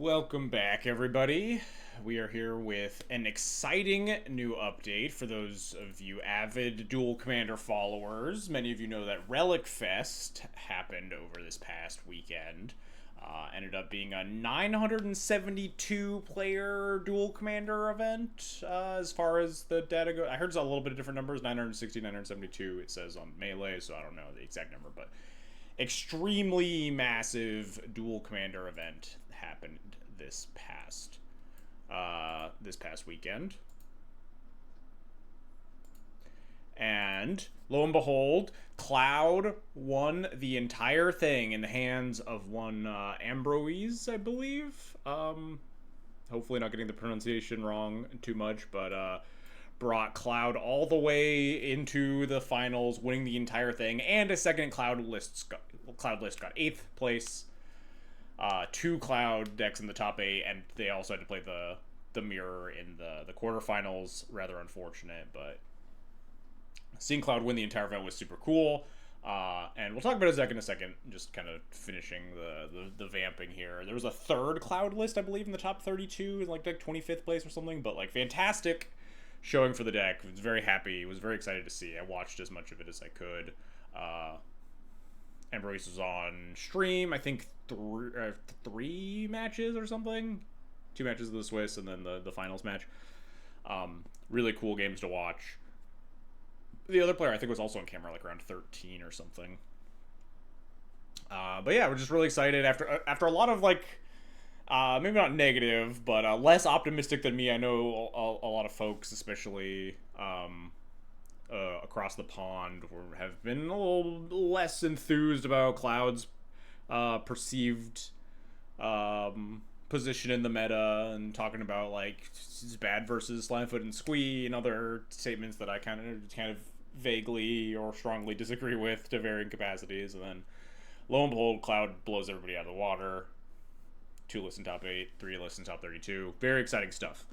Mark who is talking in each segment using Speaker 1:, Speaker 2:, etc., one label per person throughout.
Speaker 1: Welcome back, everybody. We are here with an exciting new update for those of you avid Duel Commander followers. Many of you know that Relic Fest happened over this past weekend. Ended up being a 972 player Duel Commander event as far as the data goes. I heard it's a little bit of different numbers, 960, 972 it says on Melee, so I don't know the exact number, but extremely massive Duel Commander event happened this past weekend, and lo and behold, Cloud won the entire thing in the hands of one Ambroise, I believe. Hopefully, not getting the pronunciation wrong too much, but brought Cloud all the way into the finals, winning the entire thing, and a second Cloud list got 8th place. Two Cloud decks in the top 8, and they also had to play the mirror in the quarterfinals. Rather unfortunate, but seeing Cloud win the entire event was super cool. And we'll talk about it in a second, just kind of finishing the vamping here. There was a third Cloud list, I believe, in the top 32, in like 25th place or something, but like fantastic showing for the deck. I was very happy, was very excited to see. I watched as much of it as I could. Ambroise was on stream, I think three matches or something. 2 matches of the Swiss and then the finals match. Really cool games to watch. The other player I think was also on camera, like around 13 or something. But yeah, we're just really excited after a lot of like maybe not negative, but less optimistic than me. I know a lot of folks, especially across the pond, have been a little less enthused about Cloud's perceived position in the meta, and talking about like it's bad versus Slimefoot and Squee and other statements that I kind of vaguely or strongly disagree with to varying capacities. And then lo and behold, Cloud blows everybody out of the water. 2 lists in top 8, 3 lists in top 32. Very exciting stuff.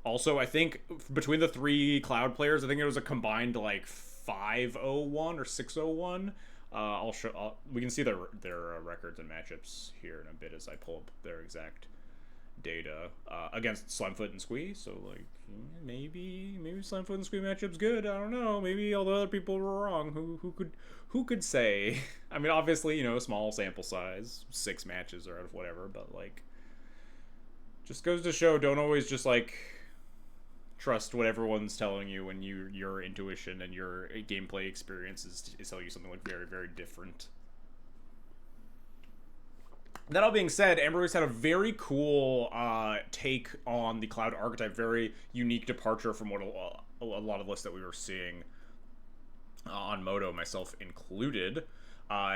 Speaker 1: Also, I think between the 3 Cloud players, I think it was a combined like 501 or 601. We can see their records and matchups here in a bit as I pull up their exact data against Slimefoot and Squee. So like maybe Slimefoot and Squee matchup's good. I don't know. Maybe all the other people were wrong. Who could say? I mean, obviously, small sample size, 6 matches or out of whatever, but like just goes to show, don't always just like trust what everyone's telling you when your intuition and your gameplay experience is telling you something like very, very different. That all being said, Ambroise had a very cool take on the Cloud archetype, very unique departure from what a lot of lists that we were seeing on Moto, myself included.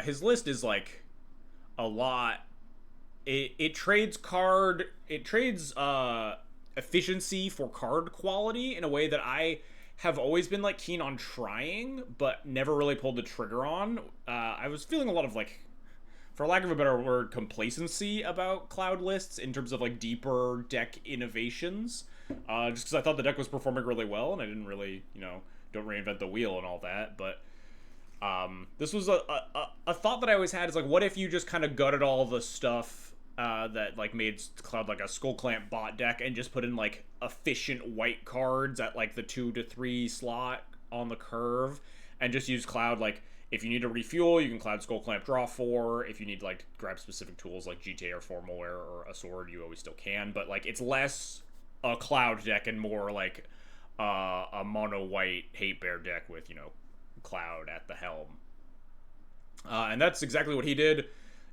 Speaker 1: His list is like a lot. It trades efficiency for card quality in a way that I have always been like keen on trying, but never really pulled the trigger on. I was feeling a lot of like, for lack of a better word, complacency about Cloud lists in terms of like deeper deck innovations. Just because I thought the deck was performing really well, and I didn't really, don't reinvent the wheel and all that. But this was a thought that I always had, is like, what if you just kind of gutted all the stuff that like made Cloud like a Skull Clamp bot deck, and just put in like efficient white cards at like the 2 to 3 slot on the curve, and just use Cloud like, if you need to refuel, you can Cloud Skull Clamp draw 4. If you need to like grab specific tools like GTA or Formalware or a sword, you always still can. But like, it's less a Cloud deck and more like a mono white hate bear deck with Cloud at the helm. And that's exactly what he did.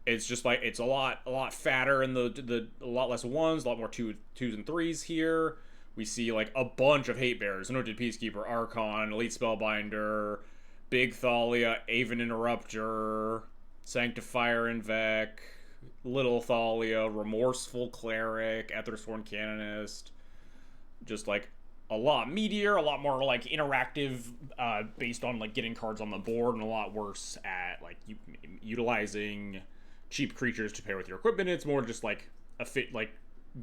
Speaker 1: It's just like, it's a lot fatter, and a lot less ones, a lot more twos and threes here. We see like a bunch of hate bears: Anointed Peacekeeper, Archon, Elite Spellbinder, Big Thalia, Aven Interrupter, Sanctifier Invec, Little Thalia, Remorseful Cleric, Aethersworn Canonist. Just like a lot meatier, a lot more like interactive, based on like getting cards on the board, and a lot worse at like utilizing cheap creatures to pair with your equipment. It's more just like a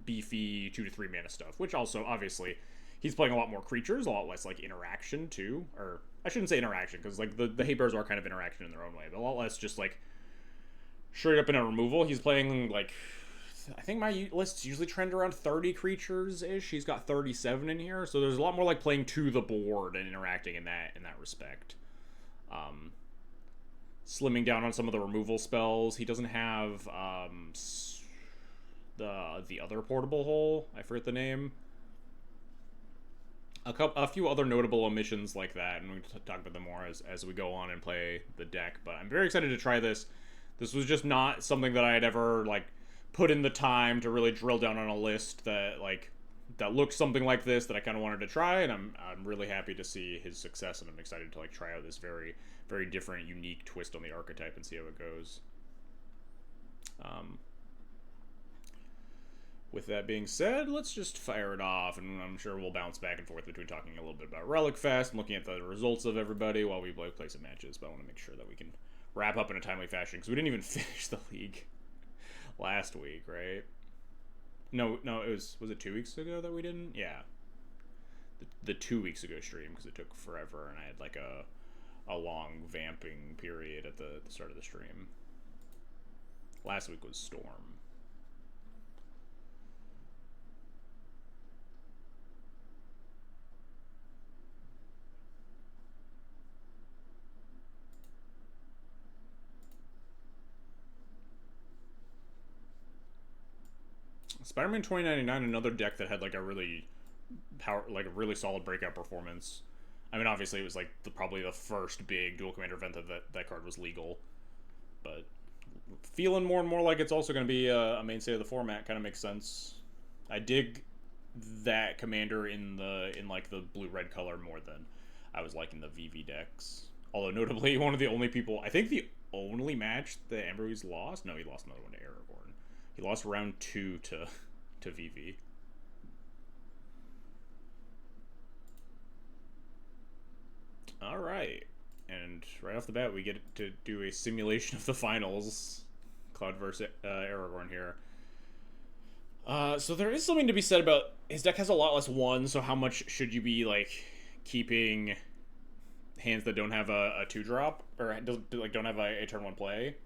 Speaker 1: beefy 2 to 3 mana stuff, which also obviously he's playing a lot more creatures, a lot less like interaction too, or I shouldn't say interaction, because like the hate bears are kind of interaction in their own way, but a lot less just like straight up in a removal. He's playing like, I think my lists usually trend around 30 creatures ish. He's got 37 in here, so there's a lot more like playing to the board and interacting in that respect. Slimming down on some of the removal spells. He doesn't have the other portable hole. I forget the name. A few other notable omissions like that, and we can talk about them more as we go on and play the deck. But I'm very excited to try this. This was just not something that I had ever like put in the time to really drill down on a list that looked something like this that I kind of wanted to try, and I'm really happy to see his success, and I'm excited to like try out this very, very different, unique twist on the archetype and see how it goes. With that being said, let's just fire it off, and I'm sure we'll bounce back and forth between talking a little bit about Relic Fest and looking at the results of everybody while we play some matches, but I want to make sure that we can wrap up in a timely fashion, because we didn't even finish the league last week, right? No, it was it 2 weeks ago that we didn't? Yeah. The 2 weeks ago stream, because it took forever, and I had like a long vamping period at the start of the stream. Last week was Storm. Spider-Man 2099, another deck that had like a really solid breakout performance. I mean, obviously it was like probably the first big Duel Commander event that card was legal, but feeling more and more like it's also going to be a mainstay of the format. Kind of makes sense. I dig that commander in like the blue-red color more than I was liking the VV decks. Although notably, one of the only people, I think the only match that Ambroise lost. No, he lost another one to Aragorn. He lost round 2 to VV. All right, and right off the bat, we get to do a simulation of the finals. Cloud versus Aragorn here. So there is something to be said about his deck has a lot less one. So how much should you be like keeping hands that don't have a 2-drop or don't have a turn 1 play?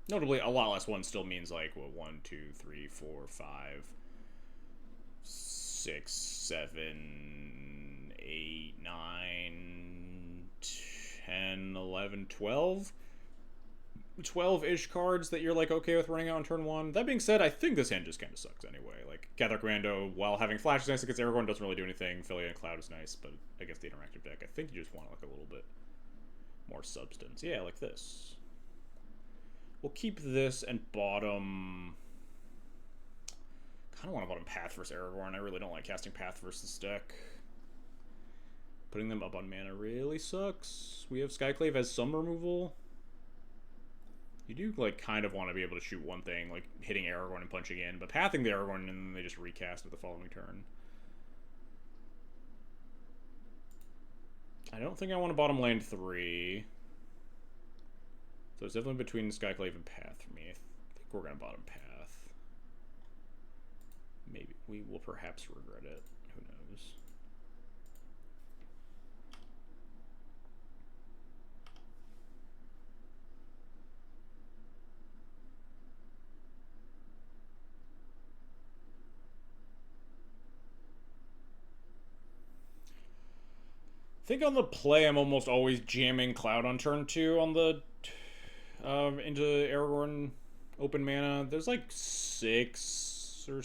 Speaker 1: Notably, a lot less one still means like 1, 2, 3, 4, 5, 6, 7, 8, 9, 10, 11, 12. 12-ish cards that you're like okay with running out on turn 1. That being said, I think this hand just kind of sucks anyway. Like Gather Commando, while having Flash is nice against Aragorn, doesn't really do anything. Filia and Cloud is nice, but against the interactive deck, I think you just want like a little bit more substance. Yeah, like this. We'll keep this and bottom. Kind of want to bottom Path versus Aragorn. I really don't like casting Path versus this deck. Putting them up on mana really sucks. We have Skyclave as some removal. You do, like, kind of want to be able to shoot one thing, like hitting Aragorn and punching in, but pathing the Aragorn and then they just recast with the following turn. I don't think I want to bottom land 3. So it's definitely between Skyclave and Path for me. I think we're going to bottom Path. Maybe. We will perhaps regret it. Who knows? I think on the play, I'm almost always jamming Cloud on turn 2 on the into Aragorn open mana. There's like 6 or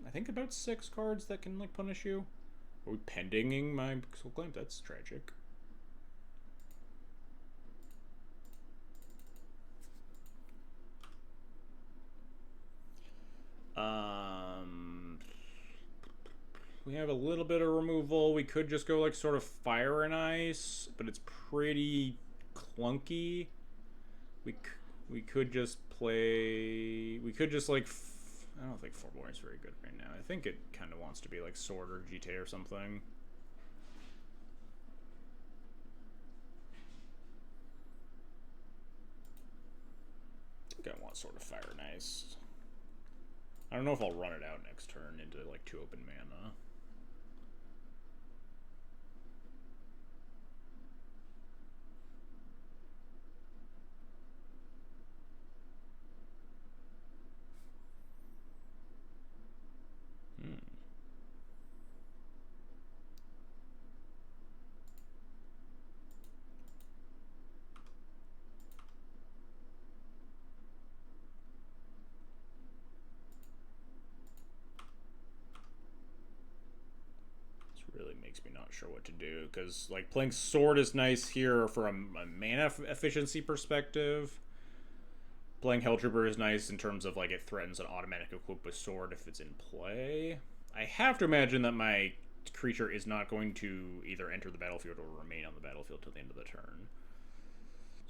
Speaker 1: I think about 6 cards that can like punish you. Are we pendinging my Soul Claim? That's tragic. We have a little bit of removal. We could just go like sort of Fire and Ice, but it's pretty clunky. We could just play. We could just like. I don't think Forborn is very good right now. I think it kind of wants to be like Sword or GTA or something. I think I want sort of Fire and Ice. I don't know if I'll run it out next turn into like 2 open mana. makes me not sure what to do, because like playing sword is nice here from a mana efficiency perspective. Playing Helltrooper is nice in terms of like it threatens an automatic equip with sword if it's in play. I have to imagine that my creature is not going to either enter the battlefield or remain on the battlefield till the end of the turn.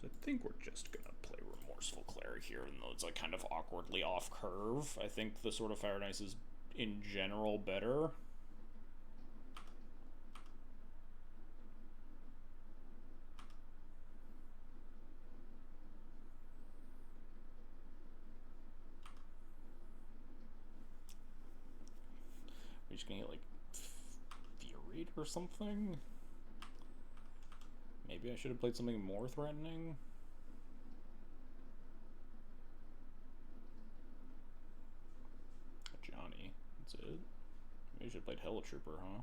Speaker 1: So I think we're just gonna play Remorseful Cleric here, even though it's like kind of awkwardly off curve. I think the Sword of Fire and Ice is in general better. We're just gonna get like Fury or something. Maybe I should have played something more threatening. Johnny, that's it. Maybe I should have played Helltrooper, huh?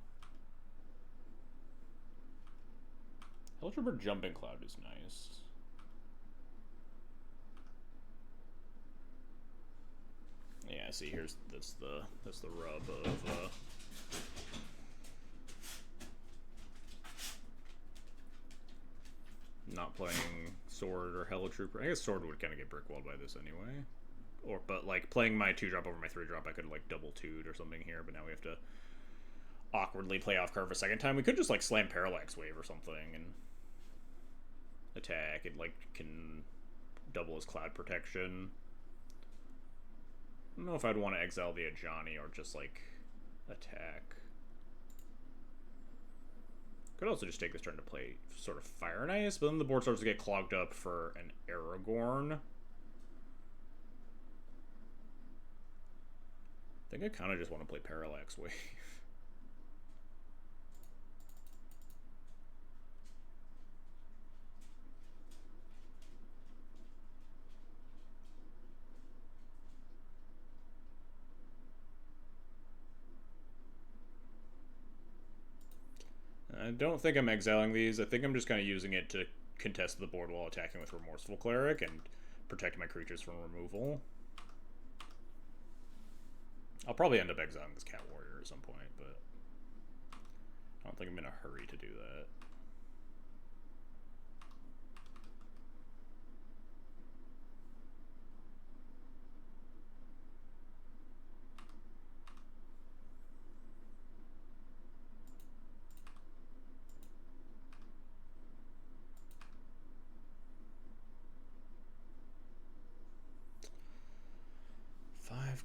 Speaker 1: Helltrooper Jumping Cloud is nice. Yeah, see, that's the rub of not playing Sword or Helltrooper. I guess Sword would kind of get brickwalled by this anyway. But like playing my 2-drop over my 3-drop, I could like double 2'd or something here. But now we have to awkwardly play off curve a second time. We could just like slam Parallax Wave or something and attack. It like can double his cloud protection. I don't know if I'd want to exile the Ajani or just like attack. Could also just take this turn to play sort of Fire and Ice, but then the board starts to get clogged up for an Aragorn. I think I kind of just want to play Parallax Wave. I don't think I'm exiling these. I think I'm just kind of using it to contest the board while attacking with Remorseful Cleric and protect my creatures from removal. I'll probably end up exiling this Cat Warrior at some point, but I don't think I'm in a hurry to do that.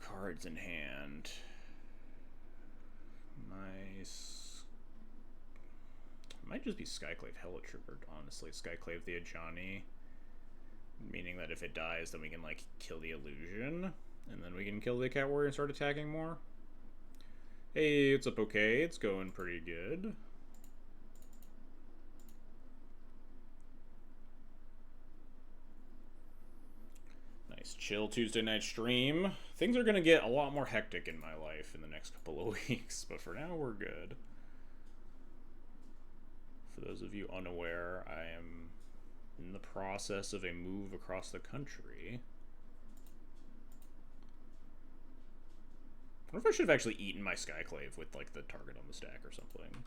Speaker 1: Cards in hand. Nice. Might just be Skyclave Helltrooper, honestly. Skyclave the Ajani. Meaning that if it dies, then we can, like, kill the illusion. And then we can kill the Cat Warrior and start attacking more. Hey, what's up, okay? It's going pretty good. Chill Tuesday night stream. Things are going to get a lot more hectic in my life in the next couple of weeks, but for now we're good. For those of you unaware, I am in the process of a move across the country. I wonder if I should have actually eaten my Skyclave with like the target on the stack or something.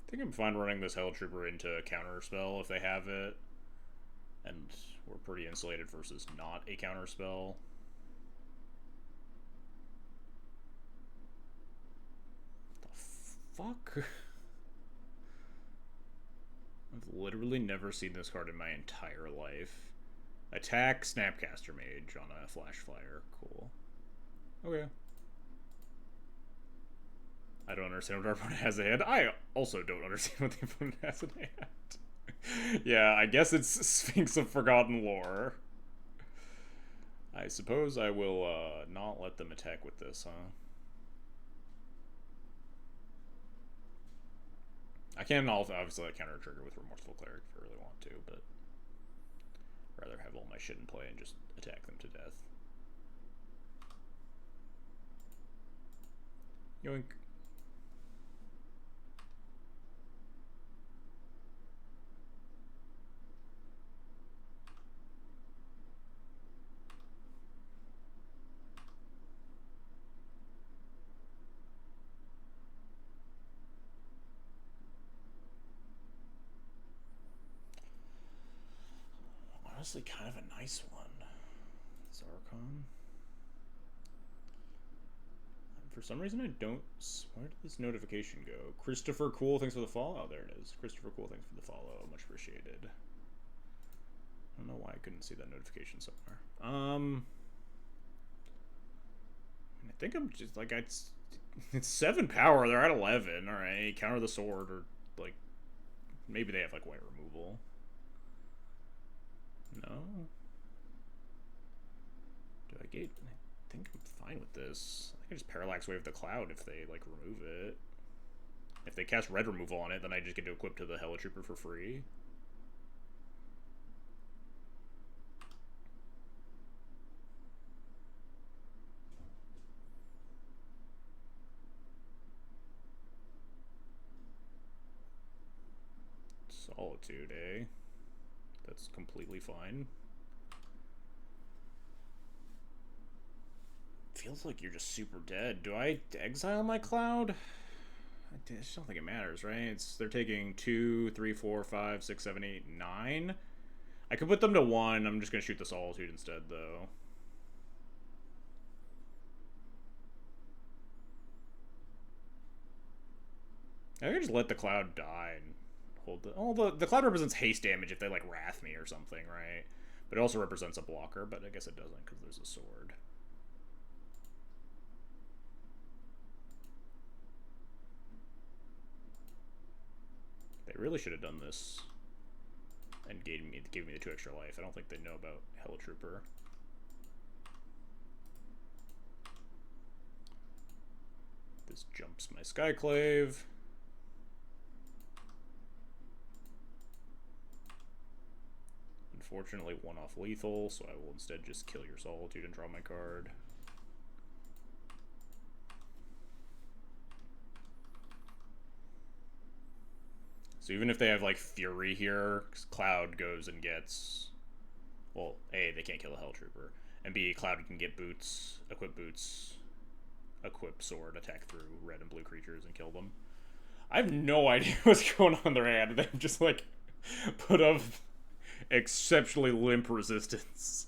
Speaker 1: I think I'm fine running this Helltrooper into a counter spell if they have it. And we're pretty insulated versus not a counter spell. The fuck? I've literally never seen this card in my entire life. Attack Snapcaster Mage on a Flash Flyer. Cool. Okay. I don't understand what our opponent has in hand. I also don't understand what the opponent has in hand. Yeah, I guess it's Sphinx of Forgotten Lore. I suppose I will not let them attack with this, huh? I can obviously like, counter trigger with Remorseful Cleric if I really want to, but rather have all my shit in play and just attack them to death. Yoink. Honestly, kind of a nice one. Zarkon. For some reason, I don't. Where did this notification go? Christopher Cool, thanks for the follow. Oh, there it is. Christopher Cool, thanks for the follow. Much appreciated. I don't know why I couldn't see that notification somewhere. I think I'm just like it's 7 power. They're at 11. All right, counter the sword, or like maybe they have like white removal. No. Do I get? I think I'm fine with this. I think I just Parallax Wave the Cloud if they like remove it. If they cast red removal on it, then I just get to equip to the Helitrooper for free. Solitude, eh? That's completely fine. Feels like you're just super dead. Do I exile my Cloud? I just don't think it matters, right? They're taking 2, 3, 4, 5, 6, 7, 8, 9. I could put them to 1. I'm just gonna shoot the Solitude instead, though. I could just let the Cloud die and hold the... Oh, the Cloud represents haste damage if they, like, Wrath me or something, right? But it also represents a blocker, but I guess it doesn't because there's a sword. They really should have done this and gave me the 2 extra life. I don't think they know about Helitrooper. This jumps my Skyclave. Unfortunately, 1 off lethal, so I will instead just kill your Solitude and draw my card. So even if they have, like, Fury here, Cloud goes and gets... Well, A, they can't kill the Helltrooper. And B, Cloud can get boots, equip sword, attack through red and blue creatures and kill them. I have no idea what's going on in their hand. They've just, like, put up exceptionally limp resistance.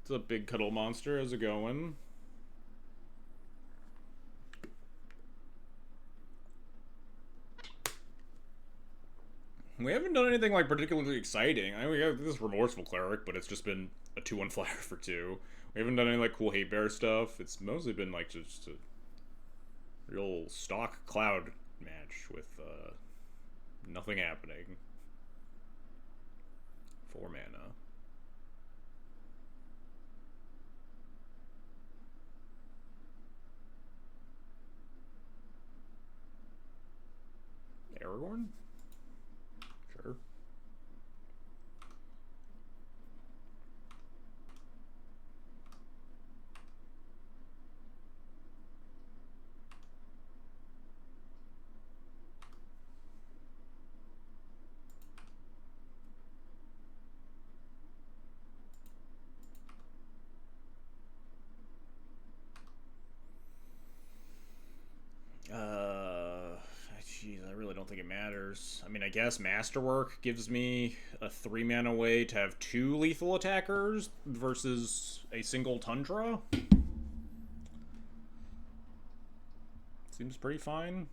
Speaker 1: It's a big cuddle monster. How's it going? We haven't done anything like particularly exciting. I mean, we have this Remorseful Cleric, but it's just been a 2-1 flyer for 2. We haven't done any like cool Hate Bear stuff. It's mostly been like just a real stock Cloud match with nothing happening. 4 mana. Aragorn? Sure. Jeez, I really don't think it matters. I mean, I guess Masterwork gives me a 3 mana way to have 2 lethal attackers versus a single Tundra. Seems pretty fine.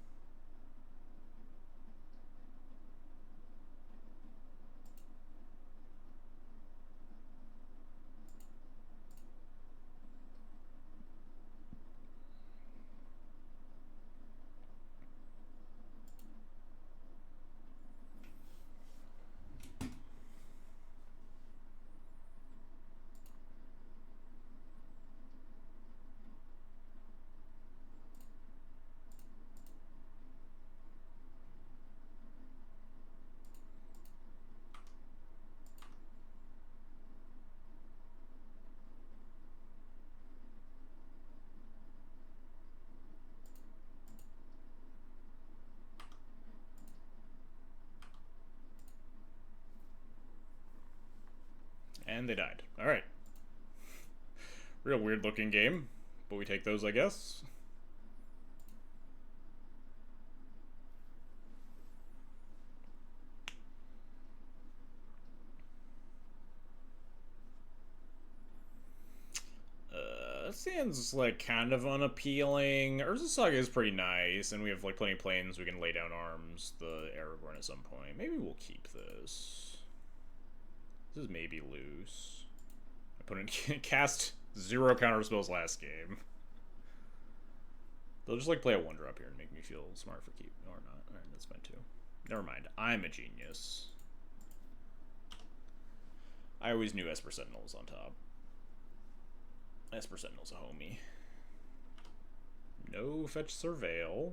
Speaker 1: And they died. Alright. Real weird looking game, but we take those, I guess. Seems like kind of unappealing. Urza Saga is pretty nice, and we have like plenty of planes we can lay down arms. The Aragorn at some point. Maybe we'll keep this. This is maybe loose. I put in cast 0 counter spells last game. They'll just like play a 1-drop here and make me feel smart for keep or not. All right, that's fine too. Never mind. I'm a genius. I always knew Esper Sentinel was on top. Esper Sentinel's a homie. No fetch surveil.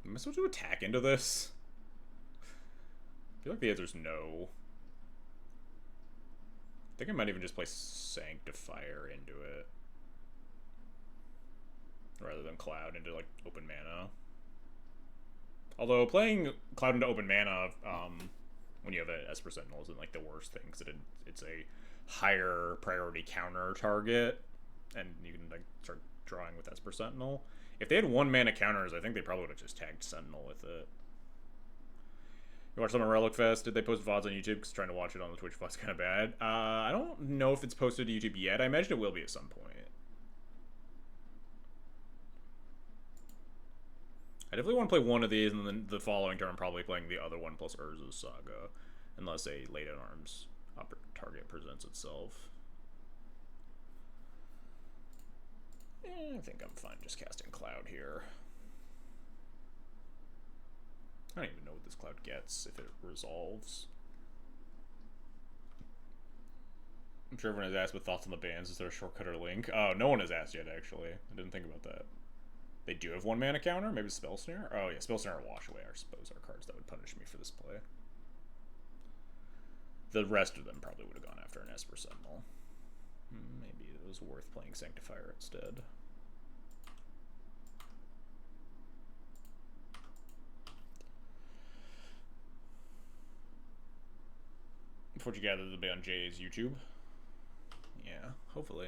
Speaker 1: Am I supposed to attack into this? I feel like the answer is no. I think I might even just play Sanctifier into it. Rather than Cloud into, like, open mana. Although playing Cloud into open mana, when you have an Esper Sentinel isn't, like, the worst thing, because it's a higher priority counter target, and you can, like, start drawing with Esper Sentinel. If they had 1 mana counters, I think they probably would have just tagged Sentinel with it. You watch some of Relic Fest? Did they post VODs on YouTube? Because trying to watch it on the Twitch VOD's kind of bad. I don't know if it's posted to YouTube yet. I imagine it will be at some point. I definitely want to play one of these, and then the following turn I'm probably playing the other one plus Urza's Saga. Unless a late in arms target presents itself. I think I'm fine just casting Cloud here. I don't even know what this Cloud gets if it resolves. I'm sure everyone has asked with thoughts on the bans. Is there a shortcut or link? Oh, no one has asked yet, actually. I didn't think about that. They do have 1 mana counter? Maybe Spell Snare? Oh, yeah, Spell Snare or Wash Away, I suppose, are cards that would punish me for this play. The rest of them probably would have gone after an Esper Sentinel. Maybe it was worth playing Sanctifier instead. Before you gather, they'll be on Jay's YouTube. Yeah, hopefully.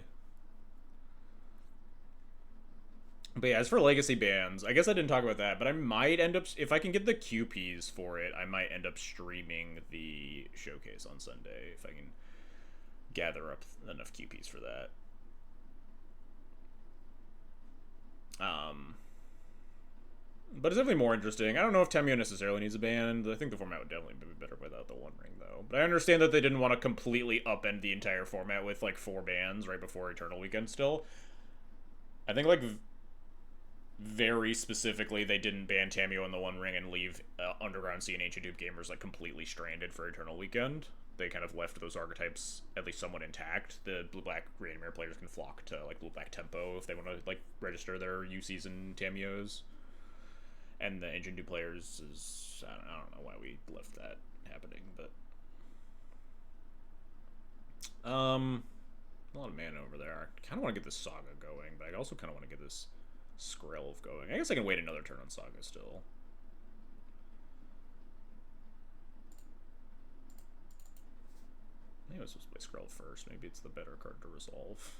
Speaker 1: But yeah, as for legacy bans, I guess I didn't talk about that, but I might end up, if I can get the QPs for it, I might end up streaming the showcase on Sunday, if I can gather up enough QPs for that. But it's definitely more interesting. I don't know if Temio necessarily needs a ban. I think the format would definitely be better without the One Ring, though. But I understand that they didn't want to completely upend the entire format with, like, 4 bans right before Eternal Weekend still. I think, like, very specifically, they didn't ban Tamio in the One Ring and leave Underground Sea and Ancient Dupe gamers, like, completely stranded for Eternal Weekend. They kind of left those archetypes at least somewhat intact. The Blue-Black Reanimator players can flock to, like, Blue-Black Tempo if they want to, like, register their UCs and Tamios. And the Ancient Dupe players is... I don't know why we left that happening, but... a lot of mana over there. I kind of want to get this Saga going, but I also kind of want to get this Skrelv going. I guess I can wait another turn on Saga still. Maybe I was supposed to play Skrelv first. Maybe it's the better card to resolve.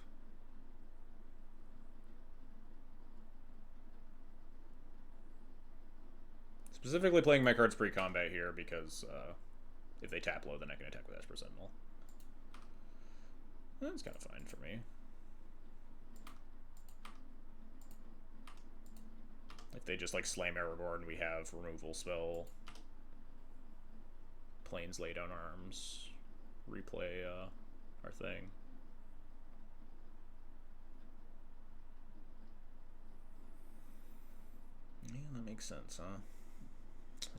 Speaker 1: Specifically playing my cards pre-combat here because if they tap low, then I can attack with Esper Sentinel. That's kind of fine for me. If they just like slam Aragorn, we have removal spell, planes lay down arms, replay our thing. Yeah, that makes sense, huh?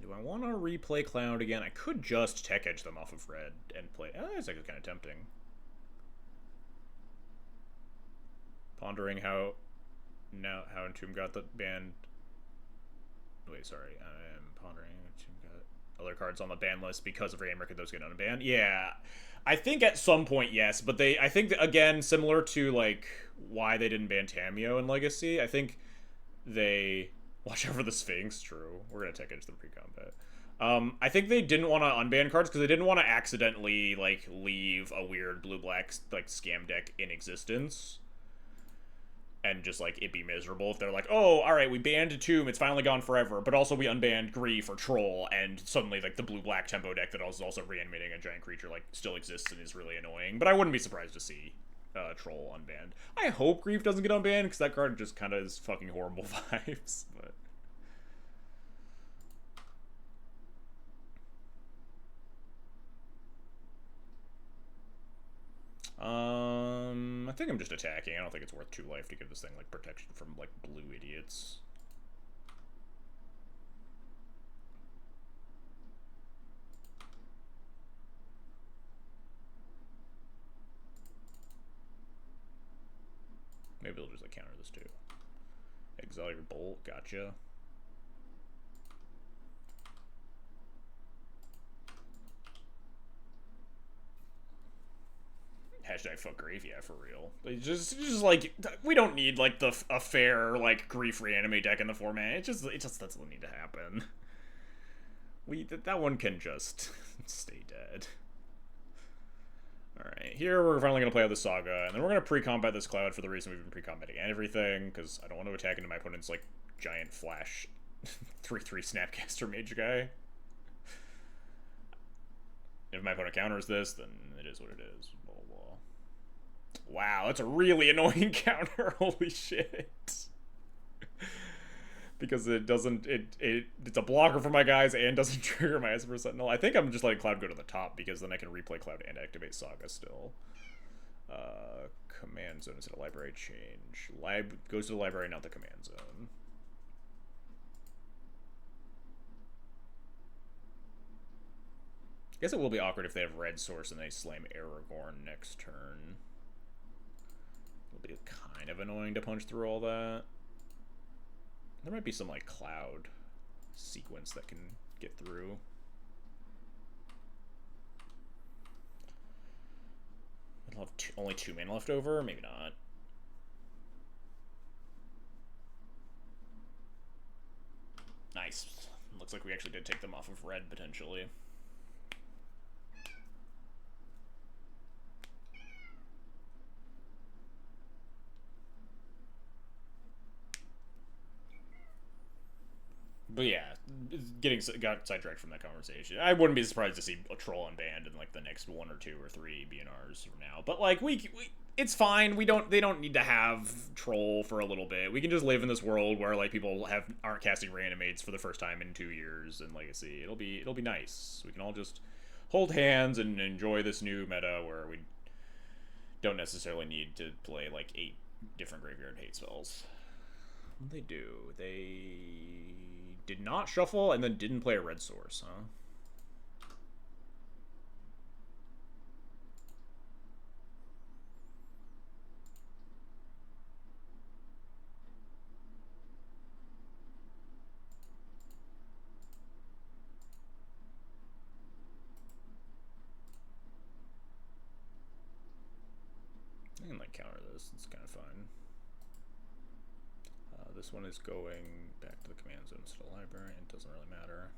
Speaker 1: Do I want to replay Cloud again? I could just tech edge them off of red and play. It's actually kind of tempting. Pondering how Entomb got the banned. Wait, sorry. I am pondering how Entomb got other cards on the ban list because of Reanimator. Could those get unbanned? Yeah, I think at some point yes, but I think again similar to like why they didn't ban Tamio in Legacy. I think they watch out for the Sphinx. True, we're gonna tech edge the pre-combat. I think they didn't want to unban cards because they didn't want to accidentally like leave a weird blue-black like scam deck in existence and just like it be miserable if they're like, oh, all right, we banned Tomb, it's finally gone forever, but also we unbanned Grief or Troll, and suddenly like the blue-black tempo deck that is also reanimating a giant creature like still exists and is really annoying. But I wouldn't be surprised to see Troll unbanned. I hope Grief doesn't get unbanned because that card just kind of is fucking horrible vibes. But I think I'm just attacking. I don't think it's worth 2 life to give this thing like protection from like blue idiots. Maybe they'll just like counter this too. Exile your Bolt, gotcha. Hashtag fuck Grief, yeah, for real. Just like, we don't need like a fair like Grief reanimate deck in the format. It just doesn't need to happen. That one can just stay dead. Alright, here we're finally going to play out the Saga, and then we're going to pre-combat this Cloud for the reason we've been pre-combating everything, because I don't want to attack into my opponent's, like, giant flash 3/3 Snapcaster Mage guy. If my opponent counters this, then it is what it is. Blah, blah, blah. Wow, that's a really annoying counter. Holy shit. Because it doesn't, it's a blocker for my guys and doesn't trigger my Esper Sentinel. I think I'm just letting Cloud go to the top because then I can replay Cloud and activate Saga still. Command zone is in a library change. Goes to the library, not the command zone. I guess it will be awkward if they have red source and they slam Aragorn next turn. It'll be kind of annoying to punch through all that. There might be some, like, Cloud sequence that can get through. I'll have only 2 mana left over? Maybe not. Nice. Looks like we actually did take them off of red, potentially. But yeah, got sidetracked from that conversation. I wouldn't be surprised to see a Troll unbanned in like the next 1 or 2 or 3 BNRs from now. But like it's fine. They don't need to have Troll for a little bit. We can just live in this world where like people aren't casting reanimates for the first time in 2 years in Legacy. It'll be nice. We can all just hold hands and enjoy this new meta where we don't necessarily need to play like 8 different graveyard hate spells. What did they do? They did not shuffle and then didn't play a red source, huh? I can like counter this. It's kind of fun. This one is going back to the command zone instead of the library. It doesn't really matter.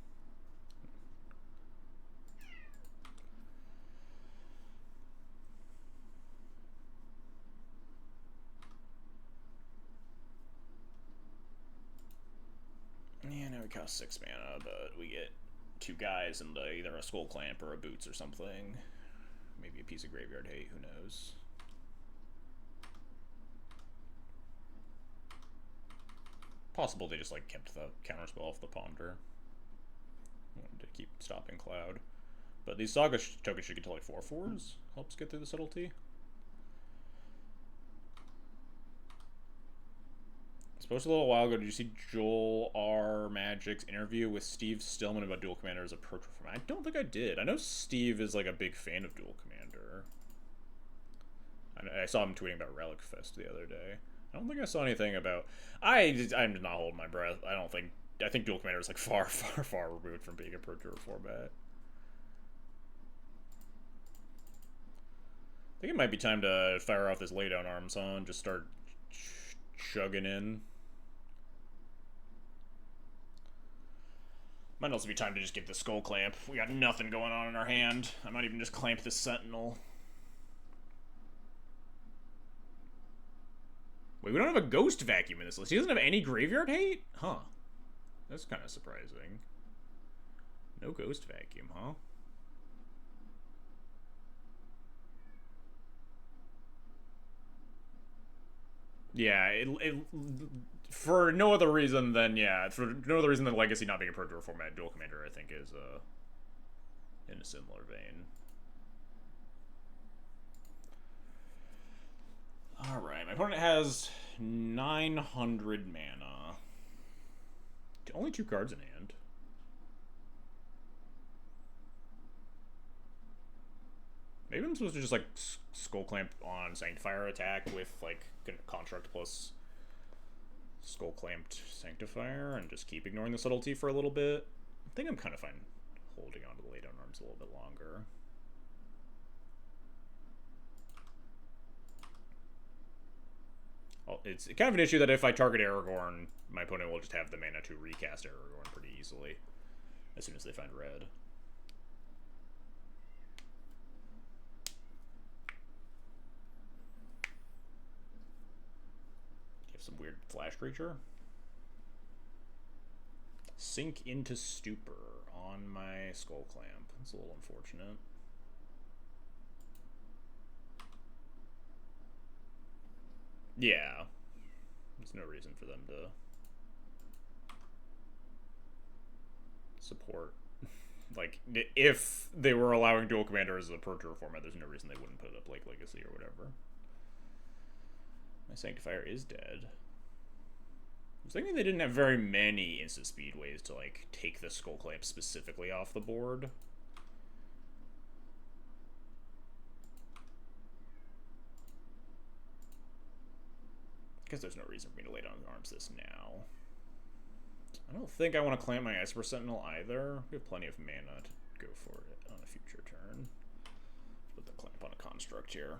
Speaker 1: Yeah, now we cost 6 mana, but we get 2 guys and either a Skull Clamp or a Boots or something. Maybe a piece of Graveyard Hate, who knows. Possible they just like kept the counterspell off the Ponder. Wanted to keep stopping Cloud. But these Saga tokens should get to like 4/4s. Helps get through the subtlety. I suppose a little while ago, did you see Joel R. Magic's interview with Steve Stillman about Duel Commander as a pro format? I don't think I did. I know Steve is like a big fan of Duel Commander. I saw him tweeting about Relic Fest the other day. I don't think I saw anything about... I'm not holding my breath. I think Duel Commander is like far, far, far removed from being a Pro Tour format. I think it might be time to fire off this laydown arms, huh? And just start chugging in. Might also be time to just get the Skull Clamp. We got nothing going on in our hand. I might even just clamp this Sentinel. Wait, we don't have a Ghost Vacuum in this list. He doesn't have any graveyard hate? Huh. That's kind of surprising. No Ghost Vacuum, huh? Yeah, for no other reason than, yeah, for no other reason than Legacy not being a Pro Tour format, Duel Commander, I think, is in a similar vein. Alright, my opponent has 900 mana. Only 2 cards in hand. Maybe I'm supposed to just, like, Skull Clamp on Sanctifier attack with, like, Construct plus Skull Clamped Sanctifier and just keep ignoring the subtlety for a little bit. I think I'm kind of fine holding on to the laydown arms a little bit longer. Well, it's kind of an issue that if I target Aragorn, my opponent will just have the mana to recast Aragorn pretty easily as soon as they find red. Some weird flash creature. Sink into Stupor on my Skull Clamp. That's a little unfortunate. Yeah. There's no reason for them to support. Like, if they were allowing Duel Commander as a Pro Tour format, there's no reason they wouldn't put up, like, Legacy or whatever. My Sanctifier is dead. I was thinking they didn't have very many instant speed ways to, like, take the Skull Clamp specifically off the board. Because there's no reason for me to lay down arms this now. I don't think I want to clamp my Esper Sentinel either. We have plenty of mana to go for it on a future turn. Put the clamp on a construct here.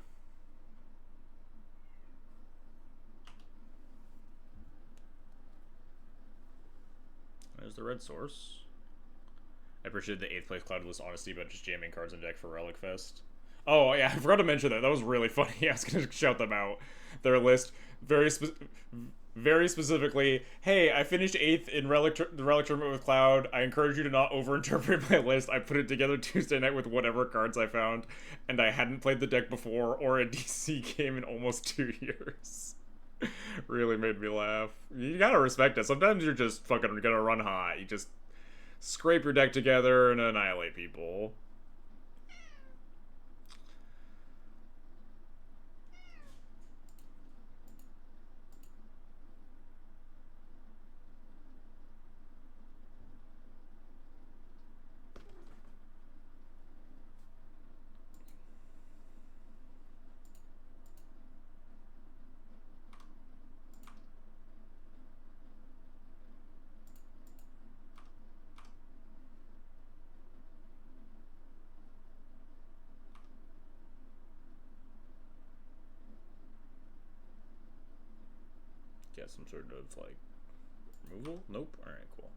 Speaker 1: There's the red source. I appreciate the 8th place Cloudless honesty about just jamming cards in deck for Relic Fest. Oh, yeah, I forgot to mention that. That was really funny. I was going to shout them out. Their list, very specifically, hey, I finished 8th in the Relic Tournament with Cloud. I encourage you to not overinterpret my list. I put it together Tuesday night with whatever cards I found, and I hadn't played the deck before or a DC game in almost 2 years. Really made me laugh. You gotta respect it. Sometimes you're just fucking gonna run hot. You just scrape your deck together and annihilate people. Get some sort of, like, removal? Nope. Alright, cool.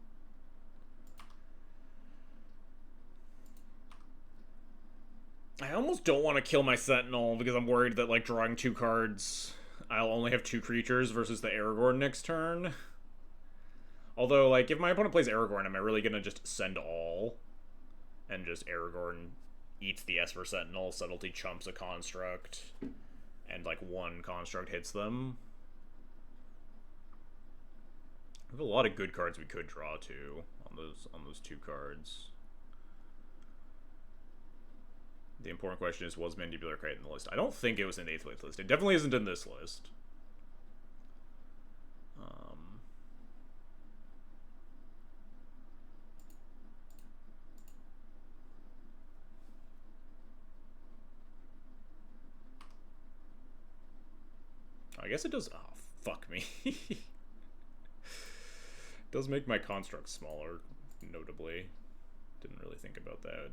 Speaker 1: I almost don't want to kill my Sentinel because I'm worried that, like, drawing 2 cards, I'll only have 2 creatures versus the Aragorn next turn. Although, like, if my opponent plays Aragorn, am I really gonna just send all? And just Aragorn eats the Esper Sentinel, Subtlety chumps a construct, and, like, 1 construct hits them? We have a lot of good cards we could draw too on those 2 cards. The important question is, was Mandibular Kite in the list? I don't think it was in the 8th place list. It definitely isn't in this list. I guess it does. Oh, fuck me. Does make my construct smaller, notably. Didn't really think about that.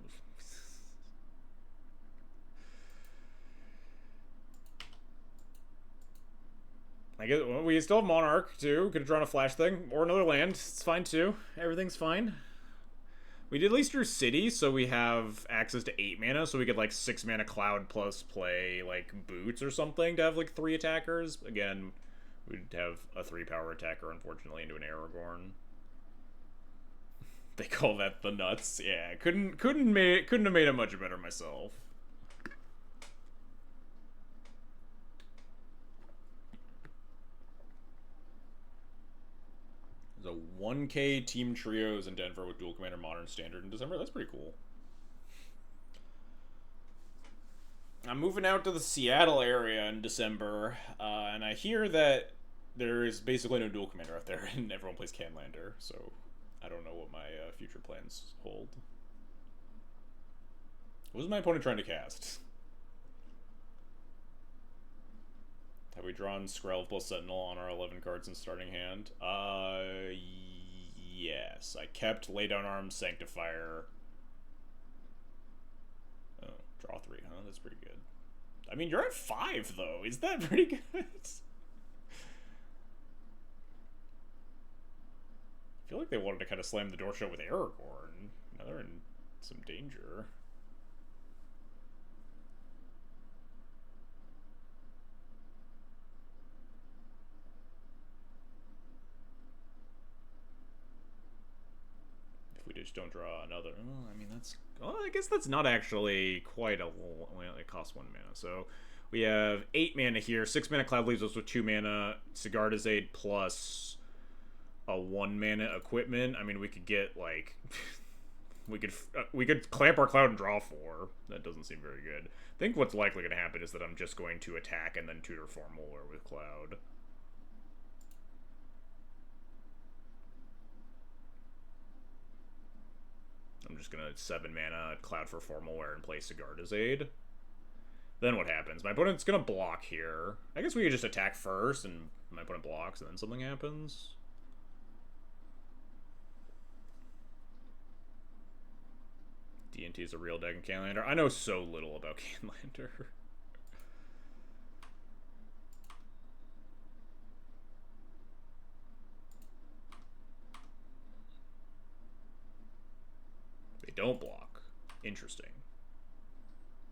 Speaker 1: I guess well, we still have Monarch too. Could have drawn a flash thing or another land. It's fine too. Everything's fine. We did Leicester City, so we have access to 8 mana, so we could like 6 mana Cloud plus play like Boots or something to have like 3 attackers. Again, we'd have a 3 power attacker, unfortunately, into an Aragorn. They call that the nuts. Yeah, couldn't have made it much better myself. There's a 1K team trios in Denver with Duel Commander Modern Standard in December. That's pretty cool. I'm moving out to the Seattle area in December, and I hear that there is basically no Duel Commander out there, and everyone plays Canlander, so I don't know what my future plans hold. What was my opponent trying to cast? Have we drawn Skrelv plus Sentinel on our 11 cards in starting hand? Yes. I kept Lay Down Arms, Sanctifier. Oh, draw 3, huh? That's pretty good. I mean, you're at 5, though. Is that pretty good? I feel like they wanted to kind of slam the door shut with Aragorn. Now they're in some danger. If we just don't draw another... Oh, I mean, that's... Oh, I guess that's not actually quite a... Well, it costs 1 mana, so... We have 8 mana here. 6 mana Cloud leaves us with 2 mana. Sigarda's Aid plus... a 1 mana equipment. I mean, we could get like we could clamp our Cloud and draw 4. That doesn't seem very good. I think what's likely going to happen is that I'm just going to attack and then tutor Formal with Cloud. I'm just gonna 7 mana Cloud for Formalware and play Sigarda's Aid. Then what happens? My opponent's gonna block here. I guess we could just attack first and my opponent blocks and then something happens. D&T is a real deck in Canlander. I know so little about Canlander. They don't block. Interesting.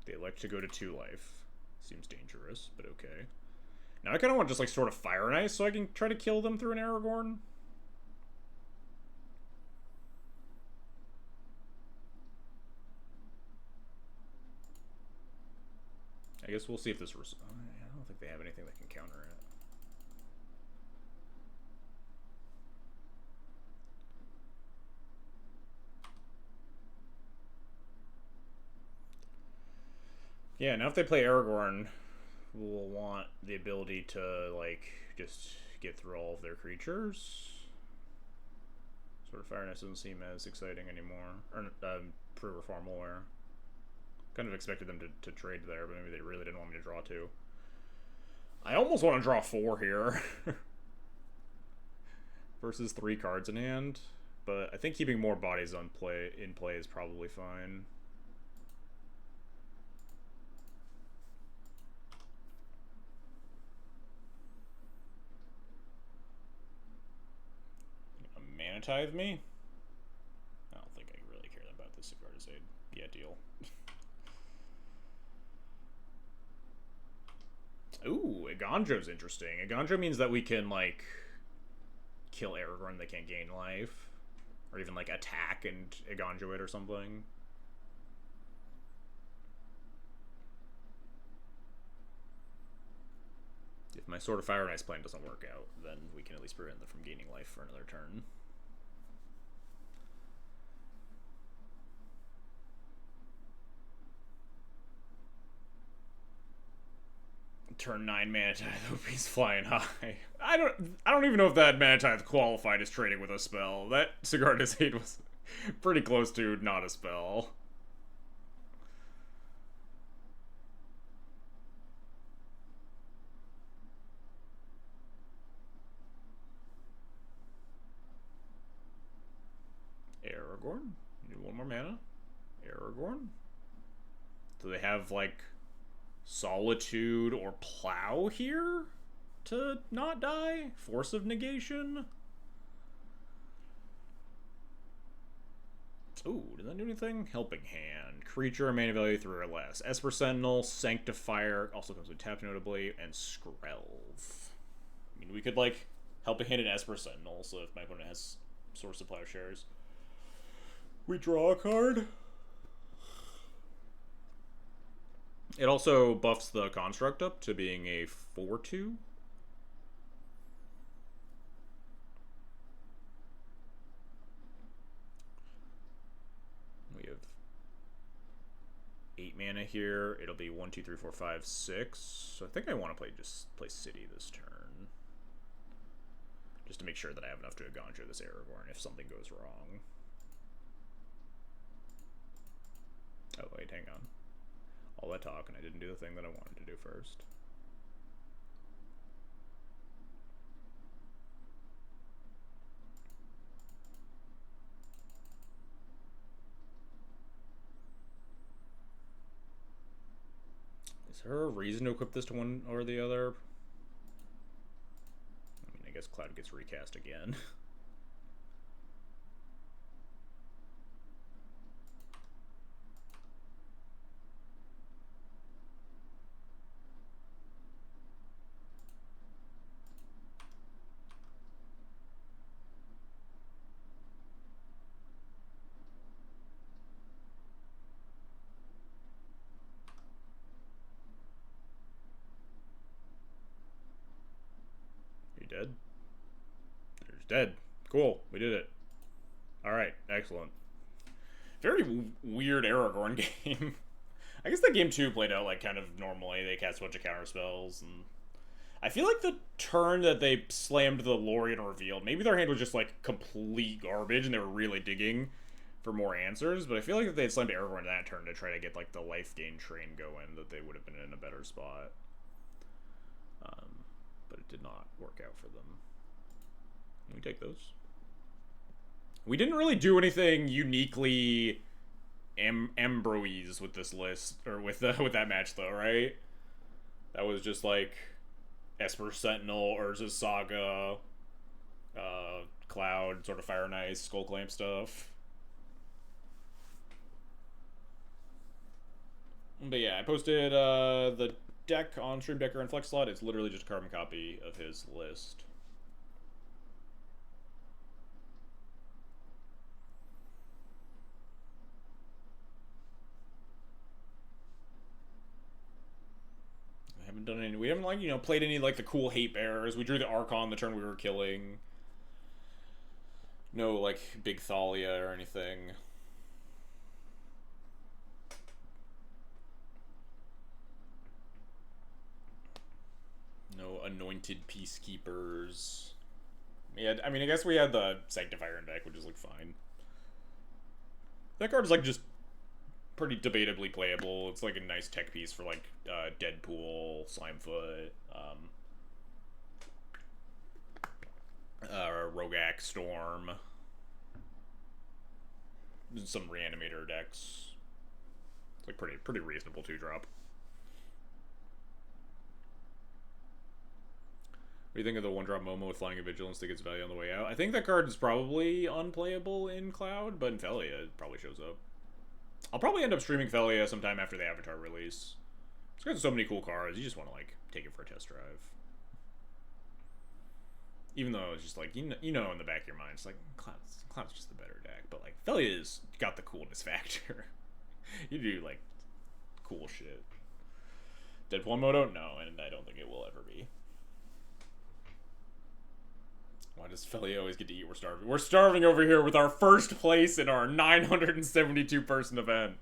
Speaker 1: They elect to go to 2 life. Seems dangerous, but okay. Now I kind of want just like sort of Fire and Ice so I can try to kill them through an Aragorn. I guess we'll see if this... I don't think they have anything that can counter it. Yeah, now if they play Aragorn, we'll want the ability to, like, just get through all of their creatures. Sort of Fireness doesn't seem as exciting anymore. Or, pre-Reformalware. Kind of expected them to trade there, but maybe they really didn't want me to draw 2. I almost want to draw 4 here. Versus 3 cards in hand. But I think keeping more bodies in play is probably fine. Mana Tithe me? I don't think I really care about this Sigarda's Aid. Yeah, deal. Ooh, Egandro's interesting. Egandro means that we can, like, kill Aragorn, they can't gain life. Or even, like, attack and Egandro it or something. If my Sword of Fire and Ice plan doesn't work out, then we can at least prevent them from gaining life for another turn. Turn 9 Mana Tithe, hope he's flying high. I don't even know if that Mana Tithe qualified as trading with a spell. That Sigarda's Aid was pretty close to not a spell. Aragorn? You need 1 more mana? Aragorn? Do they have, like, Solitude or Plow here to not die? Force of Negation? Ooh, did that do anything? Helping Hand. Creature, mana value 3 or less. Esper Sentinel, Sanctifier, also comes with tap notably, and Skrelv. I mean, we could, like, Helping Hand and Esper Sentinel, so if my opponent has Source of Plowshares, we draw a card. It also buffs the construct up to being a 4/2. We have 8 mana here. It'll be 1, 2, 3, 4, 5, 6. So I think I want to play City this turn, just to make sure that I have enough to Agancho this Aragorn if something goes wrong. Oh wait, hang on. All that talk, and I didn't do the thing that I wanted to do first. Is there a reason to equip this to one or the other? I mean, I guess Cloud gets recast again. Dead? There's dead. Cool. We did it. Alright. Excellent. Very weird Aragorn game. I guess that game 2 played out like kind of normally. They cast a bunch of counter spells, and I feel like the turn that they slammed the Lorien revealed, maybe their hand was just like complete garbage and they were really digging for more answers, but I feel like if they had slammed Aragorn that turn to try to get like the life gain train going, that they would have been in a better spot. But it did not work out for them. Can we take those? We didn't really do anything uniquely Ambroise with this list, or with that match though, right? That was just like Esper Sentinel, Urza's Saga, Cloud, sort of Fire and Ice, Skull Clamp stuff. But yeah, I posted the deck on Stream Decker and Flex Slot. It's literally just a carbon copy of his list. We haven't done any. We haven't, like, you know, played any like the cool hate bears. We drew the Archon the turn we were killing. No like big Thalia or anything. No anointed peacekeepers. Yeah, I mean, I guess we had the Sanctifier in deck, which is like fine. That card is like just pretty debatably playable. It's like a nice tech piece for like Deadpool, Slimefoot, Rogak, Storm, some Reanimator decks. It's like pretty reasonable 2-drop. What do you think of the 1-drop Momo with Flying and Vigilance that gets value on the way out? I think that card is probably unplayable in Cloud, but in Felia it probably shows up. I'll probably end up streaming Felia sometime after the Avatar release. It's got so many cool cards, you just want to like take it for a test drive. Even though it's just like, you know in the back of your mind, it's like, Cloud's just the better deck, but like Felia's got the coolness factor. You do like cool shit. Deadpool Moto? No, and I don't think it will ever be. Why does Felia always get to eat? We're starving. We're starving over here with our first place in our 972 person event.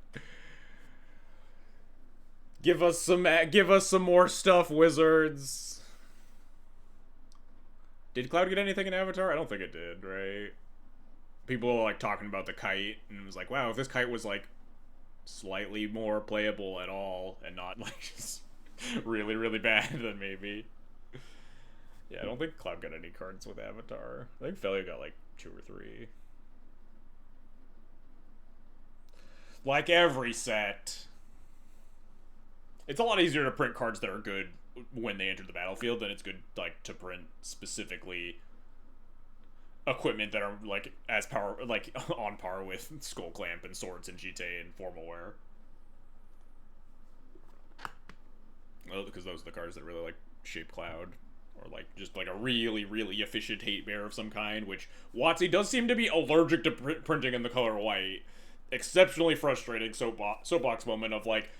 Speaker 1: Give us some more stuff, Wizards. Did Cloud get anything in Avatar? I don't think it did, right? People were like talking about the kite, and it was like, wow, if this kite was like slightly more playable at all and not like just really, really bad, then maybe. Yeah, I don't think Cloud got any cards with Avatar. I think Felia got like 2 or 3. Like every set. It's a lot easier to print cards that are good when they enter the battlefield than it's good like to print specifically equipment that are like as power like on par with Skull Clamp and swords and Jite and formal wear. Well, because those are the cards that really like Shape Cloud, or like just like a really, really efficient hate bear of some kind, which WotC does seem to be allergic to printing in the color white. Exceptionally frustrating soapbox moment of like,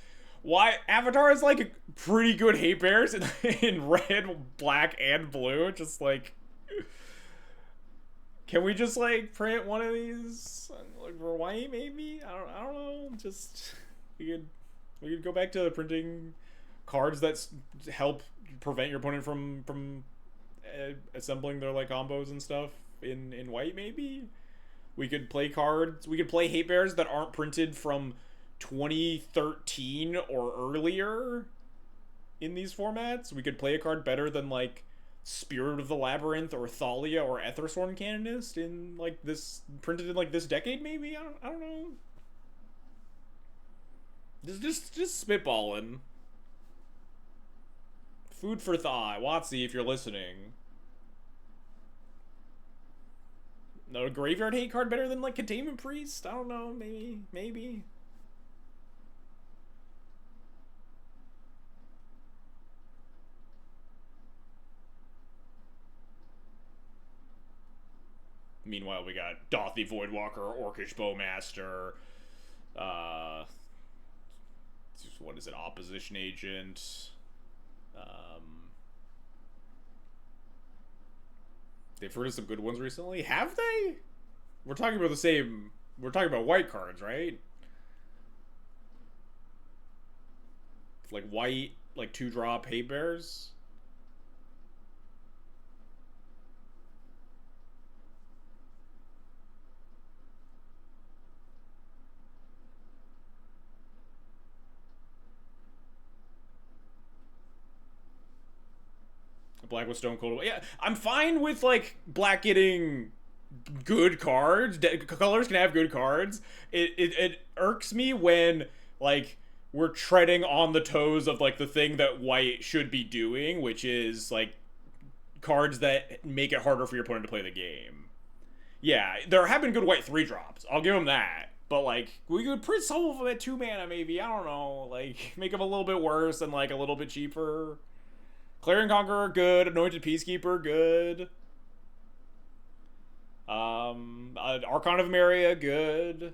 Speaker 1: why Avatar is like pretty good hate bears in red, black, and blue. Just like, can we just like print one of these like for white maybe? I don't know. Just we could go back to printing cards that help prevent your opponent from assembling their like combos and stuff in white maybe. We could play cards. We could play hate bears that aren't printed from 2013 or earlier in these formats. We could play a card better than like Spirit of the Labyrinth or Thalia or Ethersworn Canonist in like this, printed in like this decade maybe. I don't know. Just spitballing. Food for thought. WotC, if you're listening. No, graveyard hate card better than like Containment Priest? I don't know, maybe. Meanwhile, we got Dothy Voidwalker, Orcish Bowmaster, what is it, Opposition Agent. They've heard of some good ones recently. Have they? We're talking about the same. We're talking about white cards, right? Like white, like 2-drop hate bears. Black with Stone Cold. Yeah, I'm fine with like black getting good cards. Colors can have good cards. It irks me when like we're treading on the toes of like the thing that white should be doing, which is like cards that make it harder for your opponent to play the game. Yeah, there have been good white 3-drops. I'll give them that. But like we could print some of them at 2 mana maybe. I don't know. Like make them a little bit worse and like a little bit cheaper. Clarion Conqueror, good. Anointed Peacekeeper, good. Archon of Meria, good.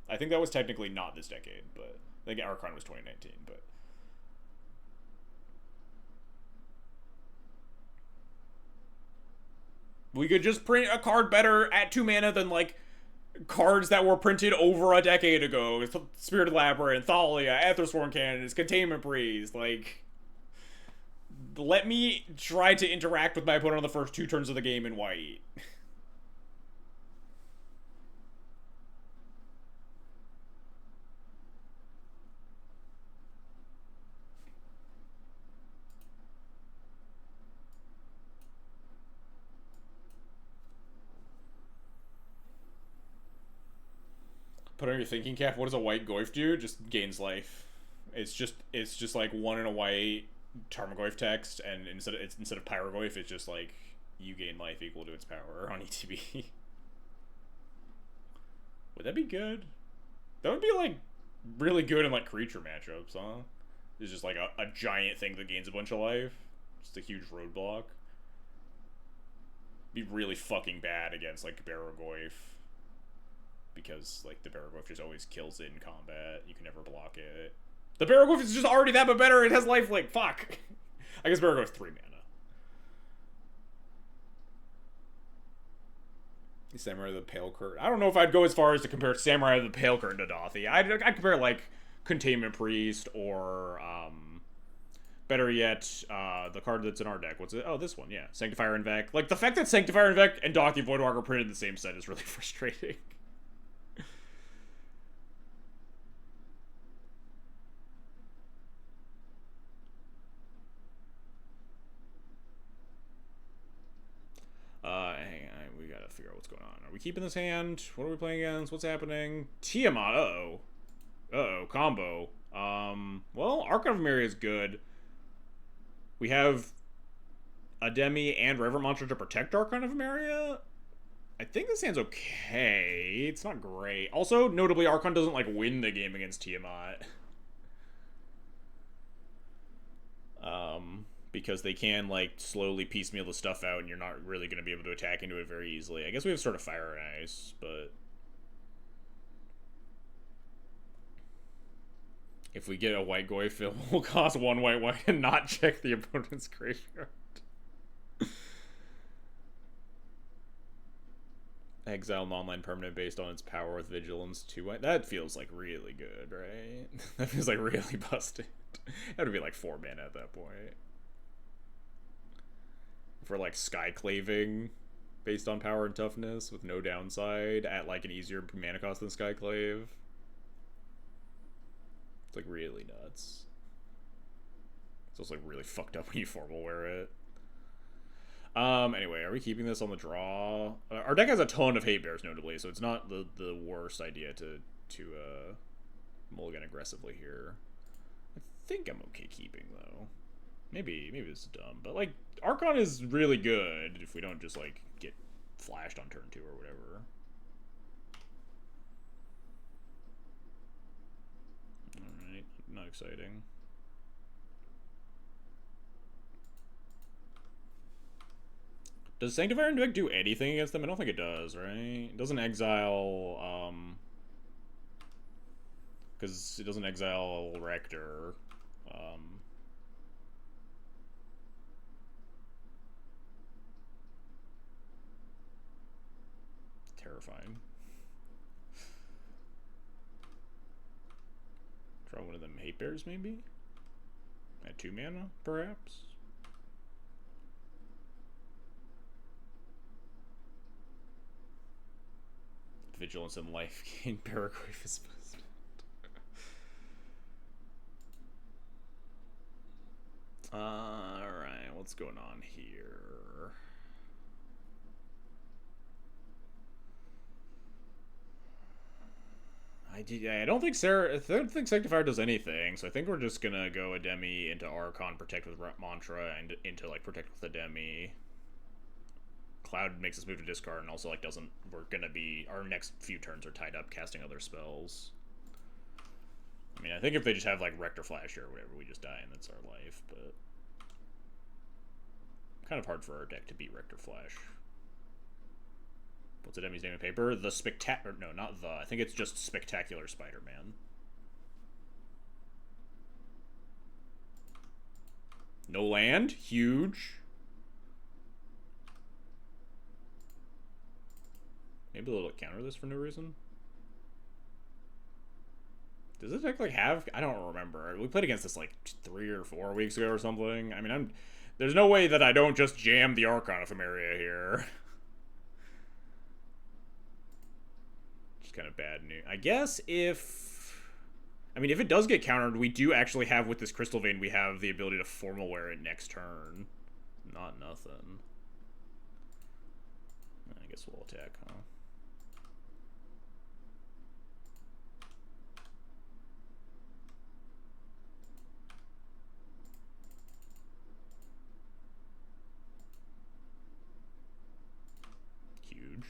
Speaker 1: I think that was technically not this decade, but I think Archon was 2019, but... We could just print a card better at 2 mana than, like, cards that were printed over a decade ago. Spirit of Labyrinth, Thalia, Ethersworn Canonist, Containment Priest, like... Let me try to interact with my opponent on the first 2 turns of the game in white. Put on your thinking cap. What does a white Goyf do? Just gains life. It's just like 1 in a white Tarmogoyf text, and instead of Pyrogoyf, it's just like you gain life equal to its power on ETB. Would that be good? That would be like really good in like creature matchups, huh? It's just like a giant thing that gains a bunch of life. Just a huge roadblock. Be really fucking bad against like Barrogoyf, because like the Barrogoyf just always kills it in combat. You can never block it. The Barrogoyf is just already that much better. It has lifelink. Fuck. I guess Barrogoyf's 3 mana. Samurai of the Pale Curtain. I don't know if I'd go as far as to compare Samurai of the Pale Curtain to Dothy. I'd compare like Containment Priest or better yet, the card that's in our deck. What's it? Oh, this one. Yeah, Sanctifier Invec. Like the fact that Sanctifier Invec and Dothy Voidwalker printed in the same set is really frustrating. Hang on, we gotta figure out what's going on. Are we keeping this hand? What are we playing against? What's happening? Tiamat, uh-oh, combo. Well, Archon of Meria is good. We have a Demi and Reverend Monster to protect Archon of Meria. I think this hand's okay. It's not great. Also, notably, Archon doesn't, like, win the game against Tiamat. Because they can, like, slowly piecemeal the stuff out, and you're not really going to be able to attack into it very easily. I guess we have sort of Fire and Ice, but... if we get a white Goyf, it will cost 1 white and not check the opponent's graveyard. Exile non-land permanent based on its power with vigilance 2 white. That feels like really good, right? That feels like really busted. That would be like 4 mana at that point. For like Skyclaving based on power and toughness with no downside at like an easier mana cost than Skyclave. It's like really nuts. It's also like really fucked up when you formal wear it. Anyway, are we keeping this on the draw? Our deck has a ton of hate bears, notably, so it's not the worst idea to mulligan aggressively here. I think I'm okay keeping, though. Maybe this is dumb, but, like, Archon is really good if we don't just, like, get flashed on turn 2 or whatever. Alright, not exciting. Does Sanctifier deck do anything against them? I don't think it does, right? It doesn't exile, because it doesn't exile Rector. Terrifying. Draw one of them hate bears, maybe? At 2 mana, perhaps? Vigilance and life gain. Paragraph is busted. Alright, what's going on here? I don't think Sanctifier does anything, so I think we're just gonna go Ademi into Archon, protect with Mantra, and into like protect with Ademi. Cloud makes us move to discard, and also like we're gonna be, our next few turns are tied up casting other spells. I mean, I think if they just have like Rector Flash or whatever, we just die and that's our life, but kind of hard for our deck to beat Rector Flash. What's Ademi's name in paper? The Spectacular, no, not the, I think it's just Spectacular Spider-Man. No land, huge. Maybe they'll counter this for no reason. Does this deck like have? I don't remember. We played against this like 3 or 4 weeks ago or something. I mean, there's no way that I don't just jam the Archon Ephemeria here. Just kind of bad news. I guess if it does get countered, we do actually have with this Crystal Vein, we have the ability to formal wear it next turn. Not nothing. I guess we'll attack, huh? Huge.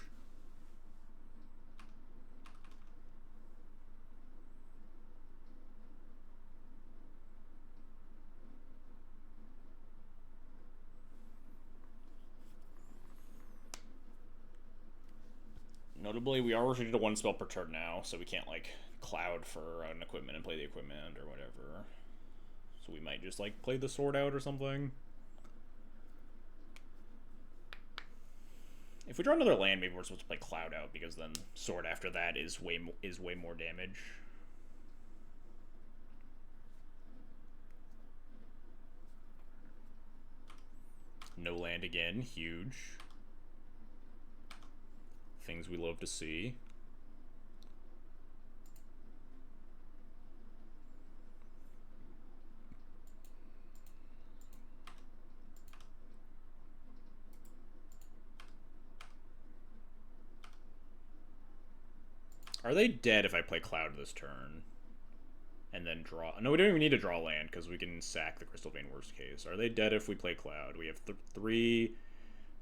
Speaker 1: Notably, we are restricted to 1 spell per turn now, so we can't, like, cloud for an equipment and play the equipment or whatever. So we might just, like, play the sword out or something. If we draw another land, maybe we're supposed to play cloud out, because then sword after that is way more damage. No land again, huge. Things we love to see. Are they dead if I play Cloud this turn? And then draw... No, we don't even need to draw land, because we can sack the Crystal Vein worst case. Are they dead if we play Cloud? We have 3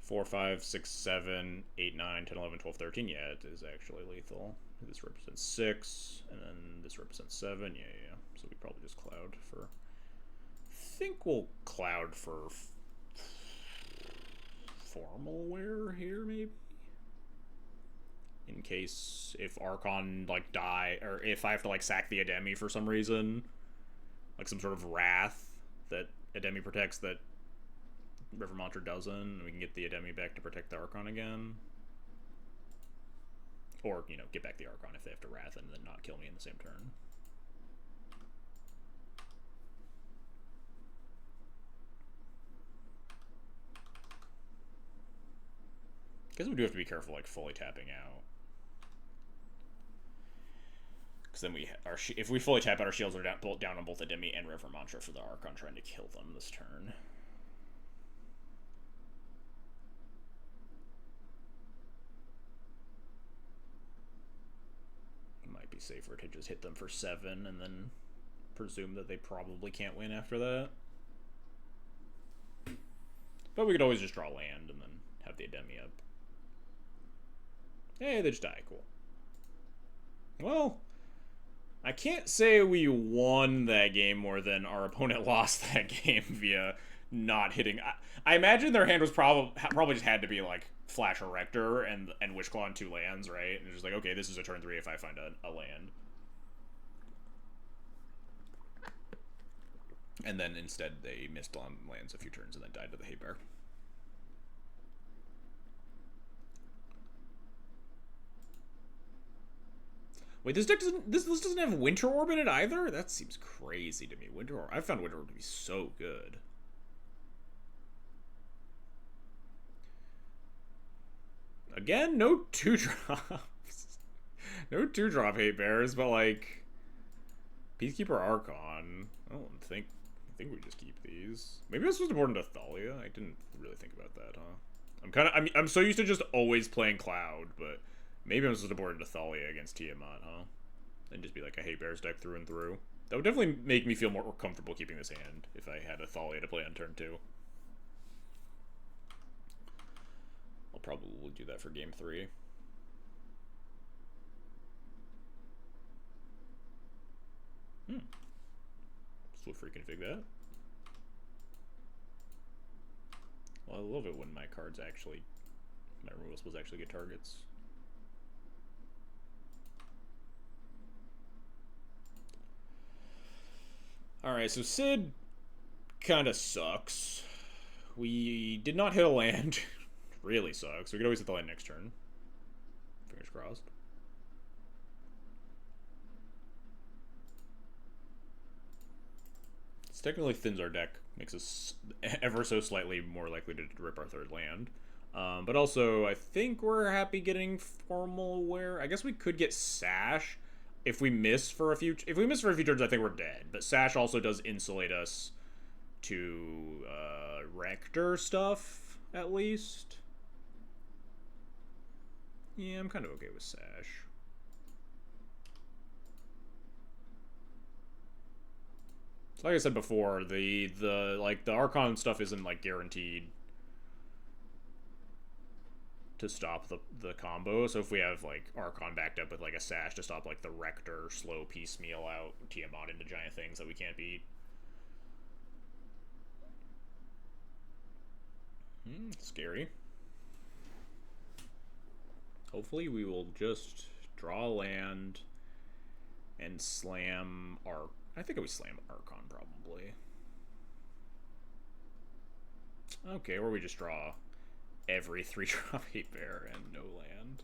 Speaker 1: 4, 5, 6, 7, 8, 9, 10, 11, 12, 13. Yeah, it is actually lethal. This represents 6, and then this represents 7. Yeah, yeah. So we probably just cloud for... I think we'll cloud for formal wear here, maybe? In case if Archon, like, die, or if I have to, like, sack the Ademi for some reason. Like some sort of wrath that Ademi protects that River Mantra doesn't. We can get the Ademi back to protect the Archon again. Or, you know, get back the Archon if they have to wrath and then not kill me in the same turn. I guess we do have to be careful, like, fully tapping out. Because then if we fully tap out, our shields are down on both Ademi and River Mantra for the Archon trying to kill them this turn. Might be safer to just hit them for 7 and then presume that they probably can't win after that. But we could always just draw land and then have the Ademi up. Hey, they just die. Cool. Well, I can't say we won that game more than our opponent lost that game via not hitting. I imagine their hand was probably just had to be like Flash Erector and Wishclaw on 2 lands, right? And just like, okay, this is a turn 3 if I find a land. And then instead they missed on lands a few turns and then died to the Hate Bear. Wait, this deck doesn't have Winter Orb in it either? That seems crazy to me. Winter Orb. I've found Winter Orb to be so good. Again, no 2-drops. No 2-drop Hate Bears, but like Peacekeeper Archon. I think we just keep these. Maybe I was supposed to board into Thalia. I didn't really think about that, huh? I'm so used to just always playing Cloud, but maybe I'm supposed to board into Thalia against Tiamat, huh? And just be like a Hate Bears deck through and through. That would definitely make me feel more comfortable keeping this hand if I had a Thalia to play on turn 2. I'll probably do that for game 3. Swift reconfig that. Well, I love it when my cards actually, my removal spells actually get targets. Alright, so Sid kind of sucks. We did not hit a land. Really sucks. We could always hit the land next turn. Fingers crossed. This technically thins our deck, makes us ever so slightly more likely to rip our 3rd land. But also, I think we're happy getting Formal Wear. I guess we could get Sash if we miss for a few. If we miss for a few turns, I think we're dead. But Sash also does insulate us to Rector stuff, at least. Yeah, I'm kind of okay with Sash. Like I said before, the Archon stuff isn't like guaranteed to stop the combo. So if we have like Archon backed up with like a Sash to stop like the Rector slow piecemeal out Tiamat into giant things that we can't beat. Scary. Hopefully we will just draw a land and slam our... I think we slam Archon, probably. Okay, or we just draw every 3-drop Hate Bear and no land.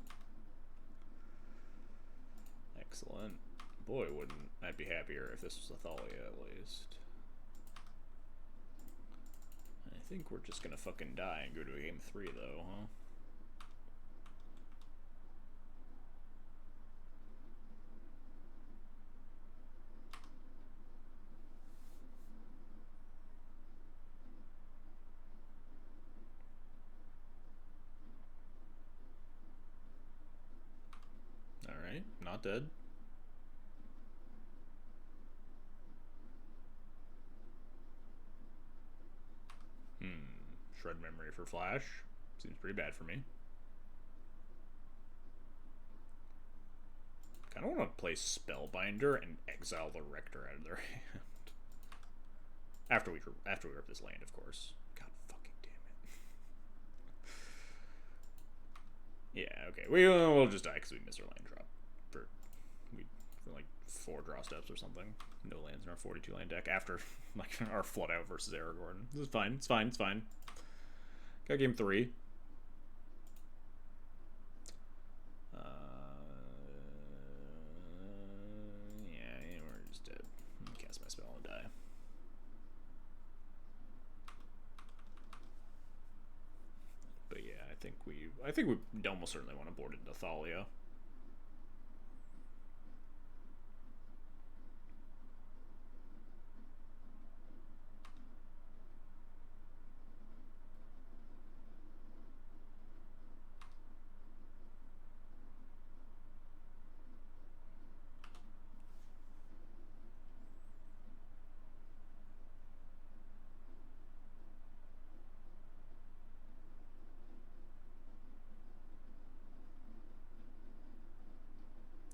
Speaker 1: Excellent. Boy, wouldn't I be happier if this was a Thalia, at least. I think we're just gonna fucking die and go to a game 3, though, huh? Alright, not dead. Shred memory for Flash. Seems pretty bad for me. Kind of want to play Spellbinder and exile the Rector out of their hand. After we rip this land, of course. God fucking damn it. Yeah, okay. We'll just die because we missed our land drop. For like 4 draw steps or something. No lands in our 42 land deck after like our flood out versus Aragorn. This is fine. It's fine. It's fine. Got game 3. Yeah, we're just dead. Cast my spell and die. But yeah, I think we almost certainly want to board into Thalia.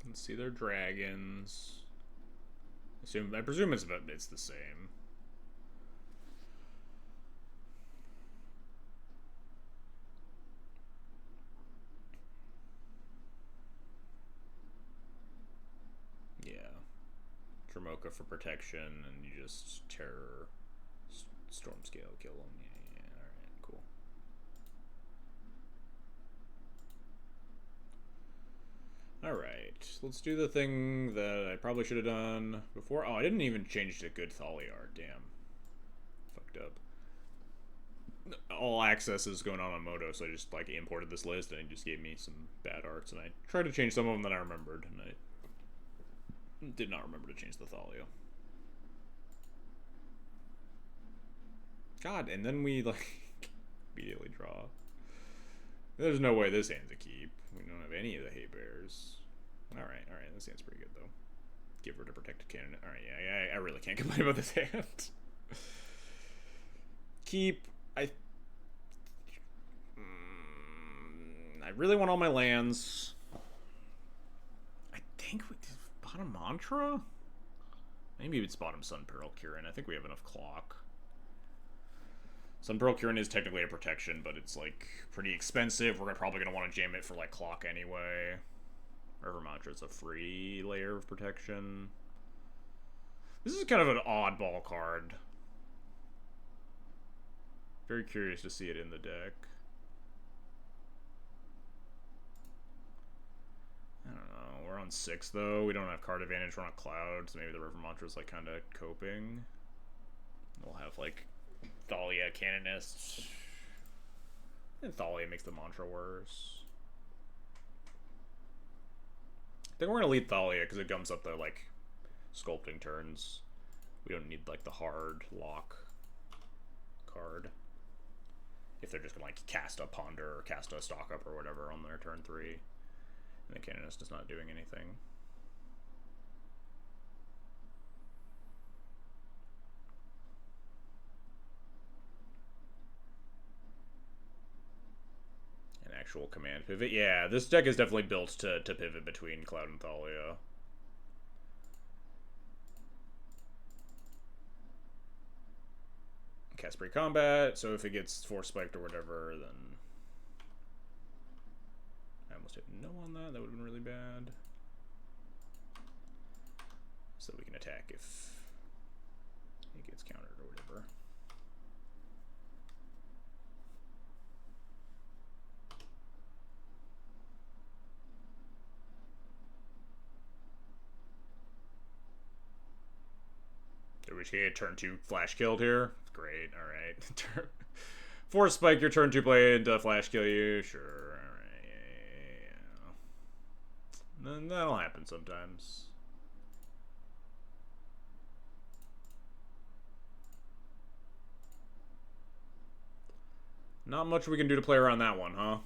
Speaker 1: Let's see their dragons. I presume it's the same. Yeah. Dromoka for protection, and you just terror Stormscale, kill them. Yeah, alright, cool. Alright, let's do the thing that I probably should have done before. Oh, I didn't even change to good Thalia art, damn. Fucked up. All access is going on Moto, so I just like imported this list and it just gave me some bad arts, and I tried to change some of them that I remembered, and I did not remember to change the Thalia. God, and then we like immediately draw. There's no way this hand's a keep. We don't have any of the hay bears. Alright, this hand's pretty good though. Give her to protected cannon. Alright, yeah, I really can't complain about this hand. Keep. I really want all my lands. I think we did bottom Mantra? Maybe it's bottom Sun Pearl Kirin. I think we have enough clock. Sun Pearl Kirin is technically a protection, but it's like pretty expensive. We're probably going to want to jam it for like clock anyway. River Mantra is a free layer of protection. This is kind of an oddball card. Very curious to see it in the deck. I don't know. We're on 6 though. We don't have card advantage. We're on a cloud, so maybe the River Mantra is like kind of coping. We'll have like Thalia Canonist. And Thalia makes the mantra worse. I think we're gonna lead Thalia because it gums up the like sculpting turns. We don't need like the hard lock card. If they're just gonna like cast a Ponder or cast a Stock Up or whatever on their turn 3. And the Canonist is not doing anything. Actual command pivot. Yeah, this deck is definitely built to pivot between Cloud and Thalia. Cast pre-combat, so if it gets force spiked or whatever, then I almost hit no on that. That would have been really bad. So we can attack if it gets countered or whatever. We should get turn 2 flash killed here. Great, alright. Force spike your turn 2 play into flash kill you. Sure, alright. Yeah. Then that'll happen sometimes. Not much we can do to play around that one, huh?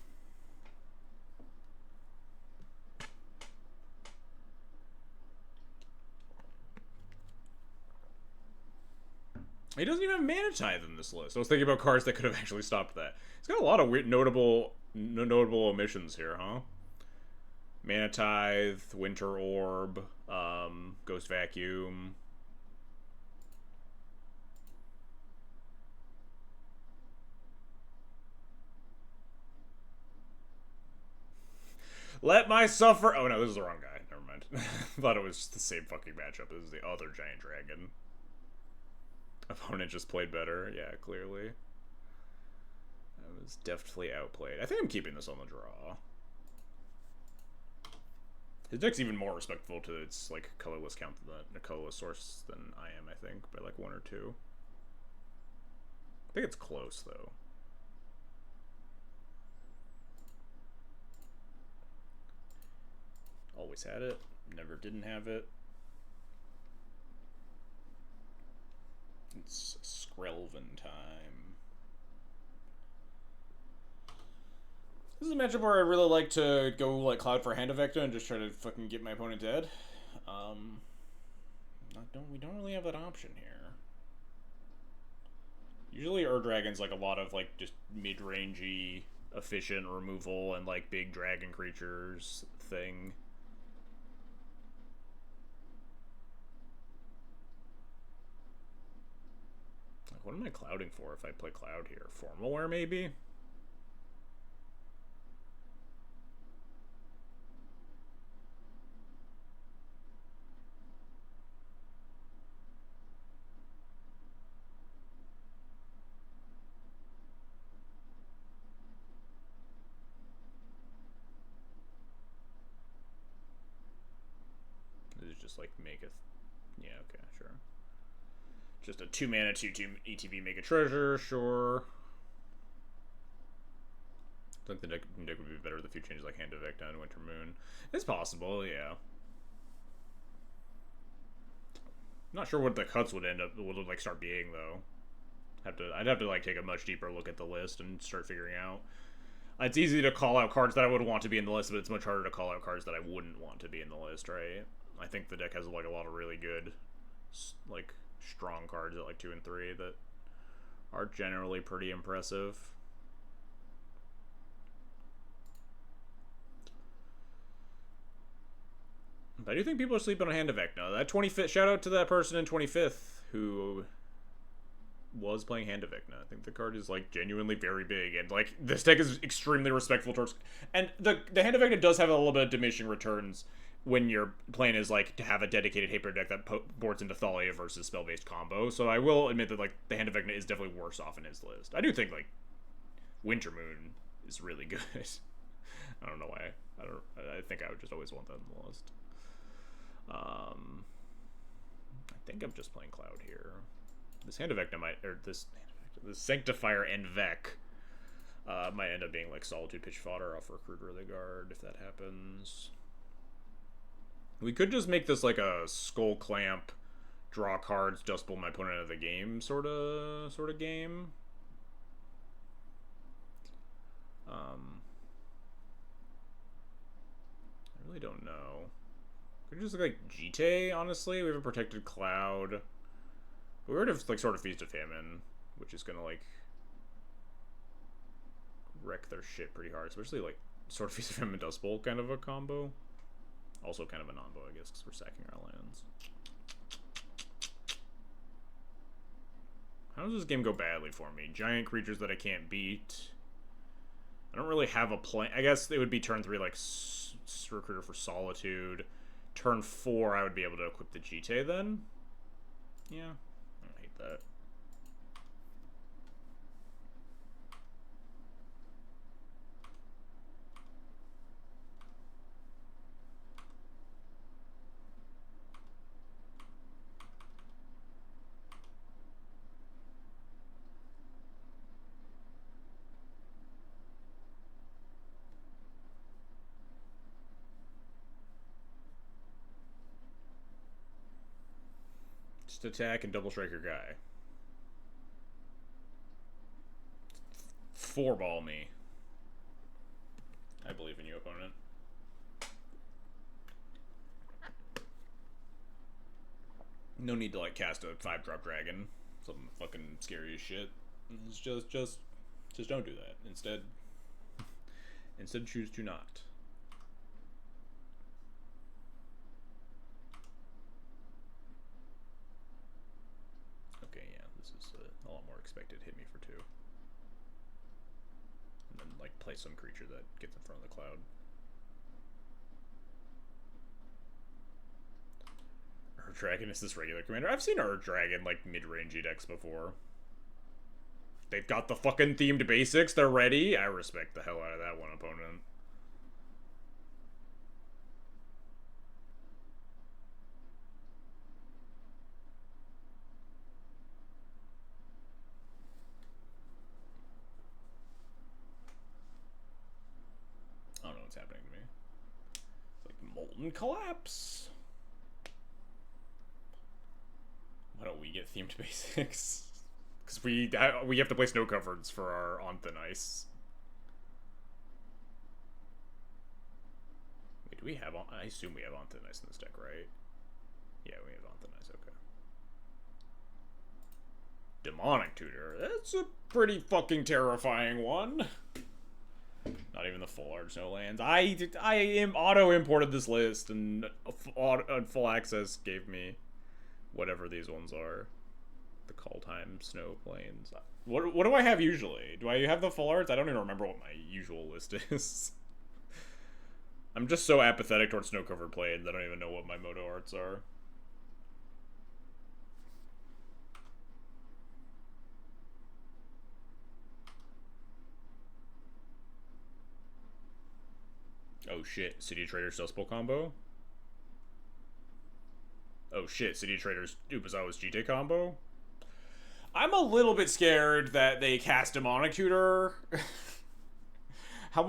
Speaker 1: He doesn't even have Mana Tithe in this list. I was thinking about cards that could have actually stopped that. He's got a lot of weird, notable omissions here, huh? Mana Tithe, Winter Orb, Ghost Vacuum. Let my suffer. Oh no, this is the wrong guy. Never mind. Thought it was the same fucking matchup. This is the other giant dragon. Opponent just played better. Yeah, clearly. I was deftly outplayed. I think I'm keeping this on the draw. His deck's even more respectful to its like colorless count than the colorless source than I am, I think, by like 1 or 2. I think it's close though. Always had it, never didn't have it. It's Skrelvin time. This is a matchup where I really like to go like Cloud for Hand of Vecta and just try to fucking get my opponent dead. We don't really have that option here. Usually Ur-Dragon's like a lot of like just mid-rangey, efficient removal and like big dragon creatures thing. Like, what am I clouding for if I play Cloud here? Formalware maybe? Just like make a yeah, okay, sure. Just a 2-mana 2/2 ETB make a treasure, sure. I think the deck would be better with a few changes like Hand of Vecta and Winter Moon. It's possible, yeah. Not sure what the cuts would like start being though. I'd have to like take a much deeper look at the list and start figuring out. It's easy to call out cards that I would want to be in the list, but it's much harder to call out cards that I wouldn't want to be in the list, right? I think the deck has like a lot of really good, like strong cards at like 2 and 3 that are generally pretty impressive. But I do think people are sleeping on Hand of Vecna. That 25th, shout out to that person in 25th who was playing Hand of Vecna. I think the card is like genuinely very big, and like this deck is extremely respectful towards. And the Hand of Vecna does have a little bit of diminishing returns when your plan is like to have a dedicated Haper deck that boards into Thalia versus spell-based combo. So I will admit that like the Hand of Vecna is definitely worse off in his list. I do think like Winter Moon is really good. I don't know why. I think I would just always want that in the list. I think I'm just playing Cloud here. This Hand of Vecna might, or this Sanctifier and Vec might end up being like Solitude Pitch Fodder off Recruiter of the Guard if that happens. We could just make this like a Skull Clamp, draw cards, Dust Bowl my opponent out of the game sort of game. I really don't know. Could just look like Jite, honestly. We have a Protected Cloud. But we already have like sort of Feast of Famine, which is gonna like wreck their shit pretty hard. Especially like sort of Feast of Famine Dust Bowl kind of a combo. Also kind of a non-bow, I guess, because we're sacking our lands. How does this game go badly for me? Giant creatures that I can't beat. I don't really have a plan. I guess it would be turn 3 like Recruiter for Solitude. Turn 4 I would be able to equip the Jite then. Yeah, I don't hate that. Just attack and double strike your guy. 4-ball me. I believe in you, opponent. No need to like cast a 5-drop dragon. Something fucking scary as shit. It's just don't do that. Instead choose to not. Okay, yeah, this is a lot more expected. Hit me for 2. And then, like, play some creature that gets in front of the cloud. Ur Dragon is this regular commander? I've seen Ur Dragon, like, mid-rangey decks before. They've got the fucking themed basics. They're ready. I respect the hell out of that one opponent. I don't know what's happening to me. It's like Molten Collapse. Why don't we get themed basics? Because we have to play snow covereds for our On Thin Ice. Wait, do we have on? I assume we have On Thin Ice in this deck, right? Yeah, we have On Thin Ice. Okay. Demonic Tutor. That's a pretty fucking terrifying one. Not even the full art snow lands. I am auto imported this list, and full access gave me whatever these ones are. The Call Time Snow Plains. What do I have usually? Do I have the full arts? I don't even remember what my usual list is. I'm just so apathetic towards snow covered plains. I don't even know what my moto arts are. Oh shit, City Traders Dustbowl combo? Oh shit, City Traders Upazawa's GT combo? I'm a little bit scared that they cast Demonic Tutor. How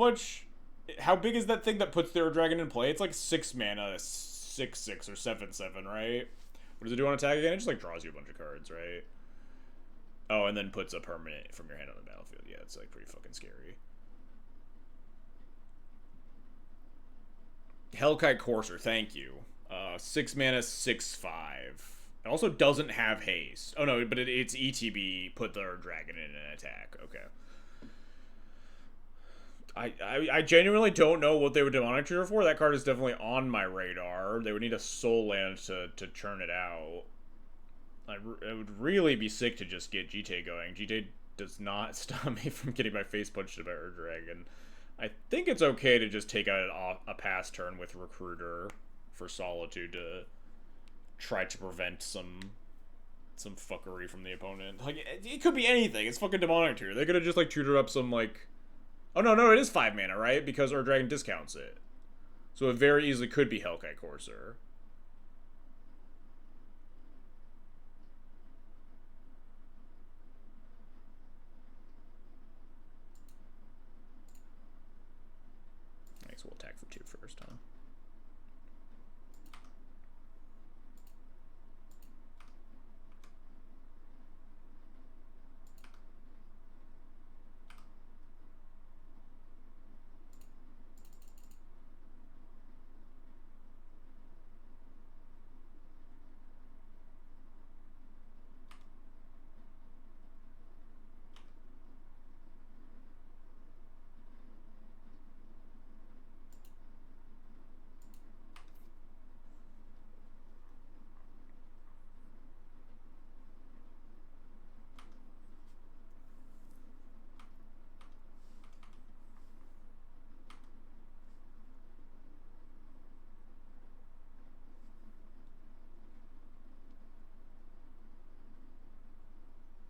Speaker 1: big is that thing that puts their dragon in play? It's like 6 mana, 6/6 or 7/7, right? What does it do on attack again? It just like draws you a bunch of cards, right? Oh, and then puts a permanent from your hand on the battlefield. Yeah, it's like pretty fucking scary. Hellkite Courser, thank you. 6 mana, 6/5. It also doesn't have haste. Oh no, but it's ETB, put their dragon in an attack. Okay. I genuinely don't know what they would Demonic Tutor for. That card is definitely on my radar. They would need a soul land to churn it out. It would really be sick to just get GT going. GT does not stop me from getting my face punched by Ur Dragon. I think it's okay to just take out a pass turn with Recruiter for Solitude to try to prevent some fuckery from the opponent. Like, it could be anything. It's fucking Demonic Tutor. They could have just, like, tutored up some, like... Oh, no, it is 5 mana, right? Because Ur Dragon discounts it. So it very easily could be Hellkite Courser. I guess we'll attack for 2 first, huh?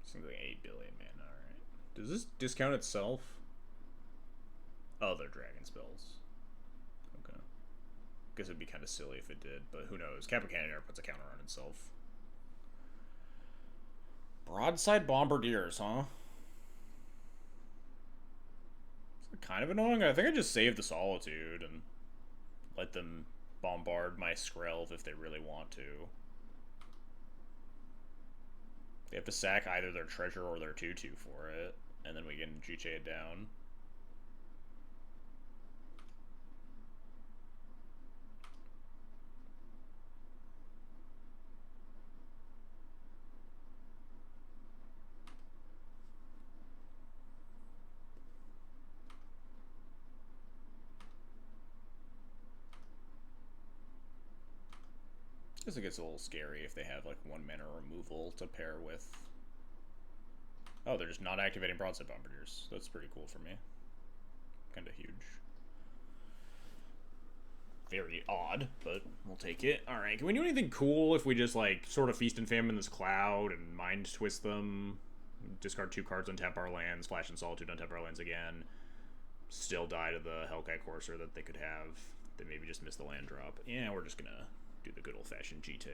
Speaker 1: Seems like 8 billion mana, alright. Does this discount itself? Other dragon spells. Okay. Guess it'd be kind of silly if it did, but who knows? Kappa Cannoneer puts a counter on itself. Broadside Bombardiers, huh? It's kind of annoying. I think I just save the Solitude and let them bombard my Skrelv if they really want to. They have to sack either their treasure or their 2/2 for it, and then we can GK it down. Just think it's a little scary if they have like 1 mana removal to pair with. Oh, they're just not activating Broadside Bombardiers. That's pretty cool for me. Kind of huge. Very odd, but we'll take it. Alright, can we do anything cool if we just like sort of Feast and Famine this Cloud and Mind Twist them? Discard 2 cards, untap our lands, Flash and Solitude, untap our lands again. Still die to the Hellkite Courser that they could have. They maybe just missed the land drop. Yeah, we're just gonna do the good old-fashioned GT.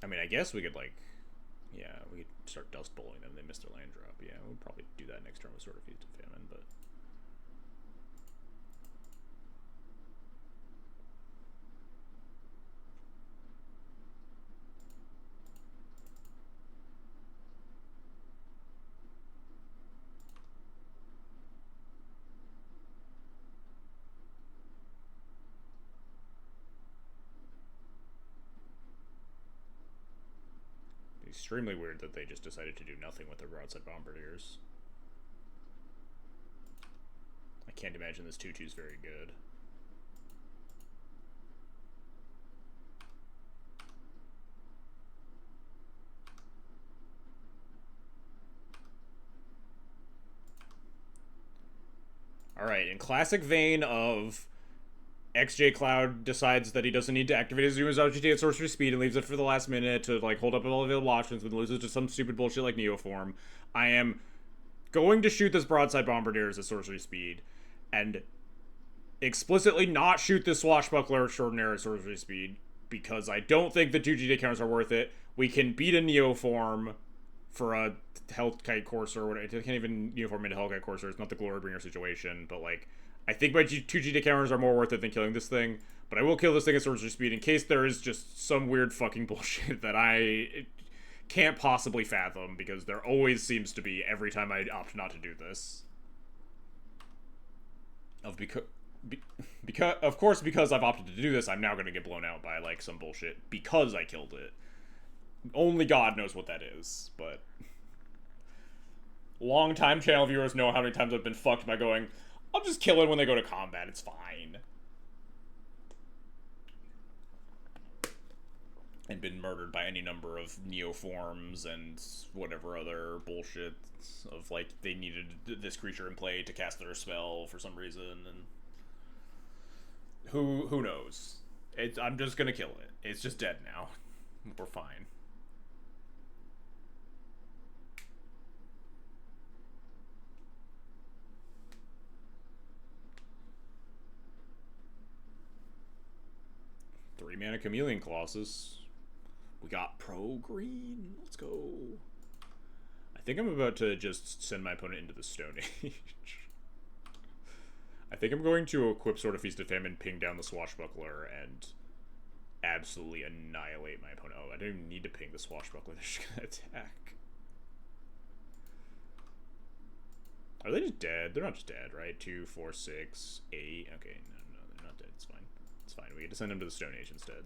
Speaker 1: I mean, I guess we could, like... Yeah, we could start Dust Bowling them. They missed their land drop. Yeah, we'll probably do that next turn with Sword of Feast and Famine, but... extremely weird that they just decided to do nothing with their Broadside Bombardiers. I can't imagine this 2/2 is very good. Alright, in classic vein of XJ Cloud decides that he doesn't need to activate his Zuma's RGT at sorcery speed and leaves it for the last minute to like hold up all available options and loses to some stupid bullshit like Neoform. I am going to shoot this Broadside Bombardiers at sorcery speed and explicitly not shoot this Swashbuckler Extraordinary at sorcery speed because I don't think the 2 GD counters are worth it. We can beat a Neoform for a Hellkite Courser or whatever. I can't even Neoform into Hellkite Courser. It's not the Glorybringer situation, but like I think my 2 GD counters are more worth it than killing this thing, but I will kill this thing at sorcery speed in case there is just some weird fucking bullshit that I can't possibly fathom, because there always seems to be every time I opt not to do this. Of course, because I've opted to do this, I'm now going to get blown out by like some bullshit because I killed it. Only God knows what that is, but long-time channel viewers know how many times I've been fucked by going, I'll just kill it when they go to combat, it's fine. And been murdered by any number of Neoforms and whatever other bullshit of, like, they needed this creature in play to cast their spell for some reason, and who knows? I'm just gonna kill it. It's just dead now. We're fine. Three mana Chameleon Colossus. We got pro green. Let's go. I think I'm about to just send my opponent into the Stone Age. I think I'm going to equip Sword of Feast of Famine, ping down the Swashbuckler, and absolutely annihilate my opponent. Oh, I don't even need to ping the Swashbuckler. They're just gonna attack. Are they just dead? They're not just dead, right? 2, 4, 6, 8. Okay, no, they're not dead. It's fine. It's fine. We get to send them to the Stone Age instead.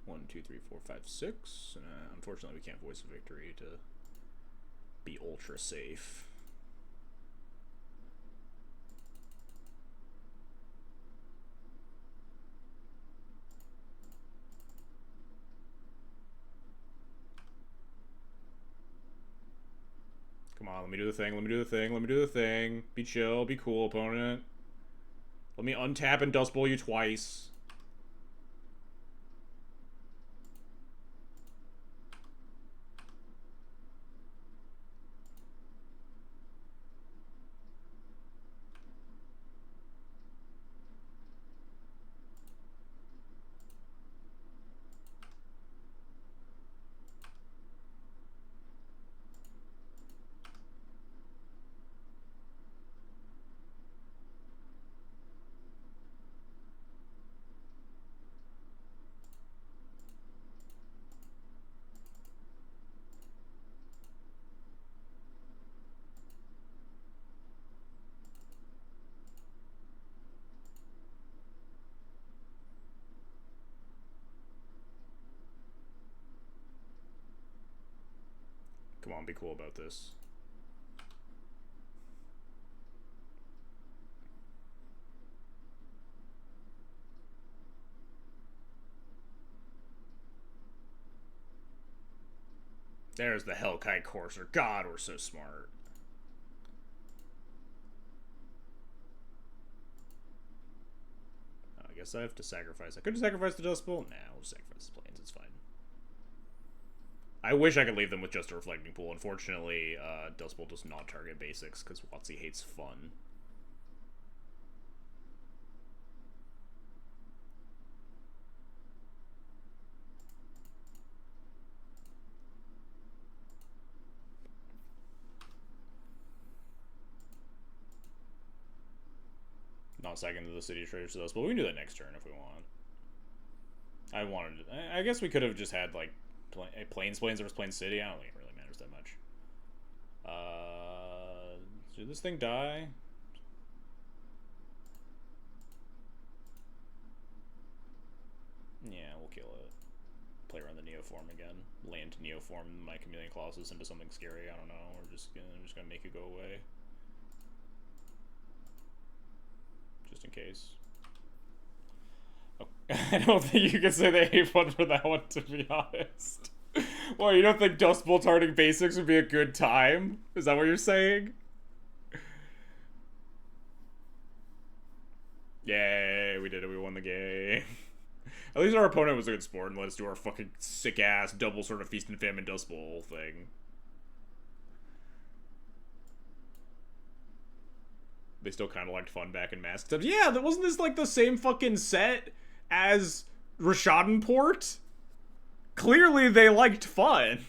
Speaker 1: One, 2, 3, 4, 5, 6. Unfortunately, we can't voice a victory to be ultra safe. Come on, let me do the thing, let me do the thing, let me do the thing. Be chill, be cool, opponent. Let me untap and Dust Bowl you twice. Come on, be cool about this. There's the Hellkite Courser. God, we're so smart. I guess I have to sacrifice. I could sacrifice the Dust Bowl. Nah, we'll sacrifice the Plains. It's fine. I wish I could leave them with just a Reflecting Pool. Unfortunately, Dust Bowl does not target basics because WotC hates fun. Not second to the City Traders to Dust Bowl. We can do that next turn if we want. I guess we could have just had, like, Plains versus Plains City. I don't think it really matters that much. Did this thing die? Yeah, we'll kill it. Play around the Neoform again. Land Neoform my Chameleon Colossus into something scary. I don't know. I'm just gonna make it go away. Just in case. Oh, I don't think you can say they hate fun for that one, to be honest. Well, you don't think Dust Bowl targeting basics would be a good time? Is that what you're saying? Yay, we did it. We won the game. At least our opponent was a good sport and let us do our fucking sick-ass double sort of Feast and Famine Dust Bowl thing. They still kind of liked fun back in Mask. Yeah, wasn't this like the same fucking set as Rishadenport? Clearly they liked fun.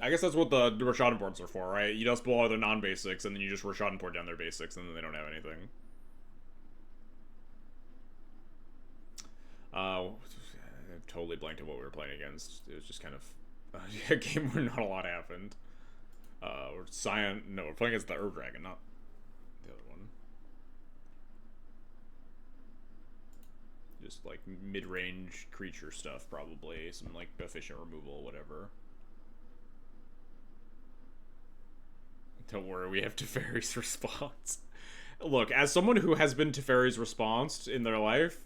Speaker 1: I guess that's what the Rishadenports are for, right? You just blow all their non-basics, and then you just Rishadenport down their basics, and then they don't have anything. I've totally blanked on what we were playing against. It was just kind of a game where not a lot happened. We're we're playing against the Herb Dragon, not the other one. Just like mid-range creature stuff, probably. Some like efficient removal, whatever. Don't worry, we have Teferi's Response. Look, as someone who has been Teferi's Response in their life,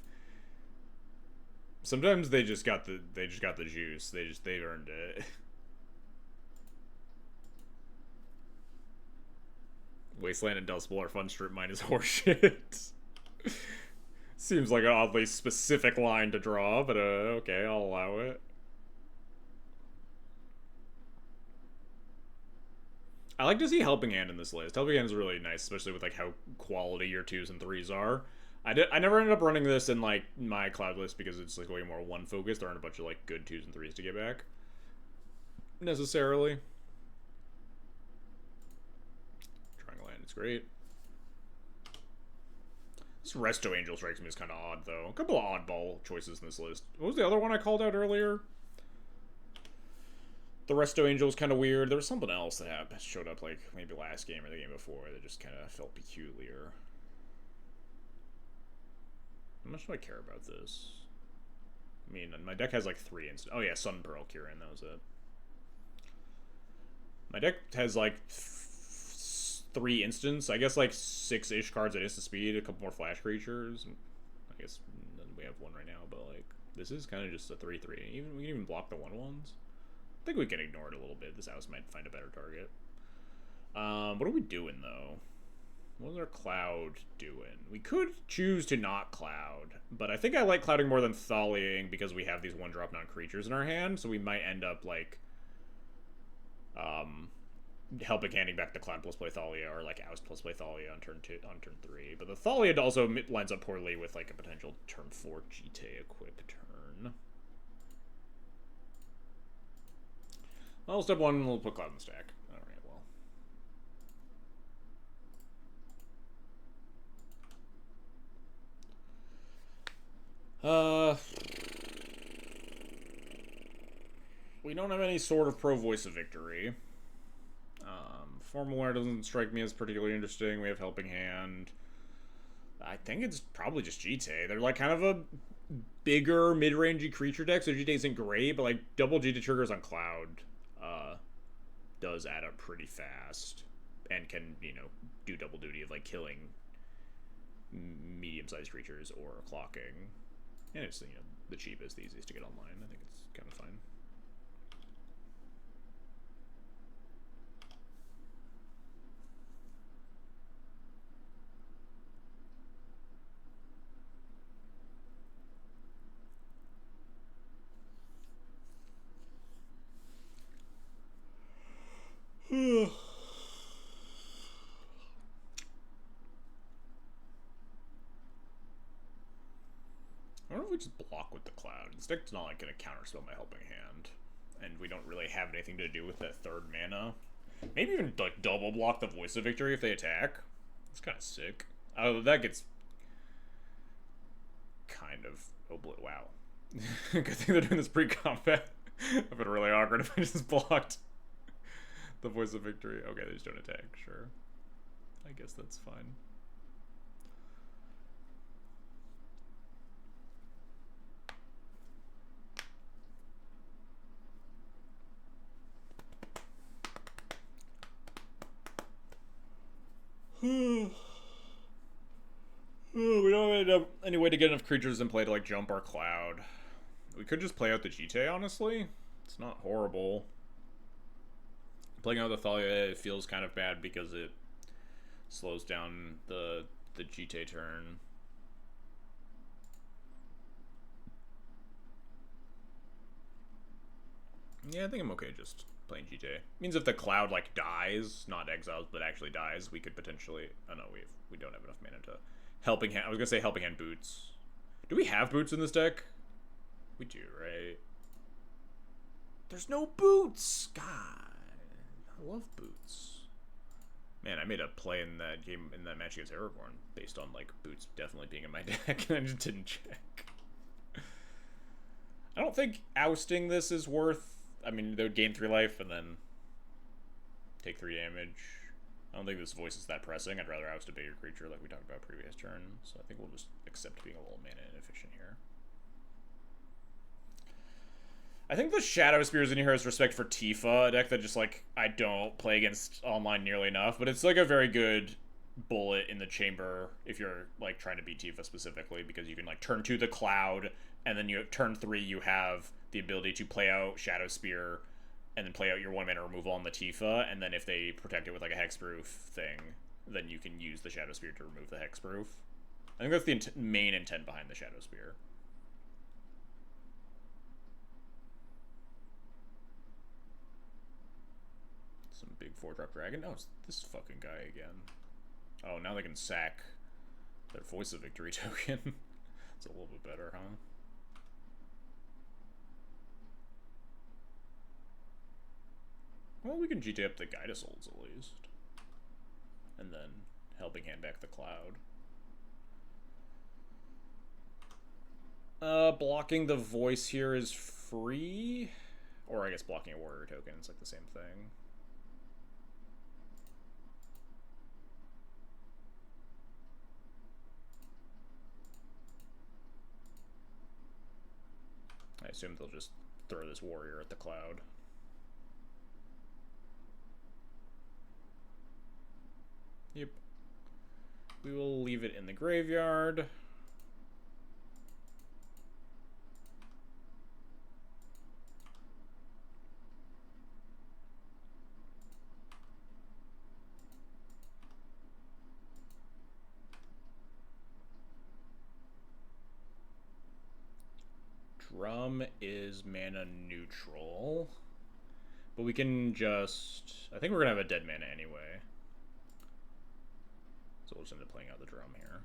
Speaker 1: sometimes they just got the juice. They earned it. Wasteland and Dust Bowl are fun. Strip Mine is horseshit. Seems like an oddly specific line to draw, but okay, I'll allow it. I like to see Helping Hand in this list. Helping Hand is really nice, especially with like how quality your 2s and 3s are. I never ended up running this in like my cloud list because it's like way more one focused. There aren't a bunch of like good 2s and 3s to get back necessarily. Triangle Land, it's great. This Resto Angel strikes me as kind of odd though. A couple of oddball choices in this list. What was the other one I called out earlier? The Resto Angel was kind of weird. There was something else that showed up like maybe last game or the game before that just kind of felt peculiar. How much do I care about this? I mean, my deck has like 3 instants. Oh yeah, Sun Pearl Kirin, that was it. My deck has like 3 instants. I guess like 6-ish cards at instant speed, a couple more flash creatures. I guess we have one right now, but like this is kind of just a 3/3. We can even block the 1/1s. I think we can ignore it a little bit. This house might find a better target. What are we doing though? What is our cloud doing? We could choose to not cloud, but I think I like clouding more than Thaliaing because we have these 1-drop non-creatures in our hand, so we might end up like helping handing back the cloud plus play Thalia, or like oust plus play Thalia on turn 3. But the Thalia also lines up poorly with like a potential turn 4 GT equip turn. Well, step 1, we'll put cloud in the stack. Alright, well. We don't have any sort of pro Voice of Victory. Formula doesn't strike me as particularly interesting. We have Helping Hand. I think it's probably just Jite. They're like kind of a bigger mid-rangey creature deck, so Jite isn't great, but like double Jite triggers on Cloud does add up pretty fast and can, you know, do double duty of like killing medium-sized creatures or clocking. And it's, you know, the cheapest, the easiest to get online. I think it's kind of fine. I don't know if we just block with the Cloud. This deck's not like going to counterspell my Helping Hand, and we don't really have anything to do with that third mana. Maybe even like double block the Voice of Victory if they attack. It's kind of sick. Oh, that gets kind of wow. Good thing they're doing this pre-combat. I've been really awkward if I just blocked the Voice of Victory. Okay, they just don't attack. Sure, I guess that's fine. We don't have any way to get enough creatures in play to like jump our Cloud. We could just play out the Jite, honestly. It's not horrible. Playing out the Thalia feels kind of bad because it slows down the Jite turn. Yeah, I think I'm okay just playing Jite. Means if the Cloud like dies, not exiles, but actually dies, we could potentially. Oh no, we don't have enough mana to Helping Hand. I was gonna say Helping Hand Boots. Do we have Boots in this deck? We do, right? There's no Boots. God, I love Boots. Man, I made a play in that game, in that match against Aragorn based on like Boots definitely being in my deck, and I just didn't check. I don't think ousting this is worth. I mean, they would gain 3 life and then take 3 damage. I don't think this voice is that pressing. I'd rather oust a bigger creature like we talked about previous turn. So I think we'll just accept being a little mana inefficient here. I think the Shadow Spears in here is respect for Tifa, a deck that just like I don't play against online nearly enough, but it's like a very good bullet in the chamber if you're like trying to beat Tifa specifically, because you can like turn 2 the Cloud, and then you turn 3 you have the ability to play out Shadow Spear and then play out your 1 mana removal on the Tifa, and then if they protect it with like a hexproof thing, then you can use the Shadow Spear to remove the hexproof. I think that's the main intent behind the Shadow Spear. Some big 4-drop dragon. Oh, it's this fucking guy again. Oh, now they can sack their Voice of Victory token. It's a little bit better, huh? Well, we can GT up the Guida Souls at least. And then Helping Hand back the Cloud. Blocking the Voice here is free. Or I guess blocking a Warrior token, it's like the same thing. I assume they'll just throw this Warrior at the Cloud. Yep. We will leave it in the graveyard. Drum is mana neutral. But we can just... I think we're going to have a dead mana anyway. So we'll just end up playing out the drum here.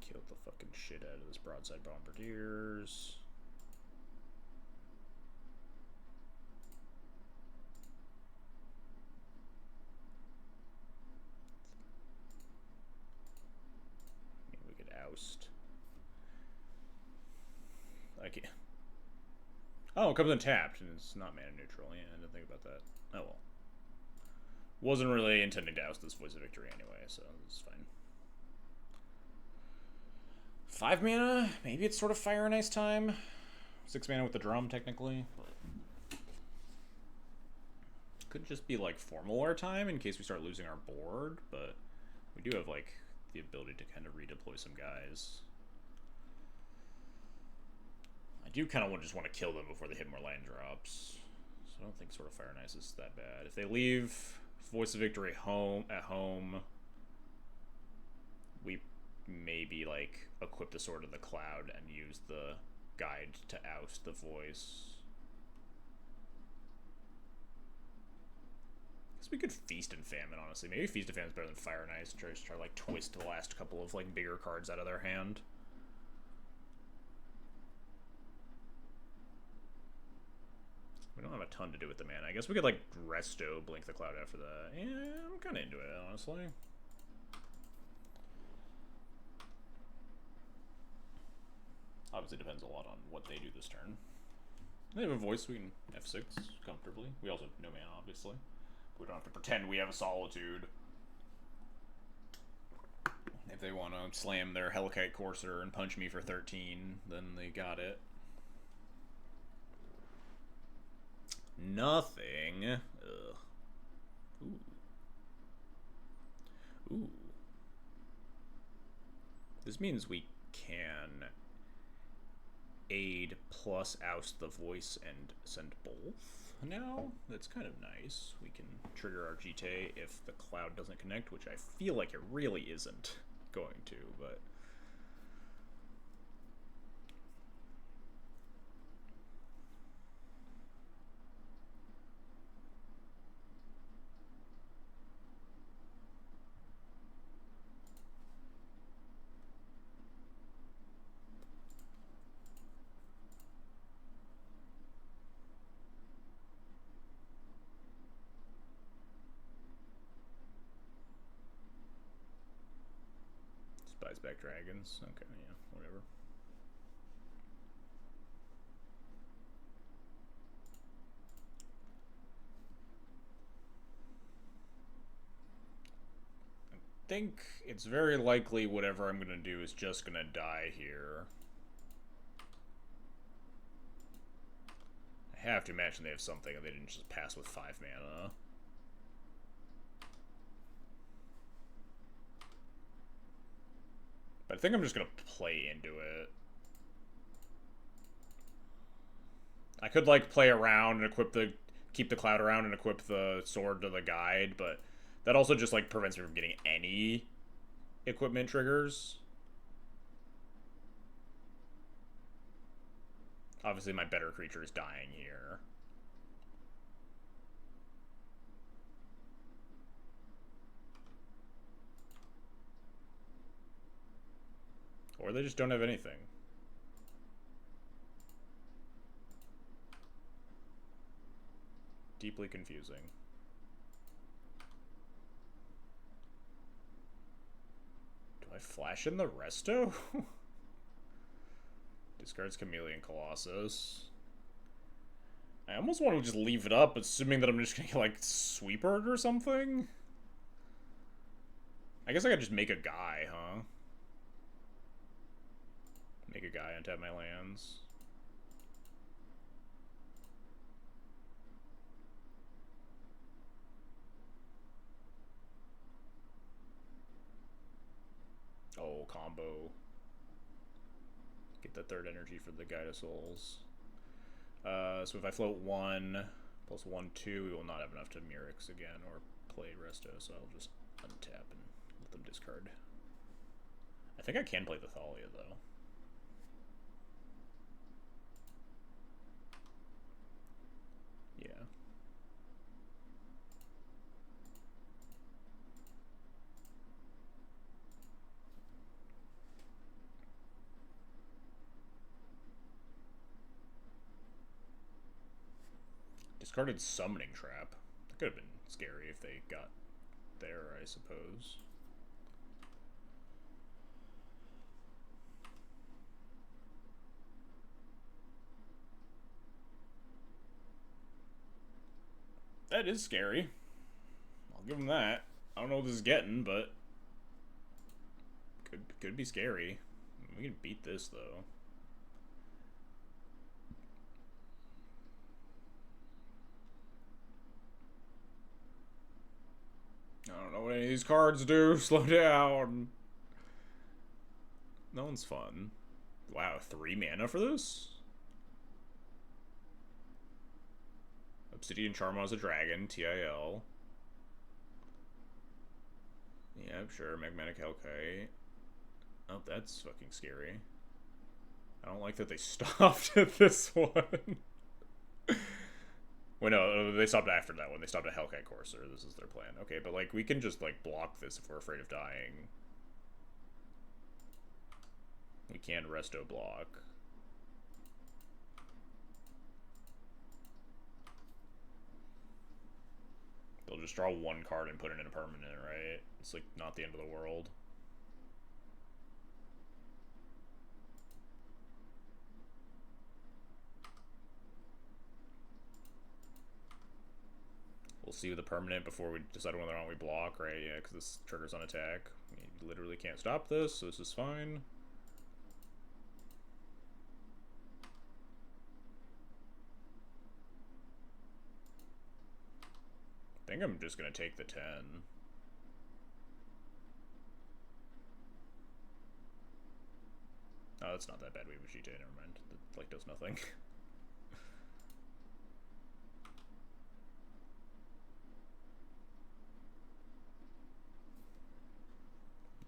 Speaker 1: Killed the fucking shit out of this Broadside Bombardiers. Oust. I can't. Oh, it comes untapped, and it's not mana neutral. Yeah, I didn't think about that. Oh well. Wasn't really intending to oust this Voice of Victory anyway, so it's fine. 5 mana? Maybe it's sort of Fire and Ice time. 6 mana with the drum, technically. But could just be like Formal War time in case we start losing our board, but we do have like the ability to kind of redeploy some guys. I do kind of just want to kill them before they hit more land drops. So I don't think sort of Fire and Ice is that bad. If they leave Voice of Victory at home, we maybe like equip the Sword of the Cloud and use the guide to oust the voice. Guess we could Feast and Famine, honestly. Maybe Feast and Famine is better than Fire and Ice. And try to like twist the last couple of like bigger cards out of their hand. We don't have a ton to do with the mana. I guess we could like Resto, Blink the Cloud after that. Yeah, I'm kind of into it, honestly. Obviously depends a lot on what they do this turn. They have a voice, we can F6 comfortably. We also have no mana, obviously. We don't have to pretend we have a Solitude. If they want to slam their Hellkite Courser and punch me for 13, then they got it. Nothing. Ugh. Ooh. Ooh. This means we can aid plus oust the voice and send both now. That's kind of nice. We can trigger our GT if the cloud doesn't connect, which I feel like it really isn't going to, but buys back dragons. Okay, yeah, whatever. I think it's very likely whatever I'm gonna do is just gonna die here. I have to imagine they have something and they didn't just pass with 5 mana. But I think I'm just gonna play into it. I could like play around and keep the cloud around and equip the sword to the guide, but that also just like prevents me from getting any equipment triggers. Obviously my better creature is dying here. Or they just don't have anything. Deeply confusing. Do I flash in the Resto? Discards Chameleon Colossus. I almost want to just leave it up, assuming that I'm just gonna like Sweeper it or something. I guess I could just make a guy, huh? Make a guy untap my lands. Oh, combo. Get the 3rd energy for the Guide of Souls. So if I float 1 plus 1, 2, we will not have enough to Mirix again or play Resto, so I'll just untap and let them discard. I think I can play the Thalia, though. Yeah. Discarded Summoning Trap. That could have been scary if they got there, I suppose. That is scary. I'll give him that. I don't know what this is getting, but could be scary. We can beat this though. I don't know what any of these cards do. Slow down. That one's fun. Wow, 3 mana for this? Obsidian Charm as a dragon, TIL. Yeah, sure, Magmatic Hellkite. Oh, that's fucking scary. I don't like that they stopped at this one. Well, no, they stopped after that one. They stopped at Hellkite Courser. This is their plan. Okay, but, like, we can just, like, block this if we're afraid of dying. We can resto block. They'll just draw 1 card and put it in a permanent, right? It's, like, not the end of the world. We'll see with the permanent before we decide whether or not we block, right? Yeah, because this triggers on attack. You literally can't stop this, so this is fine. I think I'm just going to take the 10. Oh, that's not that bad. We have a Vegeta, never mind. It, like, does nothing.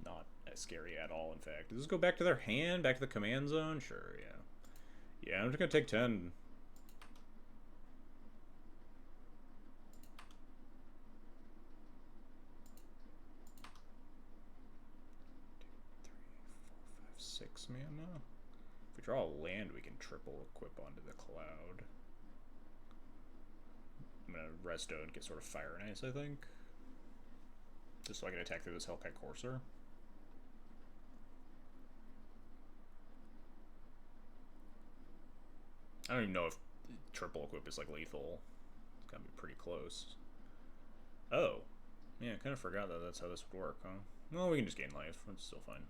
Speaker 1: Not as scary at all, in fact. Does this go back to their hand? Back to the command zone? Sure, yeah. Yeah, I'm just going to take 10. Six mana. If we draw a land, we can triple equip onto the cloud. I'm gonna resto and get sort of Fire and Ice, I think. Just so I can attack through this Hellkite Courser. I don't even know if triple equip is like lethal. It's gotta be pretty close. Oh. Yeah, I kind of forgot that that's how this would work, huh? Well, we can just gain life. It's still fine.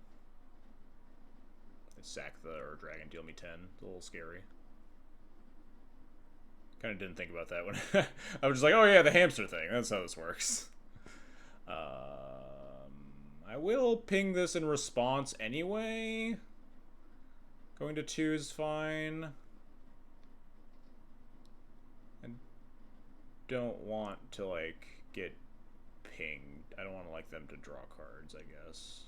Speaker 1: Sack or dragon, deal me 10. It's a little scary. Kind of didn't think about that when I was just like, oh yeah, the hamster thing. That's how this works. I will ping this in response anyway. Going to 2 is fine. I don't want to, like, get pinged. I don't want to like them to draw cards, I guess.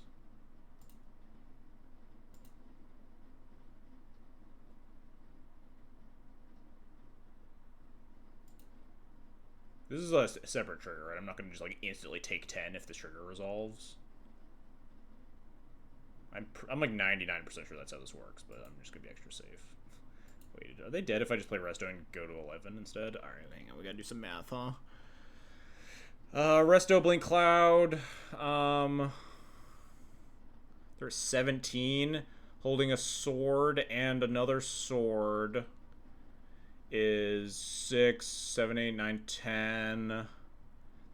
Speaker 1: This is a separate trigger, right? I'm not going to just, like, instantly take 10 if this trigger resolves. I'm like, 99% sure that's how this works, but I'm just going to be extra safe. Wait, are they dead if I just play Resto and go to 11 instead? Alright, hang on. We got to do some math, huh? Resto, Blink Cloud. There's 17. Holding a sword and another sword is 6, 7, 8, 9, 10.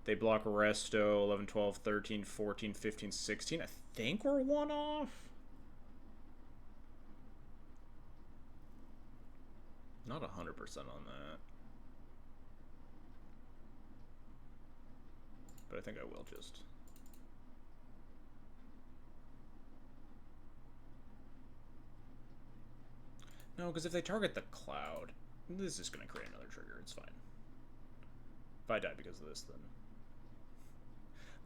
Speaker 1: They block Resto, 11, 12, 13, 14, 15, 16. I think we're 1 off. Not 100% on that. But I think I will just. No, because if they target the cloud, this is going to create another trigger. It's fine. If I die because of this, then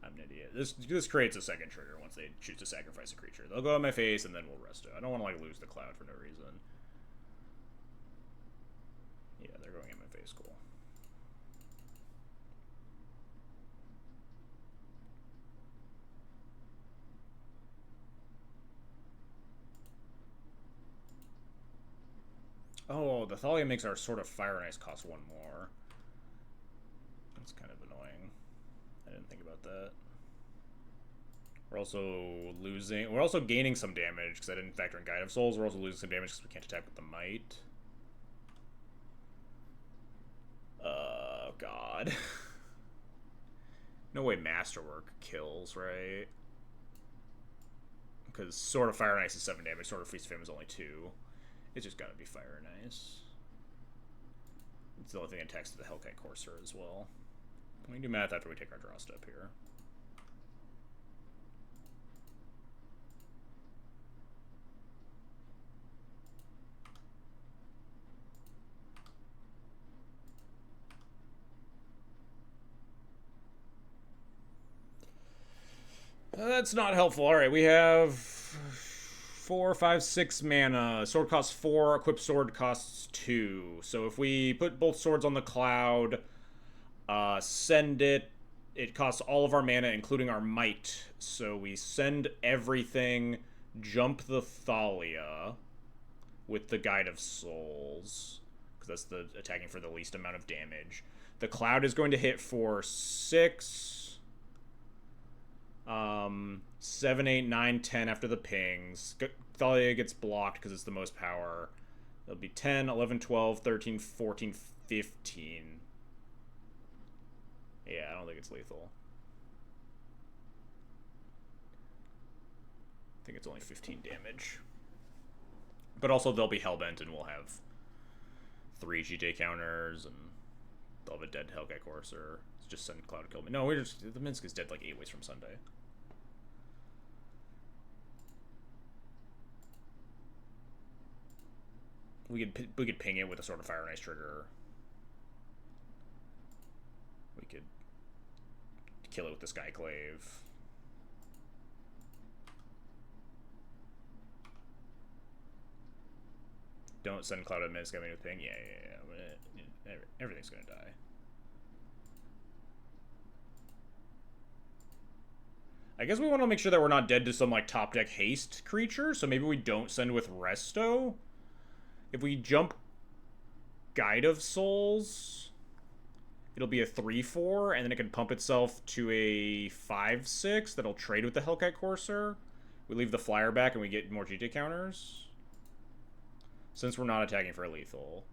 Speaker 1: I'm an idiot. This creates a second trigger once they choose to sacrifice a creature. They'll go on my face, and then we'll resto. I don't want to, like, lose the cloud for no reason. Yeah, they're going in my face. Cool. Oh, the Thalia makes our Sword of Fire and Ice cost 1 more. That's kind of annoying. I didn't think about that. We're also losing... We're also gaining some damage, because I didn't factor in Guide of Souls. We're also losing some damage because we can't attack with the Might. god. No way Masterwork kills, right? Because Sword of Fire and Ice is 7 damage, Sword of Feast of Fame is only 2. It's just gotta be Fire and Ice. It's the only thing that attacks to the Hellkite Courser as well. We can do math after we take our draw step here. That's not helpful. Alright, we have 4, 5, 6 mana. Sword costs 4, equip sword costs 2. So if we put both swords on the cloud, send it, it costs all of our mana, including our might. So we send everything, jump the Thalia with the Guide of Souls, because that's the attacking for the least amount of damage. The cloud is going to hit for 6... 7, 8, 9, 10 after the pings. Thalia gets blocked because it's the most power. It'll be 10, 11, 12, 13, 14, 15. Yeah, I don't think it's lethal. I think it's only 15 damage. But also they'll be Hellbent and we'll have 3 GJ counters and they'll have a dead Hellkite Courser. Just send Cloud to kill me. No, we're just... The Minsk is dead like 8 ways from Sunday. We could ping it with a Sword of Fire and Ice trigger. We could kill it with the Skyclave. Don't send Cloud at Minsk, I mean with ping. Yeah. Everything's gonna die. I guess we want to make sure that we're not dead to some, like, top deck haste creature, so maybe we don't send with Resto. If we jump Guide of Souls, it'll be a 3/4, and then it can pump itself to a 5/6 that'll trade with the Hellkite Courser. We leave the flyer back and we get more GT counters. Since we're not attacking for a lethal.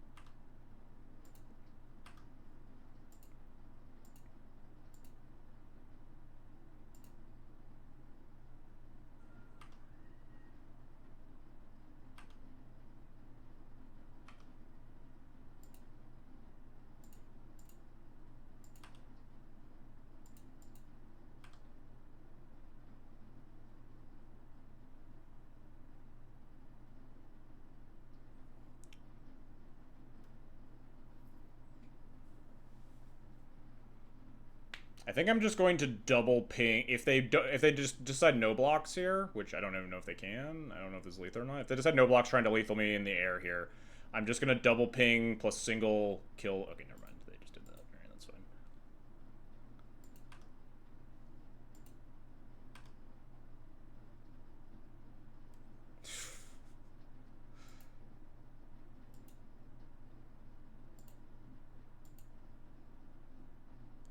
Speaker 1: I think I'm just going to double ping if they just decide no blocks here, which I don't even know if they can. I don't know if this is lethal or not. If they decide no blocks trying to lethal me in the air here, I'm just gonna double ping plus single kill. Okay, never mind. They just did that. Alright, that's fine.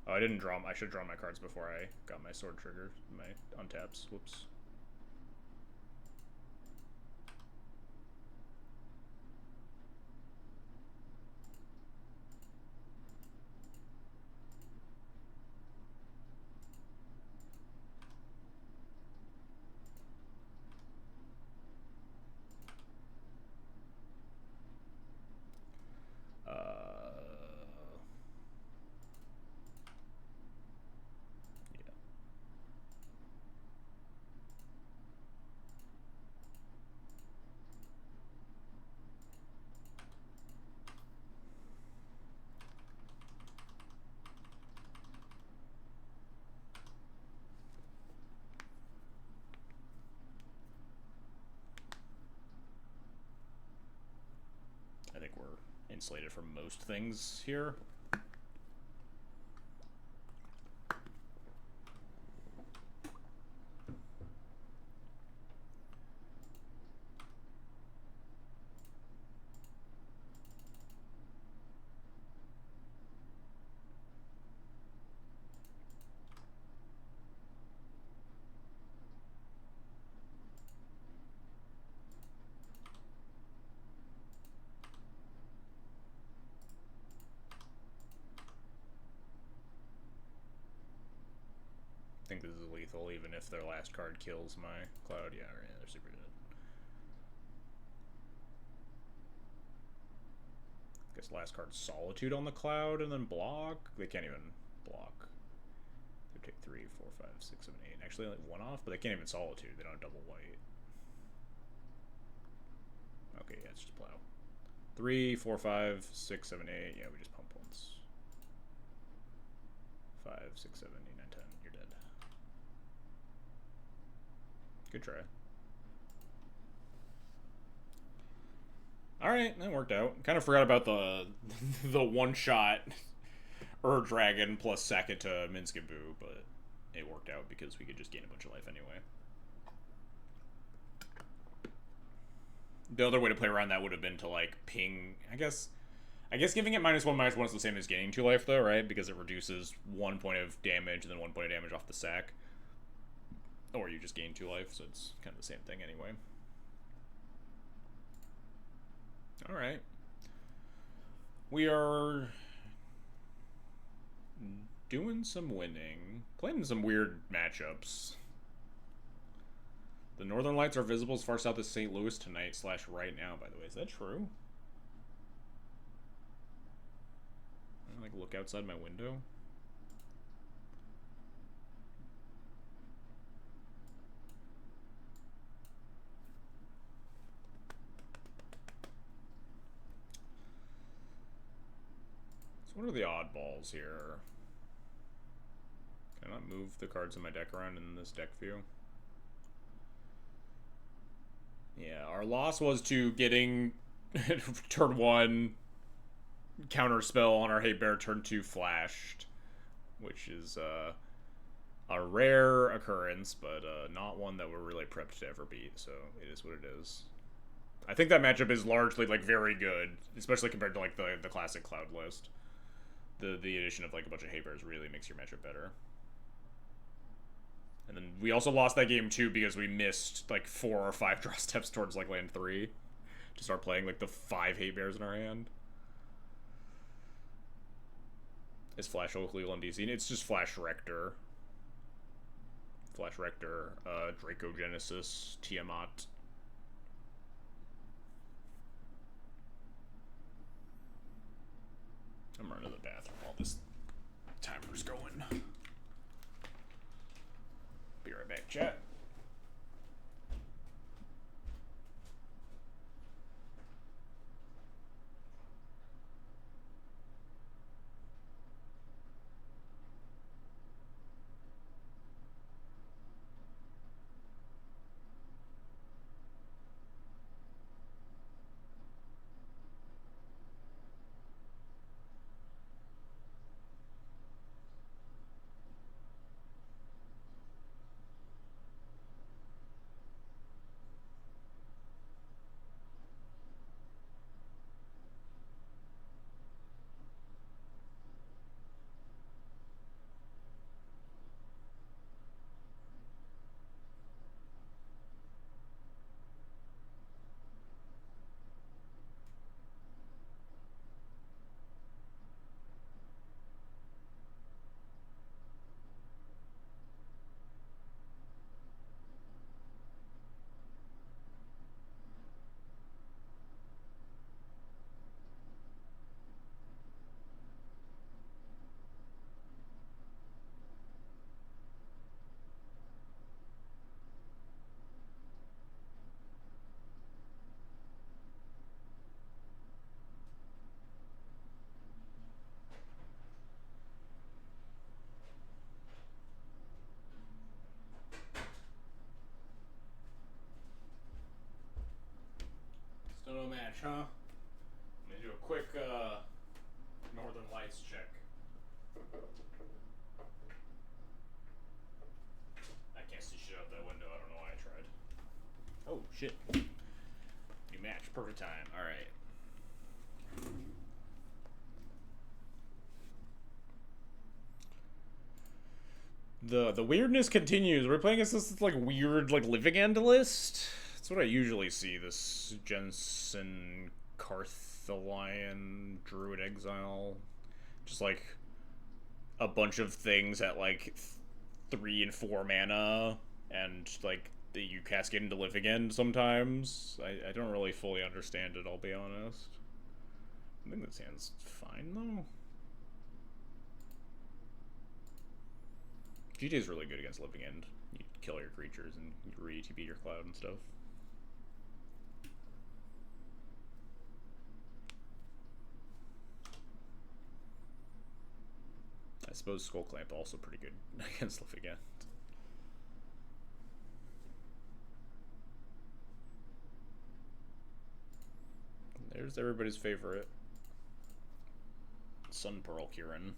Speaker 1: Oh, I didn't draw. I should draw my cards before I got my sword trigger, my untaps. Whoops. I think we're insulated from most things here. think this is lethal, even if their last card kills my Cloud. Yeah, right, they're super dead. I guess last card Solitude on the Cloud and then block. They can't even block. They take 3, 4, 5, 6, 7, 8. Actually, like 1 off, but they can't even Solitude. They don't have double white. Okay, yeah, it's just plow. 3, 4, 5, 6, 7, 8. Yeah, we just pump once. 5, 6, 7, 8, 9, 10. You're dead. Good try. Alright, that worked out. Kind of forgot about the the one-shot Dragon plus sack it to Minskabu, but it worked out because we could just gain a bunch of life anyway. The other way to play around that would have been to, like, ping... I guess giving it -1/-1 is the same as gaining 2 life, though, right? Because it reduces 1 point of damage and then 1 point of damage off the sack. Or you just gain 2 life, so it's kind of the same thing anyway. Alright. We are doing some winning. Playing some weird matchups. The Northern Lights are visible as far south as St. Louis tonight / right now, by the way. Is that true? I like look outside my window. So what are the oddballs here? Can I not move the cards in my deck around in this deck view? Yeah, our loss was to getting turn 1 counter spell on our Hate Bear, turn 2 flashed, which is a rare occurrence, but not one that we're really prepped to ever beat, so it is what it is. I think that matchup is largely, like, very good, especially compared to, like, the classic Cloud list. The addition of, like, a bunch of Hate Bears really makes your matchup better. And then we also lost that game, too, because we missed, like, 4 or 5 draw steps towards, like, land 3 to start playing, like, the 5 Hate Bears in our hand. Is Flash legal in DC? It's just Flash Rector. Flash Rector, Draco Genesis, Tiamat. I'm running to the bathroom while this timer's going. Be right back, chat. Still no match, huh? I'm gonna do a quick Northern Lights check. I can't see shit out that window. I don't know why I tried. Oh, shit. New match. Perfect time. Alright. The weirdness continues. We're playing against this, like, weird, like, Living End list. That's what I usually see. This Jensen Carthalion Druid Exile. Just, like, a bunch of things at, like, 3 and 4 mana, and like you cascade into Live Again sometimes. I don't really fully understand it, I'll be honest. I think this hand's fine though. GT is really good against Living End. You kill your creatures and you re-TP your cloud and stuff. I suppose Skull Clamp also pretty good against Living End. There's everybody's favorite Sun Pearl Kieran.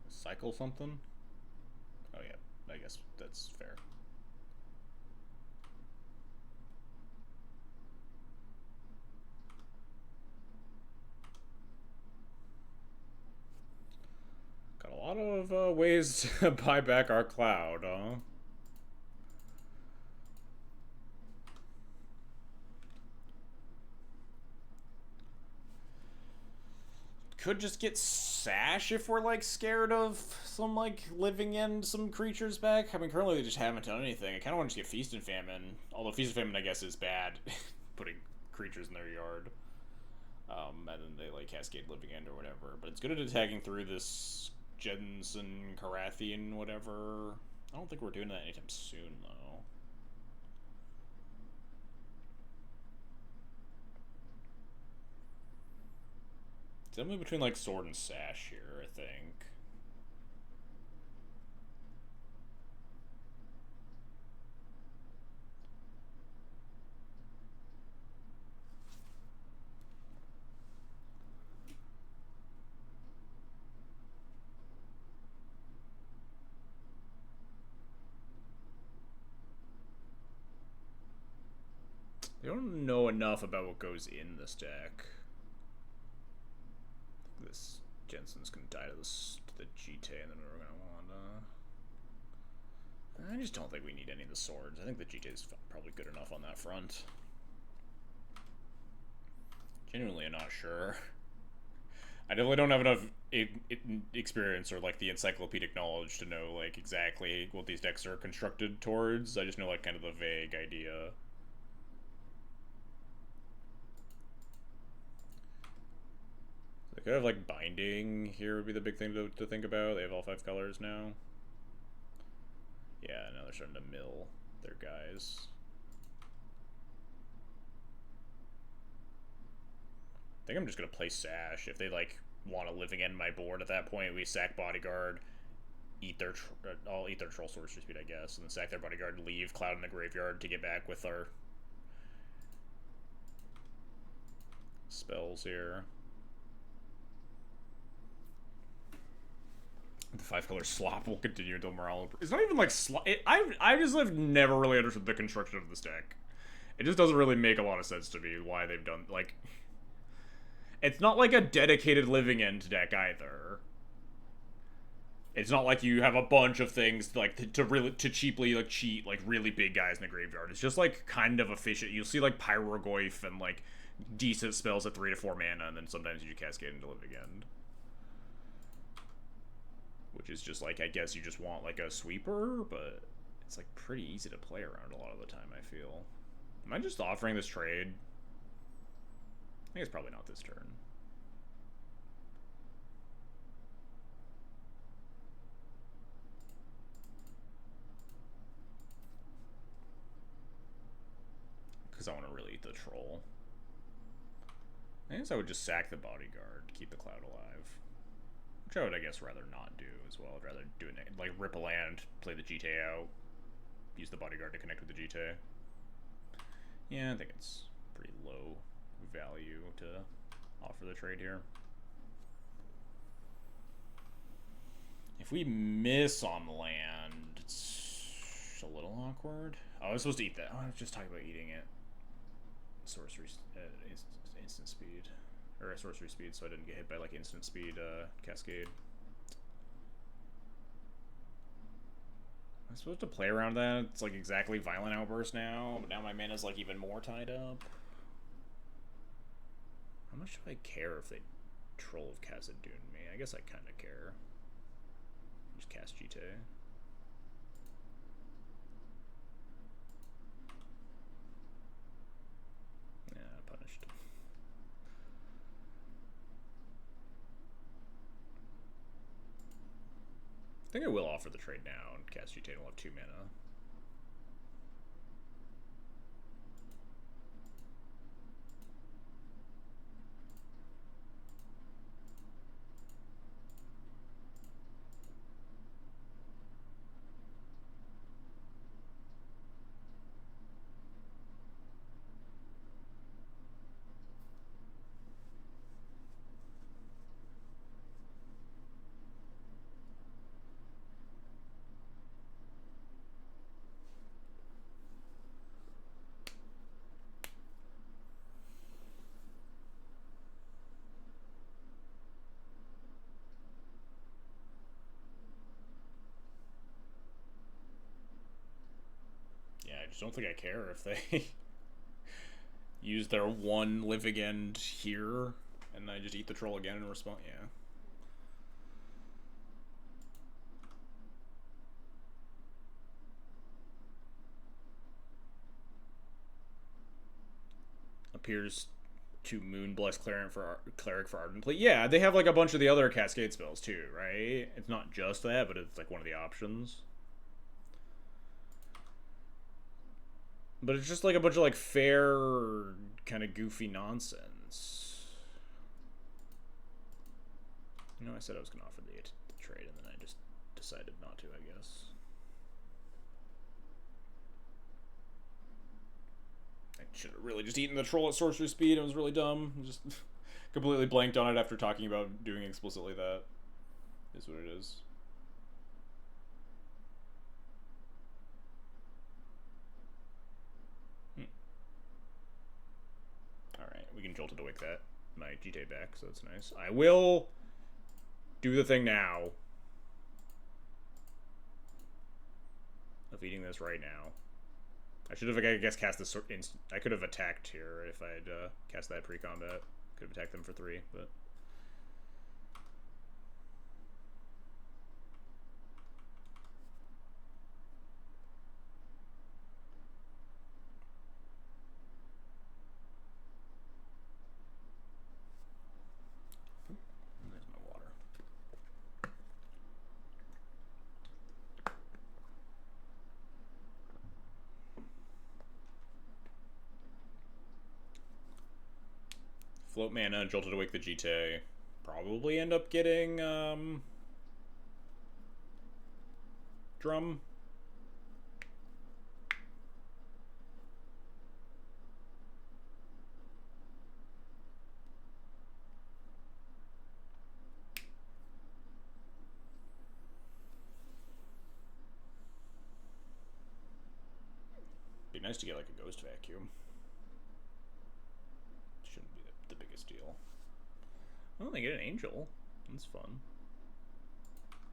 Speaker 1: Cycle something? Oh yeah, I guess that's fair. Got a lot of ways to buy back our cloud, huh? Could just get Sash if we're like scared of some like living in some creatures back. I mean, currently they just haven't done anything. I kind of want to just get Feast and Famine, although Feast and Famine I guess is bad, putting creatures in their yard. And then they like cascade living end or whatever. But it's good at attacking through this Jensen, Karathian, whatever. I don't think we're doing that anytime soon though. It's definitely between like Sword and Sash here, I think. They don't know enough about what goes in this deck. This Jensen's gonna die to the GT, and then we're gonna want. I just don't think we need any of the swords. I think the GT is probably good enough on that front. Genuinely, I'm not sure. I definitely don't have enough experience or like the encyclopedic knowledge to know like exactly what these decks are constructed towards. I just know like kind of the vague idea. They could have like binding here would be the big thing to think about. They have all 5 colors now. Yeah, now they're starting to mill their guys. I think I'm just gonna play Sash. If they like want to living end my board at that point, we sack Bodyguard, eat their I'll eat their Troll Sorcery Speed, I guess, and then sack their Bodyguard, leave Cloud in the graveyard to get back with our spells here. The 5-color slop will continue until morale. It's not even like I just have never really understood the construction of this deck. It just doesn't really make a lot of sense to me why they've done like. It's not like a dedicated living end deck either. It's not like you have a bunch of things like to cheaply like cheat like really big guys in the graveyard. It's just like kind of efficient. You'll see like Pyrogoyf and like decent spells at 3 to 4 mana, and then sometimes you cascade into living end. Which is just like, I guess you just want like a sweeper, but it's like pretty easy to play around a lot of the time, I feel. Am I just offering this trade? I think it's probably not this turn. Because I want to really eat the troll. I guess I would just sack the Bodyguard to keep the cloud alive. Which I would, I guess, rather not do as well. I'd rather do it like rip a land, play the GTA out, use the Bodyguard to connect with the GTA. Yeah, I think it's pretty low value to offer the trade here. If we miss on land, it's a little awkward. Oh, I was supposed to eat that. Oh, I was just talking about eating it. Sorcery instant speed. or sorcery speed, so I didn't get hit by like instant speed cascade. I'm supposed to play around that. It's like exactly Violent Outburst now, but now my mana's like even more tied up. How much do I care if they Troll of Khazad-dûn me? I guess I kind of care. Just cast Jite. Yeah, punished. I think I will offer the trade now and cast Jite and we'll have 2 mana. I just don't think I care if they use their 1 living end here and I just eat the troll again in response. Yeah. Appears to Moonbless Cleric for Ardent Plea. Yeah, they have like a bunch of the other Cascade spells too, right? It's not just that, but it's like one of the options. But it's just like a bunch of like fair kind of goofy nonsense. You know, I said I was going to offer the trade and then I just decided not to, I guess. I should have really just eaten the troll at sorcery speed. It was really dumb. Just completely blanked on it after talking about doing explicitly that. Is what it is. Alright, we can Jolted Awake that. My Jite back, so that's nice. I will do the thing now of eating this right now. I should have, I guess, cast this. I could have attacked here if I'd cast that pre-combat. Could have attacked them for 3, but. There's my water. Float mana, Jolted Awake the Jite. Probably end up getting Drum. Be nice to get like a Ghost Vacuum. Shouldn't be the biggest deal. Oh, they get an Angel. That's fun.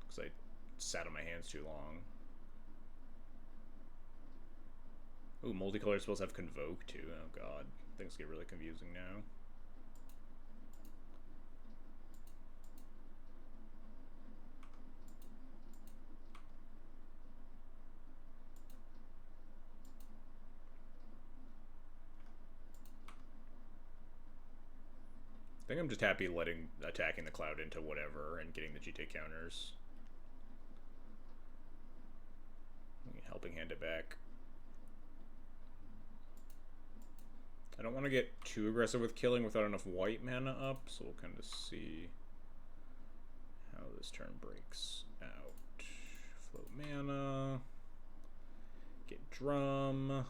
Speaker 1: Because I sat on my hands too long. Ooh, multicolored spells have Convoke too. Oh god. Things get really confusing now. I think I'm just happy attacking the cloud into whatever and getting the Jite counters. Helping hand it back. I don't want to get too aggressive with killing without enough white mana up, so we'll kind of see how this turn breaks out. Float mana. Get Drum.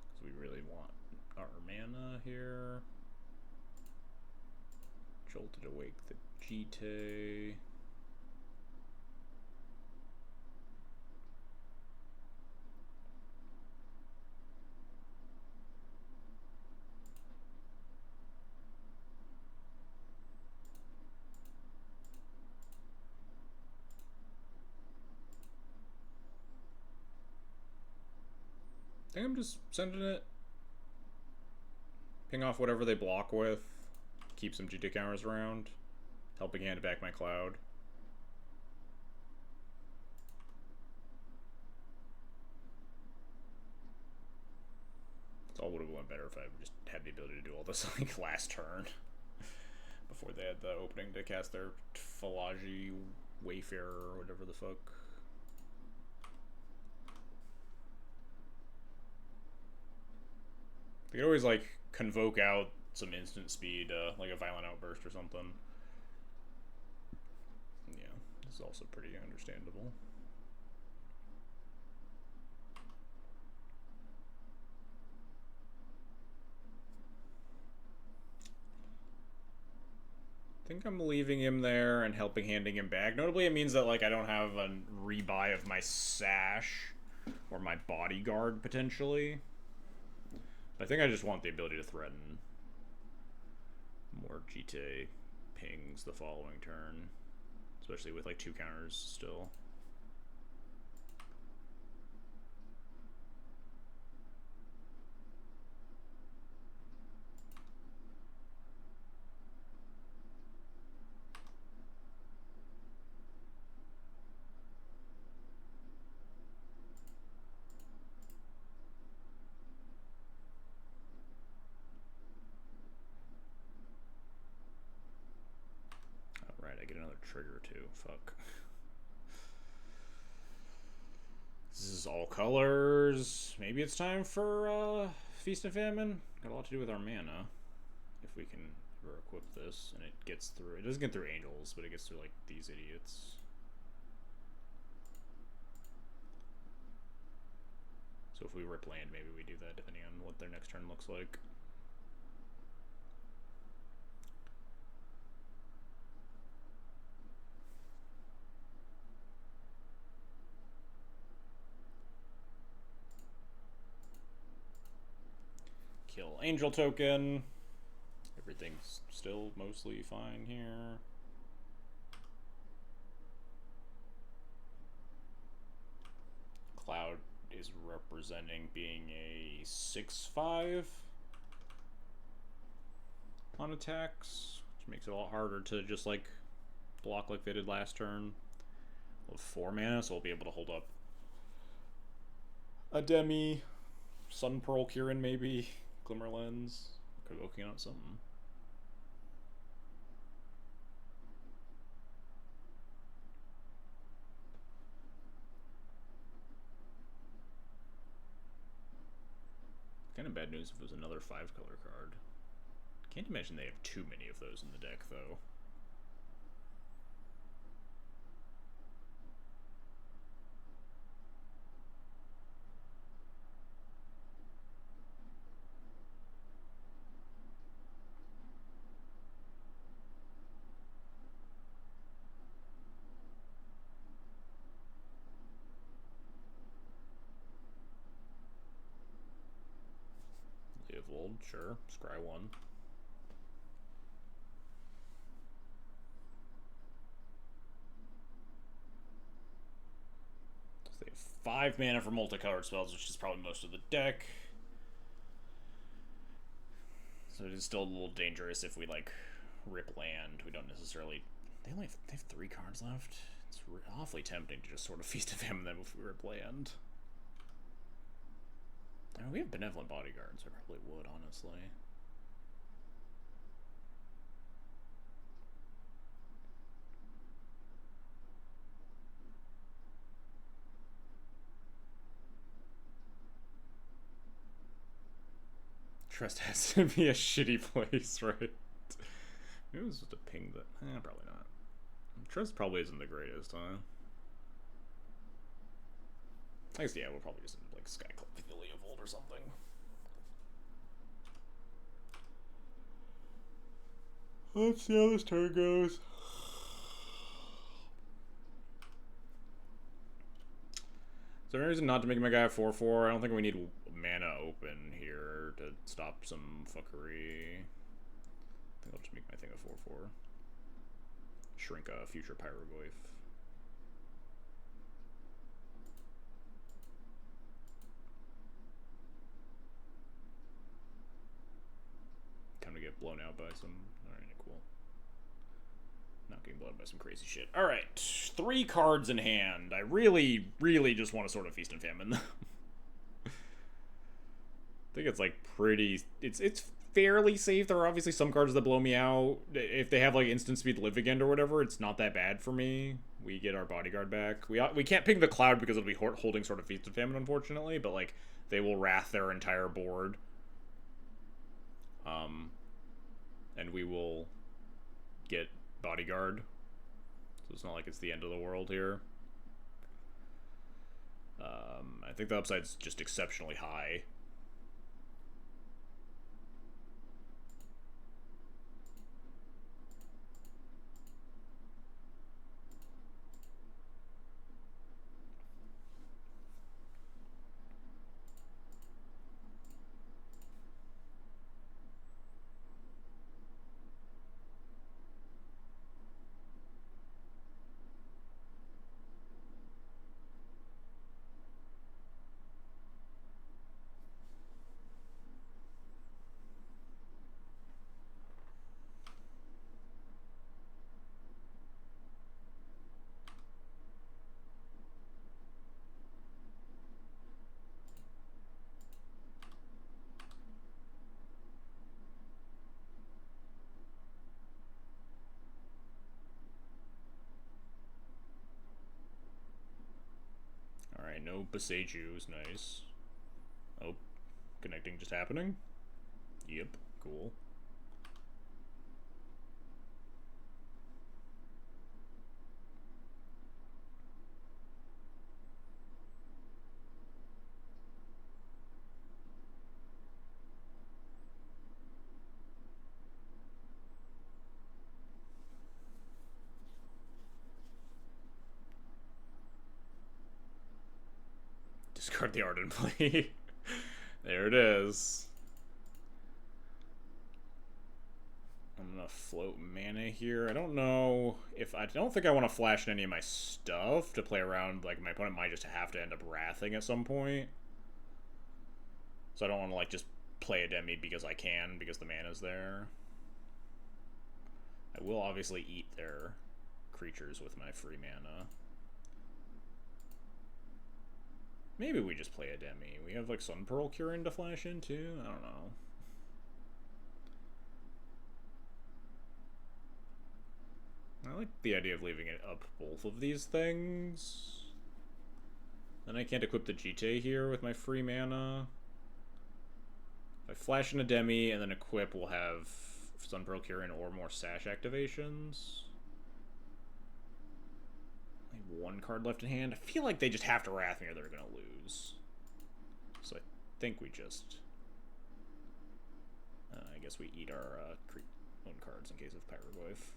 Speaker 1: Because we really want our mana here. Jolted Awake the Jite. think I'm just sending it. Ping off whatever they block with. Keep some GT counters around. Helping hand back my cloud. It all would have went better if I just had the ability to do all this like last turn. Before they had the opening to cast their Falaji Wayfarer or whatever the fuck. They could always like convoke out some instant speed, like a violent outburst or something. Yeah, this is also pretty understandable. I think I'm leaving him there and handing him back. Notably, it means that like I don't have a rebuy of my Sash or my Bodyguard potentially. But I think I just want the ability to threaten more GT pings the following turn, especially with like 2 counters still. Trigger too. Fuck. This is all colors. Maybe it's time for Feast and Famine. Got a lot to do with our mana. If we can ever equip this and it gets through. It doesn't get through angels, but it gets through like these idiots. So if we rip land, maybe we do that depending on what their next turn looks like. Kill angel token. Everything's still mostly fine here. Cloud is representing being a 6/5 on attacks, which makes it a lot harder to just like block like they did last turn. With 4 mana, so we'll be able to hold up a Demi, Sun Pearl Kirin maybe. Glimmer Lens, provoking out something. Kind of bad news if it was another 5-color card. Can't imagine they have too many of those in the deck, though. Sure, scry 1. So they have 5 mana for multicolored spells, which is probably most of the deck. So it is still a little dangerous if we like rip land. We don't necessarily. They have 3 cards left. It's awfully tempting to just sort of Feast and Famine them if we rip land. I mean, we have Benevolent Bodyguards, so I probably would, honestly. Trust has to be a shitty place, right? Maybe it was just a ping that... probably not. Trust probably isn't the greatest, huh? I guess, yeah, we'll probably just like Skyclip Leovold or something. Let's see how this turn goes. Is there any reason not to make my guy a 4/4? I don't think we need mana open here to stop some fuckery. I think I'll just make my thing a 4/4. Shrink a future Pyroglyph. get blown out by some... Alright, cool. Not getting blown by some crazy shit. Alright, 3 cards in hand. I really, really just want to sort of Feast and Famine. I think it's, like, pretty... It's fairly safe. There are obviously some cards that blow me out. If they have, like, instant speed Live Again or whatever, it's not that bad for me. We get our Bodyguard back. We can't ping the Cloud because it'll be holding sort of Feast and Famine, unfortunately, but, like, they will Wrath their entire board. And we will get Bodyguard. So it's not like it's the end of the world here. I think the upside's just exceptionally high. Alright, no Beseiju is nice. Oh, connecting just happening? Yep, cool. Discard the Ardent Plea. There it is. I'm gonna float mana here. I don't know if... I don't think I want to flash in any of my stuff to play around. Like, my opponent might just have to end up wrathing at some point. So I don't want to, like, just play a Demi because I can, because the mana's there. I will obviously eat their creatures with my free mana. Maybe we just play a Demi. We have, like, Sun Pearl Curin to flash into? I don't know. I like the idea of leaving it up both of these things. Then I can't equip the Jite here with my free mana. If I flash in a Demi and then equip, we'll have Sun Pearl Curin or more Sash activations. One card left in hand. I feel like they just have to Wrath me or they're going to lose. So I think we just... I guess we eat our own cards in case of Pyroglyph.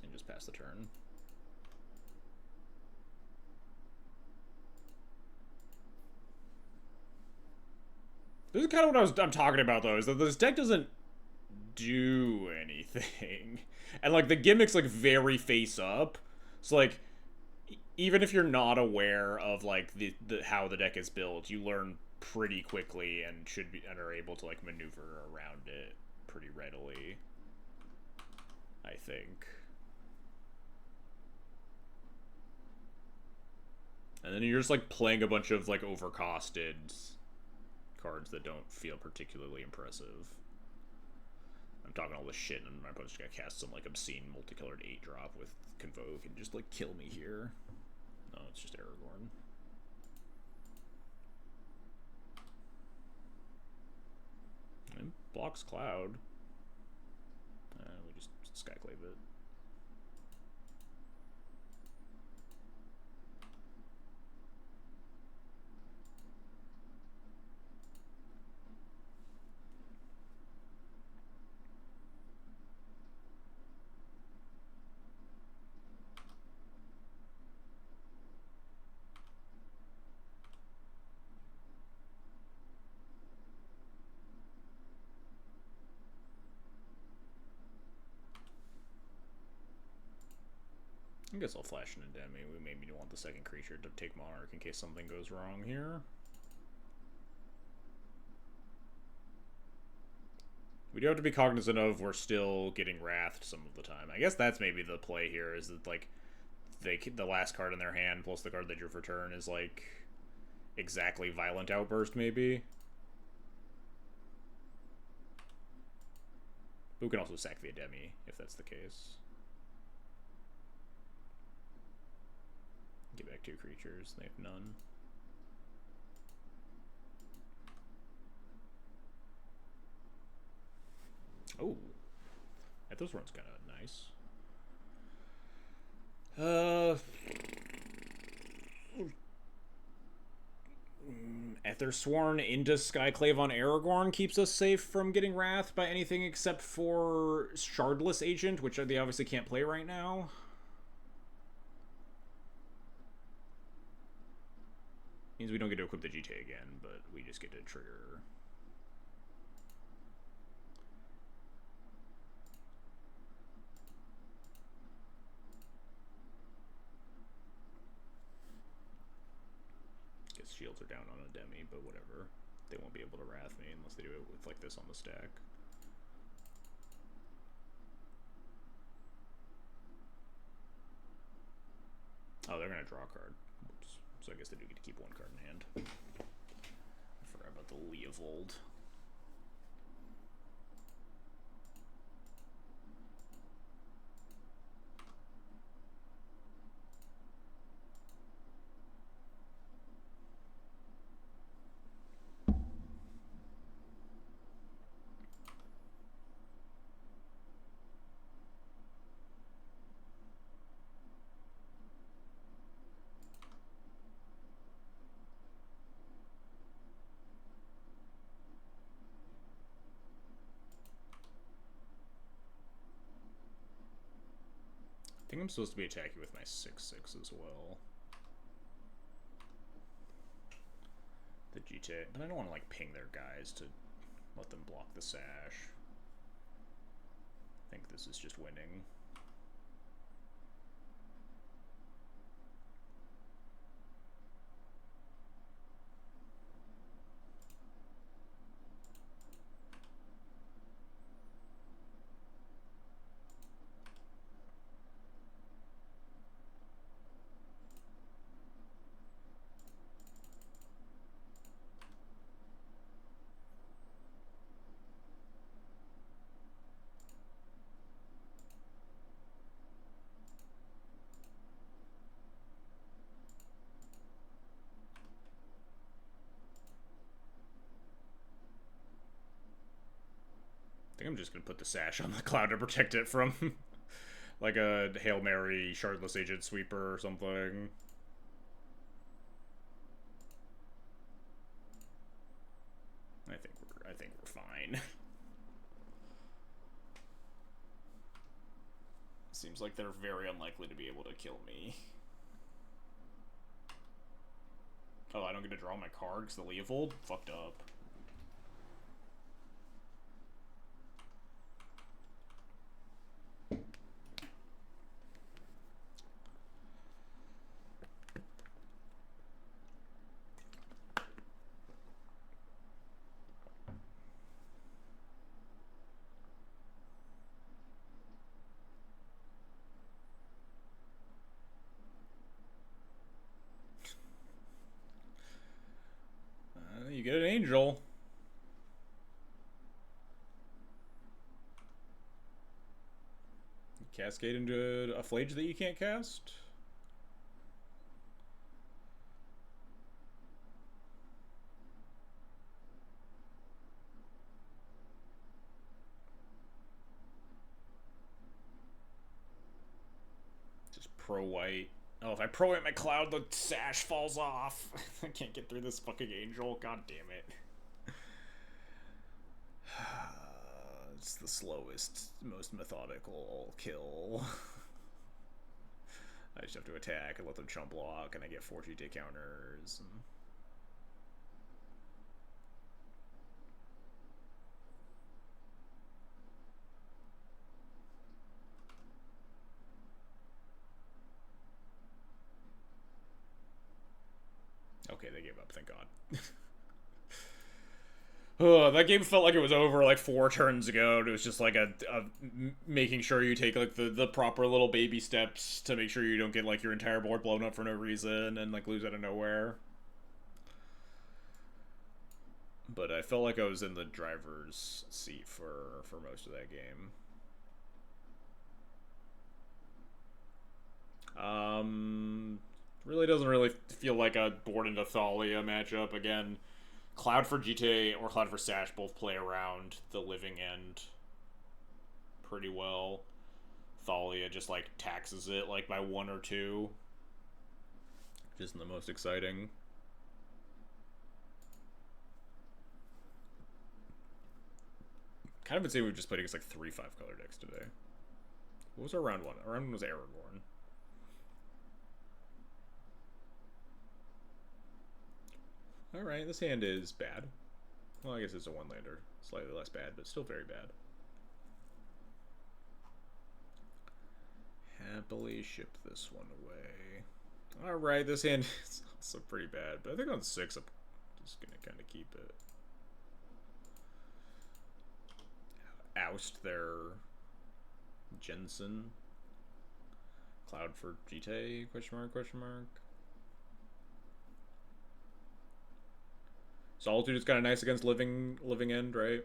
Speaker 1: And just pass the turn. This is kind of what I'm talking about, though, is that this deck doesn't do anything. And, like, the gimmick's, like, very face up. So, like, even if you're not aware of, like, the how the deck is built, you learn pretty quickly and and are able to, like, maneuver around it pretty readily, I think. And then you're just, like, playing a bunch of, like, overcosted cards that don't feel particularly impressive. I'm talking all this shit, and my opponent's gonna cast some, like, obscene multicolored 8-drop with Convoke and just, like, kill me here. No, it's just Aragorn. And blocks Cloud. We just Skyclave it. I guess I'll flash in a Demi. We maybe want the second creature to take Monarch in case something goes wrong here. We do have to be cognizant of we're still getting wrathed some of the time. I guess that's maybe the play here, is that, like, the last card in their hand plus the card they drew for turn is, like, exactly Violent Outburst, maybe. Who can also sack the Ademi, if that's the case. Get back 2 creatures. They have none. Oh. Ethos Run's kind of nice. Ethersworn into Skyclave on Aragorn keeps us safe from getting wrathed by anything except for Shardless Agent, which they obviously can't play right now. Means we don't get to equip the GTA again, but we just get to trigger. Guess shields are down on a Demi, but whatever. They won't be able to wrath me unless they do it with like this on the stack. Oh, they're gonna draw a card. Oops. So I guess they do get to keep 1 card in hand. I forgot about the Leovold. I think I'm supposed to be attacking with my 6/6 as well. The GTA, but I don't want to like ping their guys to let them block the sash. I think this is just winning. I think I'm just going to put the sash on the cloud to protect it from like a Hail Mary Shardless Agent sweeper or something. I think we're fine. Seems like they're very unlikely to be able to kill me. Oh, I don't get to draw my card because the Leovold? Fucked up. You get an angel. Cascade into a Flage that you can't cast? Just pro-white. Oh, if I pro-white my cloud, the sash falls off. I can't get through this fucking angel. God damn it. It's the slowest, most methodical kill. I just have to attack and let them chump block, and I get 4 GTA counters. Okay, they gave up, thank God. That game felt like it was over like 4 turns ago. And it was just like making sure you take like the proper little baby steps to make sure you don't get like your entire board blown up for no reason and like lose out of nowhere. But I felt like I was in the driver's seat for most of that game. Really doesn't really feel like a Board into Thalia matchup. Again, Cloud for GTA or Cloud for Sash both play around the living end pretty well. Thalia just like taxes it like by 1 or 2. Which isn't the most exciting. Kind of insane we've just played against like 3 5-color decks today. What was our round 1? Our round 1 was Aragorn. Alright, this hand is bad. Well, I guess it's a 1-lander. Slightly less bad, but still very bad. Happily ship this one away. Alright, this hand is also pretty bad, but I think on 6 I'm just gonna kind of keep it. Oust their Jensen. Cloud for GTA? Question mark, question mark. Solitude is kind of nice against living end, right?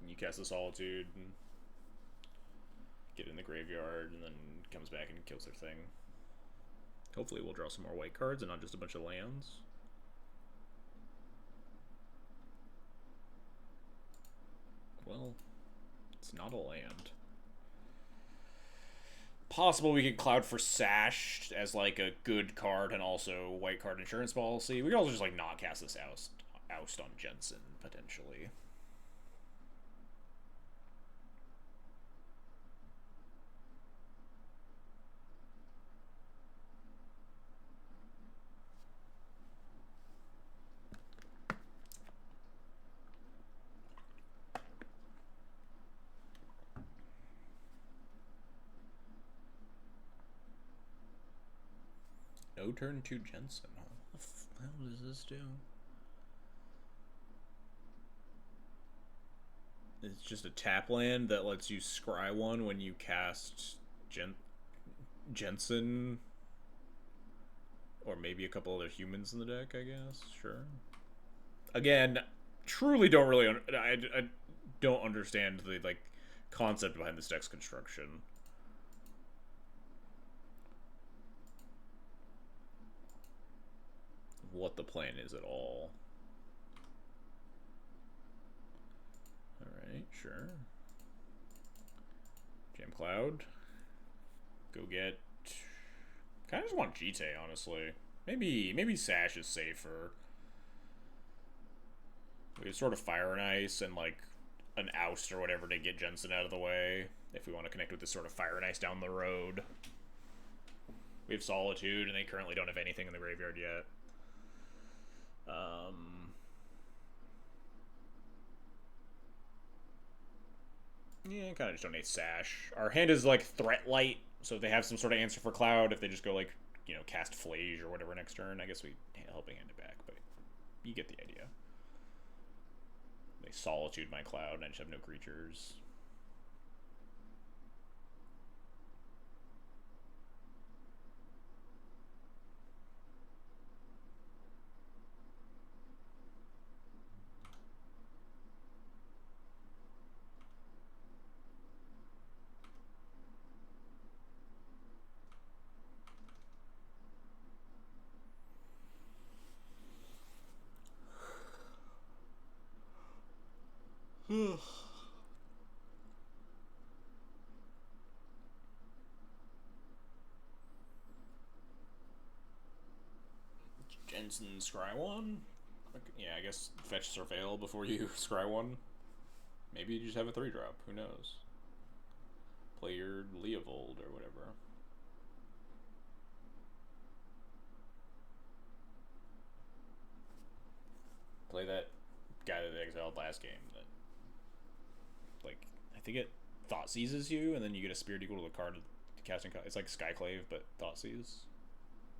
Speaker 1: You cast the Solitude and get in the graveyard, and then comes back and kills their thing. Hopefully we'll draw some more white cards and not just a bunch of lands. Well, it's not a land. Possible we could Cloud for Sash as like a good card and also white card insurance policy. We could also just like not cast this oust on Jensen potentially. No turn 2 Jensen. What the hell does this do? It's just a tap land that lets you scry 1 when you cast Jensen. Or maybe a couple other humans in the deck, I guess. Sure. Again, truly don't really... I don't understand the like concept behind this deck's construction. What the plan is at all. Alright, sure. Jam Cloud. Go get... Kind of just want GTA, honestly. Maybe Sash is safer. We have sort of Fire and Ice and like an Oust or whatever to get Jensen out of the way. If we want to connect with this sort of Fire and Ice down the road. We have Solitude and they currently don't have anything in the graveyard yet. Yeah, kind of just donate Sash. Our hand is like Threat Light, so if they have some sort of answer for Cloud, if they just go like, you know, cast Flage or whatever next turn, I guess we helping hand it back, but you get the idea. They Solitude my Cloud and I just have no creatures. Jensen scry 1? Yeah, I guess fetch Surveil before you scry 1. Maybe you just have a 3-drop. Who knows? Play your Leovold or whatever. Play that guy that they exiled last game that, like, I think it Thought Seizes you, and then you get a Spirit equal to the card casting. It's like Skyclave, but Thought Seize.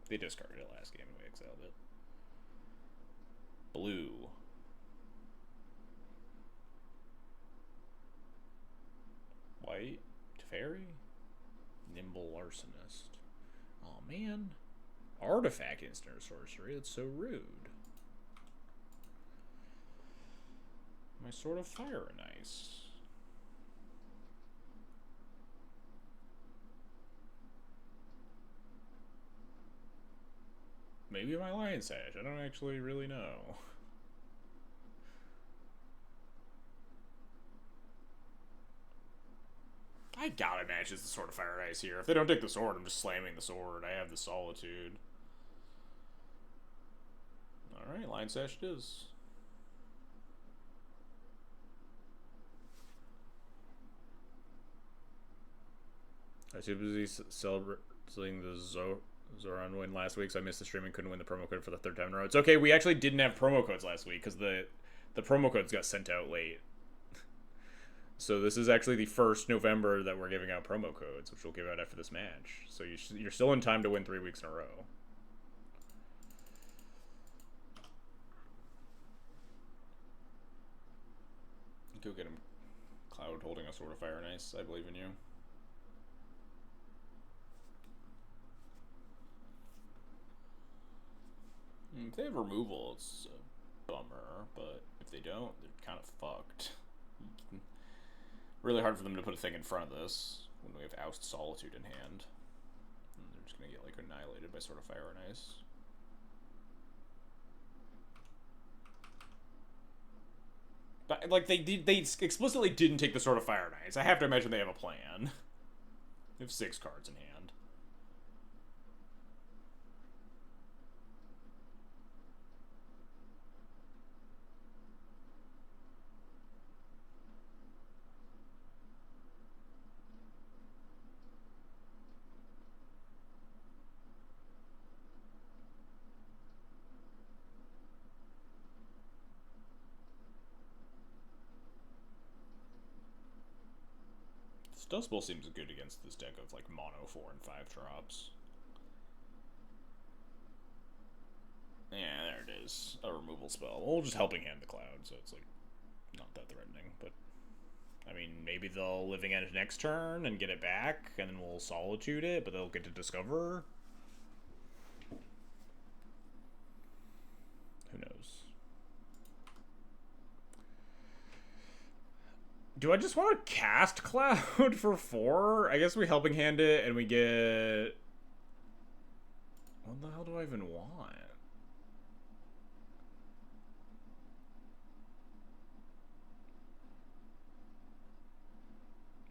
Speaker 1: They discarded it last game and we exiled it. Blue. White. Teferi. Nimble Arsonist. Oh man. Artifact instant sorcery. That's so rude. My Sword of Fire and Ice. Maybe my Lion Sash. I don't actually really know. I gotta imagine it's the Sword of Fire and Ice here. If they don't take the sword, I'm just slamming the sword. I have the Solitude. Alright, Lion Sash it is. I was too busy celebrating the Zoran win last week, so I missed the stream and couldn't win the promo code for the third time in a row. It's okay, we actually didn't have promo codes last week because the promo codes got sent out late. So this is actually the 1st November that we're giving out promo codes, which we'll give out after this match. So you're still in time to win 3 weeks in a row. Go get him. Cloud holding a Sword of Fire and Ice. I believe in you. If they have removal, it's a bummer, but if they don't, they're kind of fucked. Really hard for them to put a thing in front of this when we have Oust Solitude in hand. And they're just gonna get like annihilated by Sword of Fire and Ice. But like they explicitly didn't take the Sword of Fire and Ice. I have to imagine they have a plan. They have 6 cards in hand. Dust Bowl seems good against this deck of like mono 4 and 5 drops. Yeah, there it is. A removal spell. We'll just helping hand the Cloud, so it's like not that threatening. But I mean, maybe they'll Living End next turn and get it back, and then we'll Solitude it, but they'll get to Discover. Who knows? Do I just want to cast Cloud for 4? I guess we helping hand it and we get... What the hell do I even want?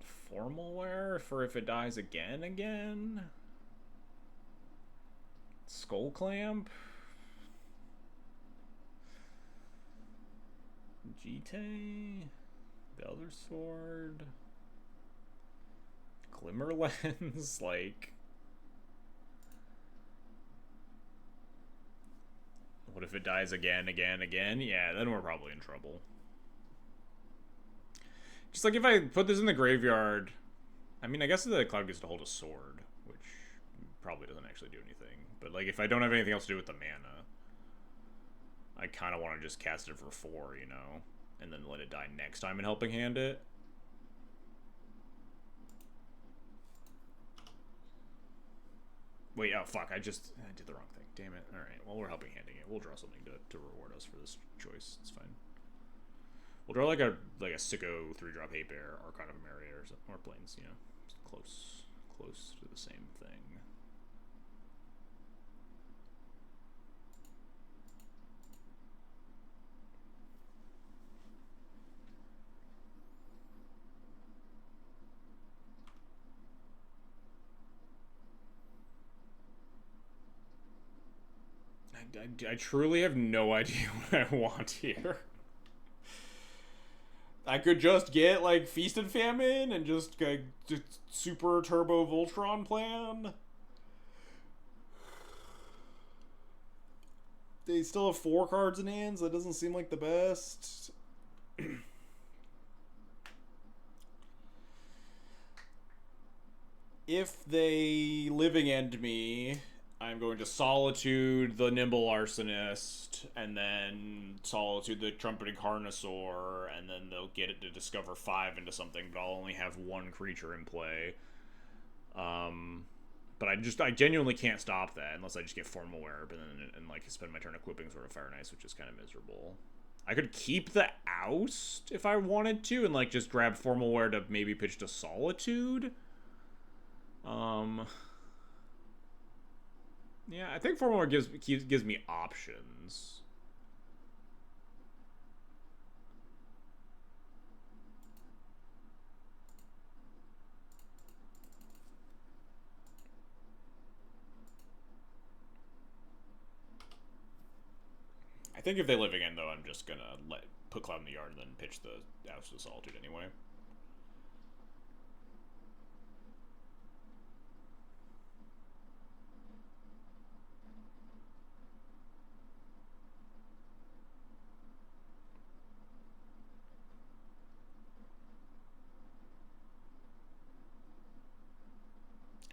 Speaker 1: Formal wear for if it dies again? Skull Clamp? Jite? The other sword? Glimmer Lens? Like... What if it dies again? Yeah, then we're probably in trouble. Just like if I put this in the graveyard... I mean, I guess the Cloud gets to hold a sword, which probably doesn't actually do anything. But like, if I don't have anything else to do with the mana, I kind of want to just cast it for 4, you know? And then let it die next time and helping hand it. Wait, oh fuck, I did the wrong thing. Damn it. Alright, well we're helping handing it. We'll draw something to reward us for this choice. It's fine. We'll draw like a sicko 3-drop 8-bear, Archon of Maria or Plains, you know. It's close to the same thing. I truly have no idea what I want here. I could just get, like, Feast and Famine and just, like, super turbo Voltron plan. They still have 4 cards in hands. That doesn't seem like the best. If they Living End me, I'm going to Solitude the Nimble Arsonist, and then Solitude the Trumpeting Carnosaur, and then they'll get it to discover 5 into something, but I'll only have 1 creature in play. But I genuinely can't stop that unless I just get Formal Wear, but then and like spend my turn equipping sort of Fire and Ice, which is kind of miserable. I could keep the Oust if I wanted to, and like just grab Formal Wear to maybe pitch to Solitude. Yeah, I think Formal Wear gives me options. I think if they live again, though, I'm just gonna put Cloud in the yard and then pitch the Oust to Solitude anyway.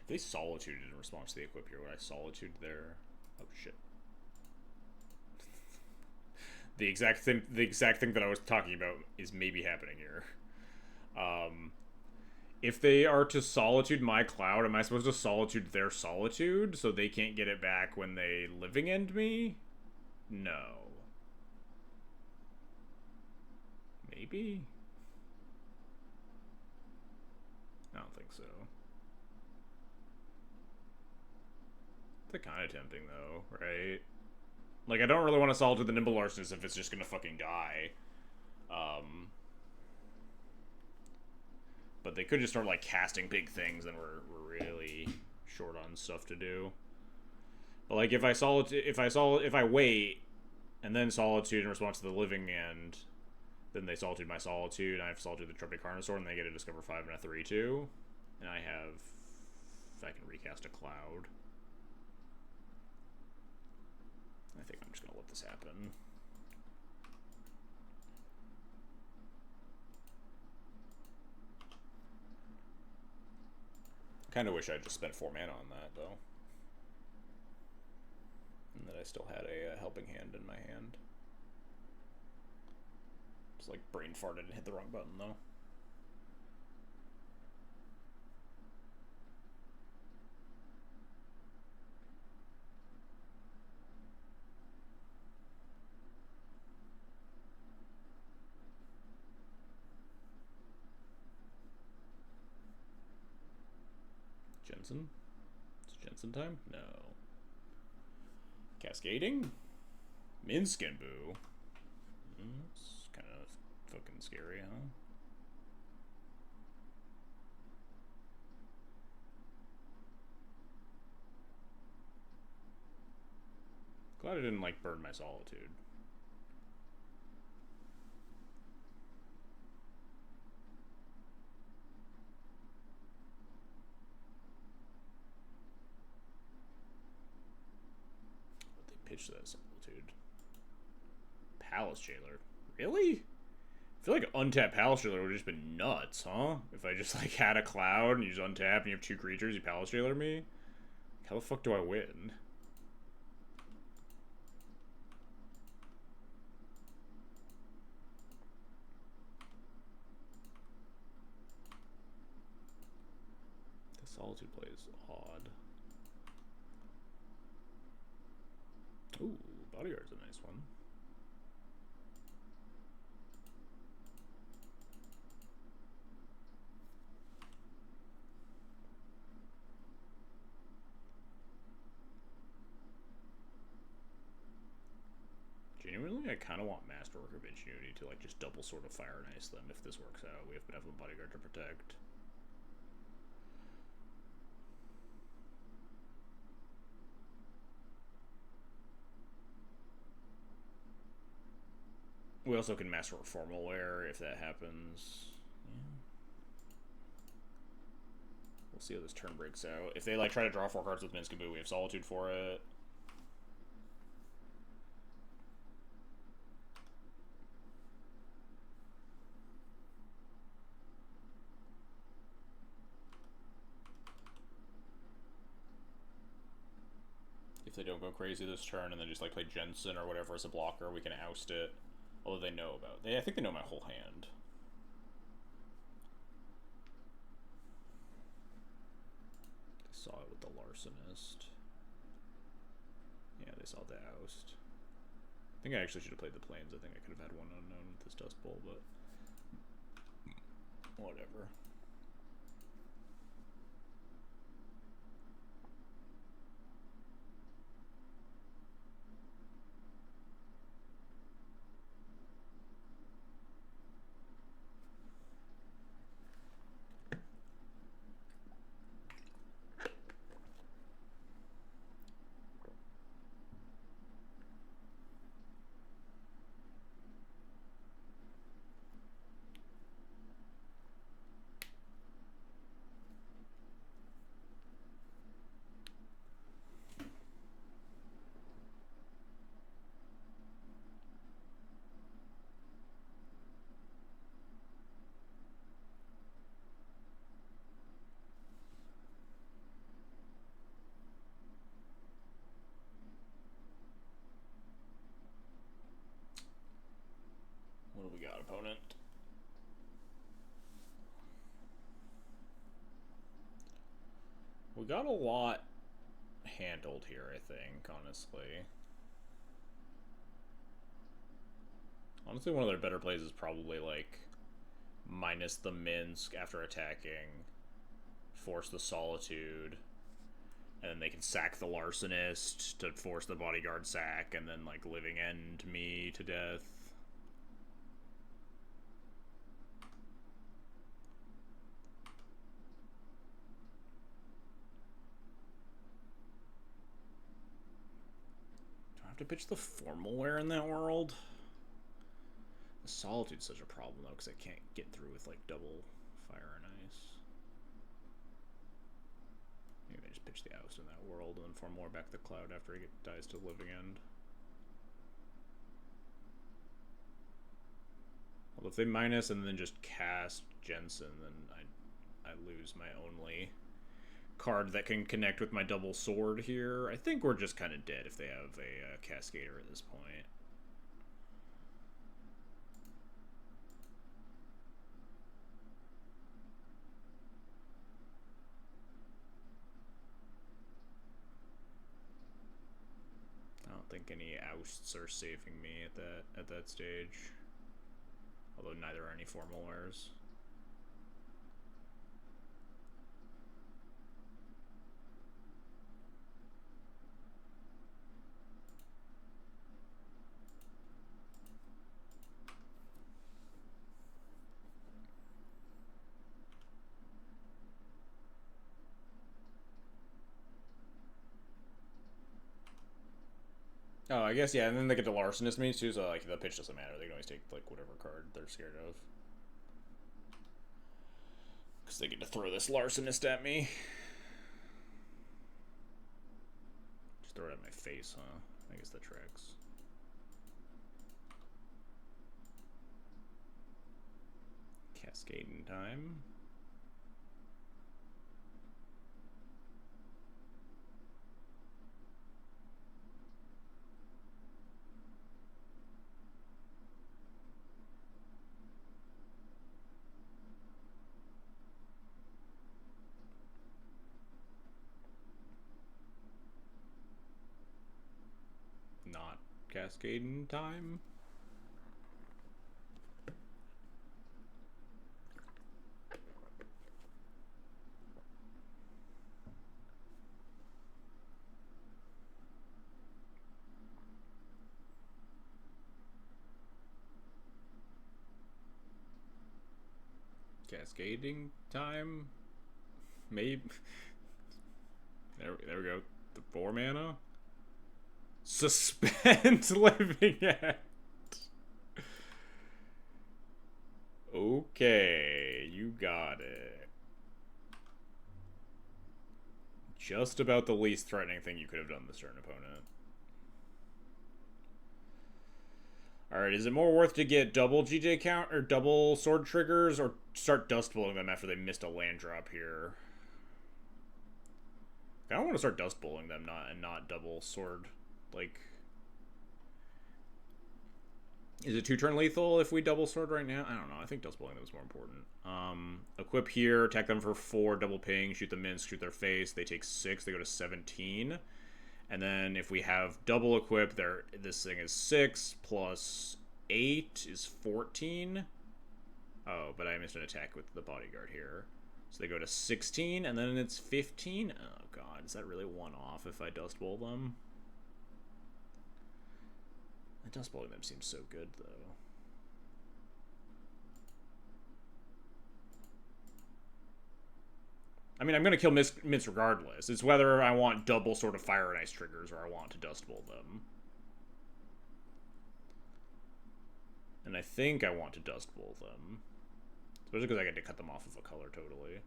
Speaker 1: If they Solitude in response to the equip here, would I Solitude their... Oh, shit. The exact thing that I was talking about is maybe happening here. If they are to Solitude my Cloud, am I supposed to Solitude their Solitude so they can't get it back when they living end me? No. Maybe? I don't think so. It's kind of tempting, though, right? Like, I don't really want to Solitude the Nimble Arsonist if it's just gonna fucking die. But they could just start, like, casting big things, and we're really short on stuff to do. But, like, if I wait, and then Solitude in response to the living end, then they Solitude my Solitude, and I have Solitude the Trumpeting Carnosaur, and they get to discover 5 and a 3/2. And I can recast a Cloud. I think I'm just gonna let this happen. Kind of wish I just spent 4 mana on that, though. And that I still had a helping hand in my hand. Just like brain farted and hit the wrong button, though. Jensen? It's Jensen time? No. Cascading? Minskinboo? It's kind of fucking scary, huh? Glad I didn't, like, burn my Solitude. Pitch that Solitude. Palace Jailer. Really? I feel like untap Palace Jailer would have just been nuts, huh? If I just like had a Cloud and you just untap and you have 2 creatures, you Palace Jailer me? How the fuck do I win? The Solitude play is odd. Ooh, Bodyguard's a nice one. Genuinely, I kind of want Masterwork of Ingenuity to like just double Sword of Fire and Ice them if this works out. We have Benevolent Bodyguard to protect. We also can Masterwork Formal Wear if that happens. Yeah. We'll see how this turn breaks out. If they like try to draw 4 cards with Minskinboo, we have Solitude for it. If they don't go crazy this turn and then just like play Jensen or whatever as a blocker, we can oust it. Although they know about it. I think they know my whole hand. They saw it with the Larcenist. Yeah, they saw the oust. I think I actually should have played the Plains. I think I could have had one unknown with this Dust Bowl, but whatever. What do we got, opponent? We got a lot handled here, I think, honestly. Honestly, one of their better plays is probably, like, minus the Minsk after attacking, force the Solitude, and then they can sack the Larcenist to force the Bodyguard sack, and then, like, living end me to death. To pitch the Formalware in that world. The Solitude's such a problem though, because I can't get through with like double fire and ice. Maybe I just pitch the oust in that world and then Formalware back the cloud after he dies to living end. Well, if they minus and then just cast Jensen, then I lose my only card that can connect with my double sword here. I think we're just kind of dead if they have a Cascader at this point. I don't think any ousts are saving me at that stage. Although neither are any Formalwares. Oh, I guess, yeah, and then they get to Larcenist me too, so like the pitch doesn't matter. They can always take like whatever card they're scared of. Because they get to throw this Larcenist at me. Just throw it at my face, huh? I guess that tracks. Cascading time. Not cascading time. Cascading time? Maybe. There we go. The 4 mana? Suspend Living End. Okay, you got it. Just about the least threatening thing you could have done this turn, opponent. Alright, is it more worth to get double GJ count or double sword triggers or start dust bowling them after they missed a land drop here? I don't want to start dust bowling them, not double sword. Like, is it 2-turn lethal if we double sword right now? I don't know. I think dust bowling them is more important. Equip here, attack them for 4, double ping, shoot the mince, shoot their face. They take 6. They go to 17. And then if we have double equip, this thing is 6 plus 8 is 14. Oh, but I missed an attack with the bodyguard here. So they go to 16, and then it's 15. Oh god, is that really one off if I dust bowl them? Dust bowling them seems so good, though. I mean, I'm going to kill Mince regardless. It's whether I want double sort of Fire and Ice triggers or I want to dust bowl them. And I think I want to dust bowl them. Especially because I get to cut them off of a color totally.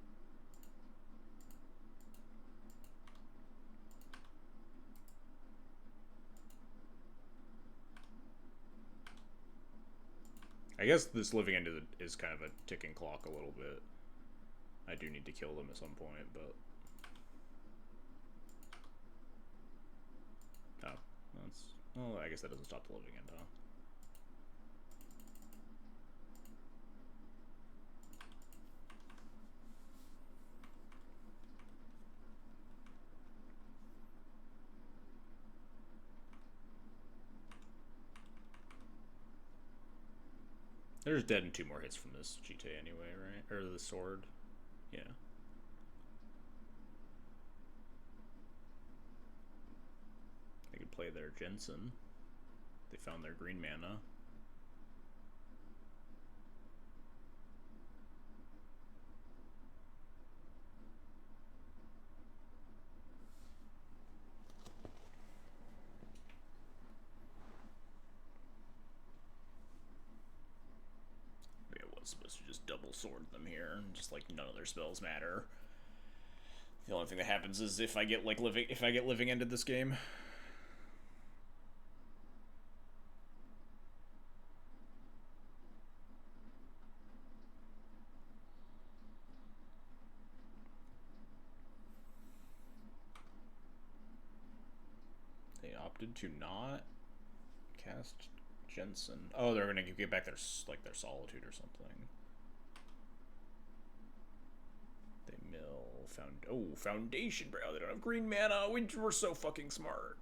Speaker 1: I guess this living end is kind of a ticking clock a little bit. I do need to kill them at some point, but... Oh, that's... Well, I guess that doesn't stop the living end, huh? There's dead and 2 more hits from this Jite anyway, right? Or the sword. Yeah. They could play their Jensen. They found their green mana. Supposed to just double sword them here, and just like none of their spells matter. The only thing that happens is if I get living ended this game. They opted to not cast Jensen. Oh, they're gonna get back their solitude or something. They mill foundation, bro. They don't have green mana. We're so fucking smart.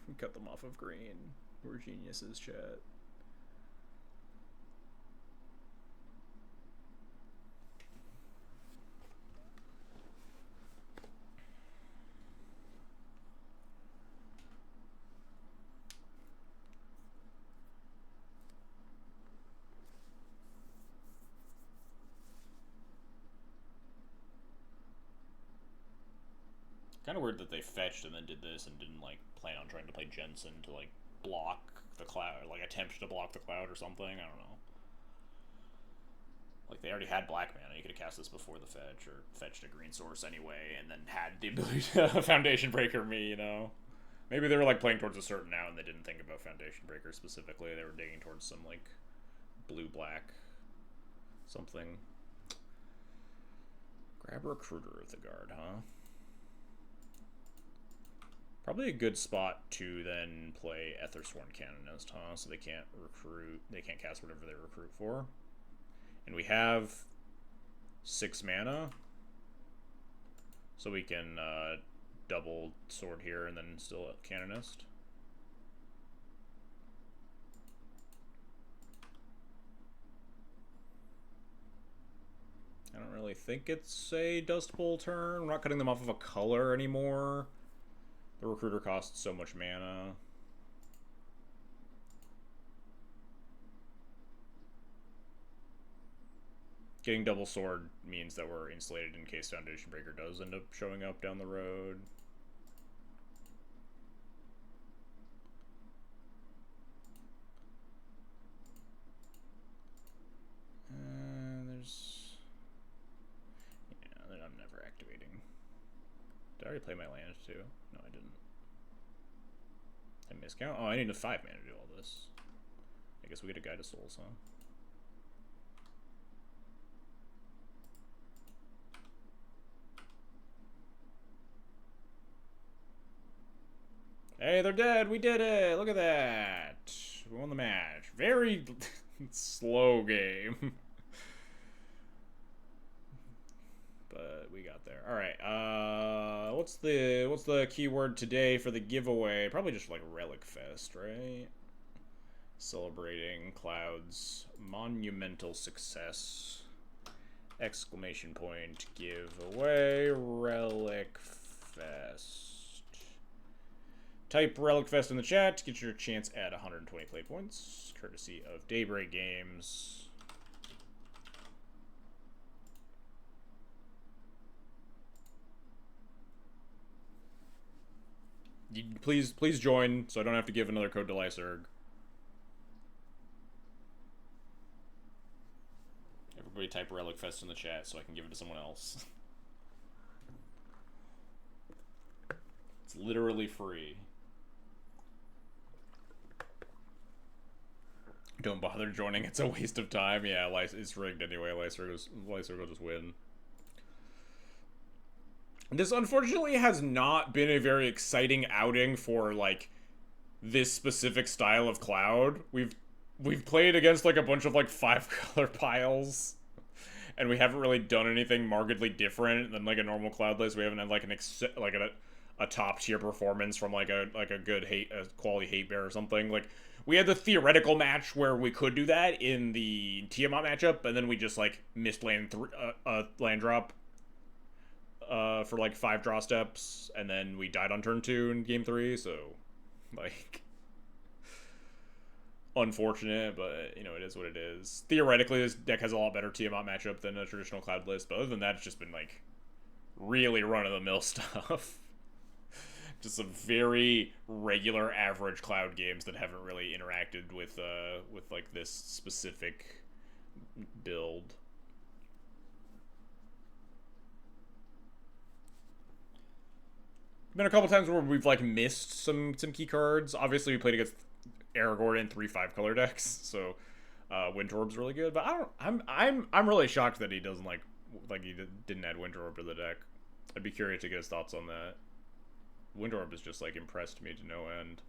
Speaker 1: We cut them off of green. We're geniuses, chat. Kind of weird that they fetched and then did this and didn't like plan on trying to play Jensen to like block the cloud, like attempt to block the cloud or something. I don't know. Like they already had black mana. You could have cast this before the fetch or fetched a green source anyway, and then had the ability to Foundation Breaker me. You know, maybe they were like playing towards a certain out and they didn't think about Foundation Breaker specifically. They were digging towards some like blue-black something. Grab Recruiter of the Guard, huh? Probably a good spot to then play Ethersworn Canonist, huh? So they can't cast whatever they recruit for. And we have 6 mana. So we can double sword here and then still Canonist. I don't really think it's a Dust Bowl turn. We're not cutting them off of a color anymore. The recruiter costs so much mana. Getting double sword means that we're insulated in case Foundation Breaker does end up showing up down the road. Yeah, I'm never activating. Did I already play my land too? No, I didn't. I miscount? Oh, I need a 5 mana to do all this. I guess we get a Guide of Souls, huh? Hey, they're dead. We did it. Look at that. We won the match. Very slow game. But we got there. All right. What's the keyword today for the giveaway? Probably just like Relic Fest, right? Celebrating Cloud's monumental success. Exclamation point giveaway Relic Fest. Type Relic Fest in the chat to get your chance at 120 play points, courtesy of Daybreak Games. Please join, so I don't have to give another code to Lyserg. Everybody type Relic Fest in the chat so I can give it to someone else. It's literally free. Don't bother joining, it's a waste of time. Yeah, it's rigged anyway. Lyserg will just win. This unfortunately has not been a very exciting outing for like this specific style of Cloud. We've played against like a bunch of like 5-color piles, and we haven't really done anything markedly different than like a normal Cloud list. We haven't had like a top tier performance from like a good quality hate bear or something. Like we had the theoretical match where we could do that in the Tiamat matchup, and then we just like missed land drop. For like 5 draw steps, and then we died on turn 2 in game 3, so like unfortunate, but you know, it is what it is. Theoretically, this deck has a lot better Tiamat matchup than a traditional Cloud list, but other than that, it's just been like really run-of-the-mill stuff. Just some very regular average Cloud games that haven't really interacted with like this specific build. Been a couple times where we've like missed some key cards. Obviously, we played against Aragorn in 3 5-color decks, so Wintorb's really good. But I'm really shocked that he doesn't didn't add Wintorb to the deck. I'd be curious to get his thoughts on that. Wintorb has just like impressed me to no end.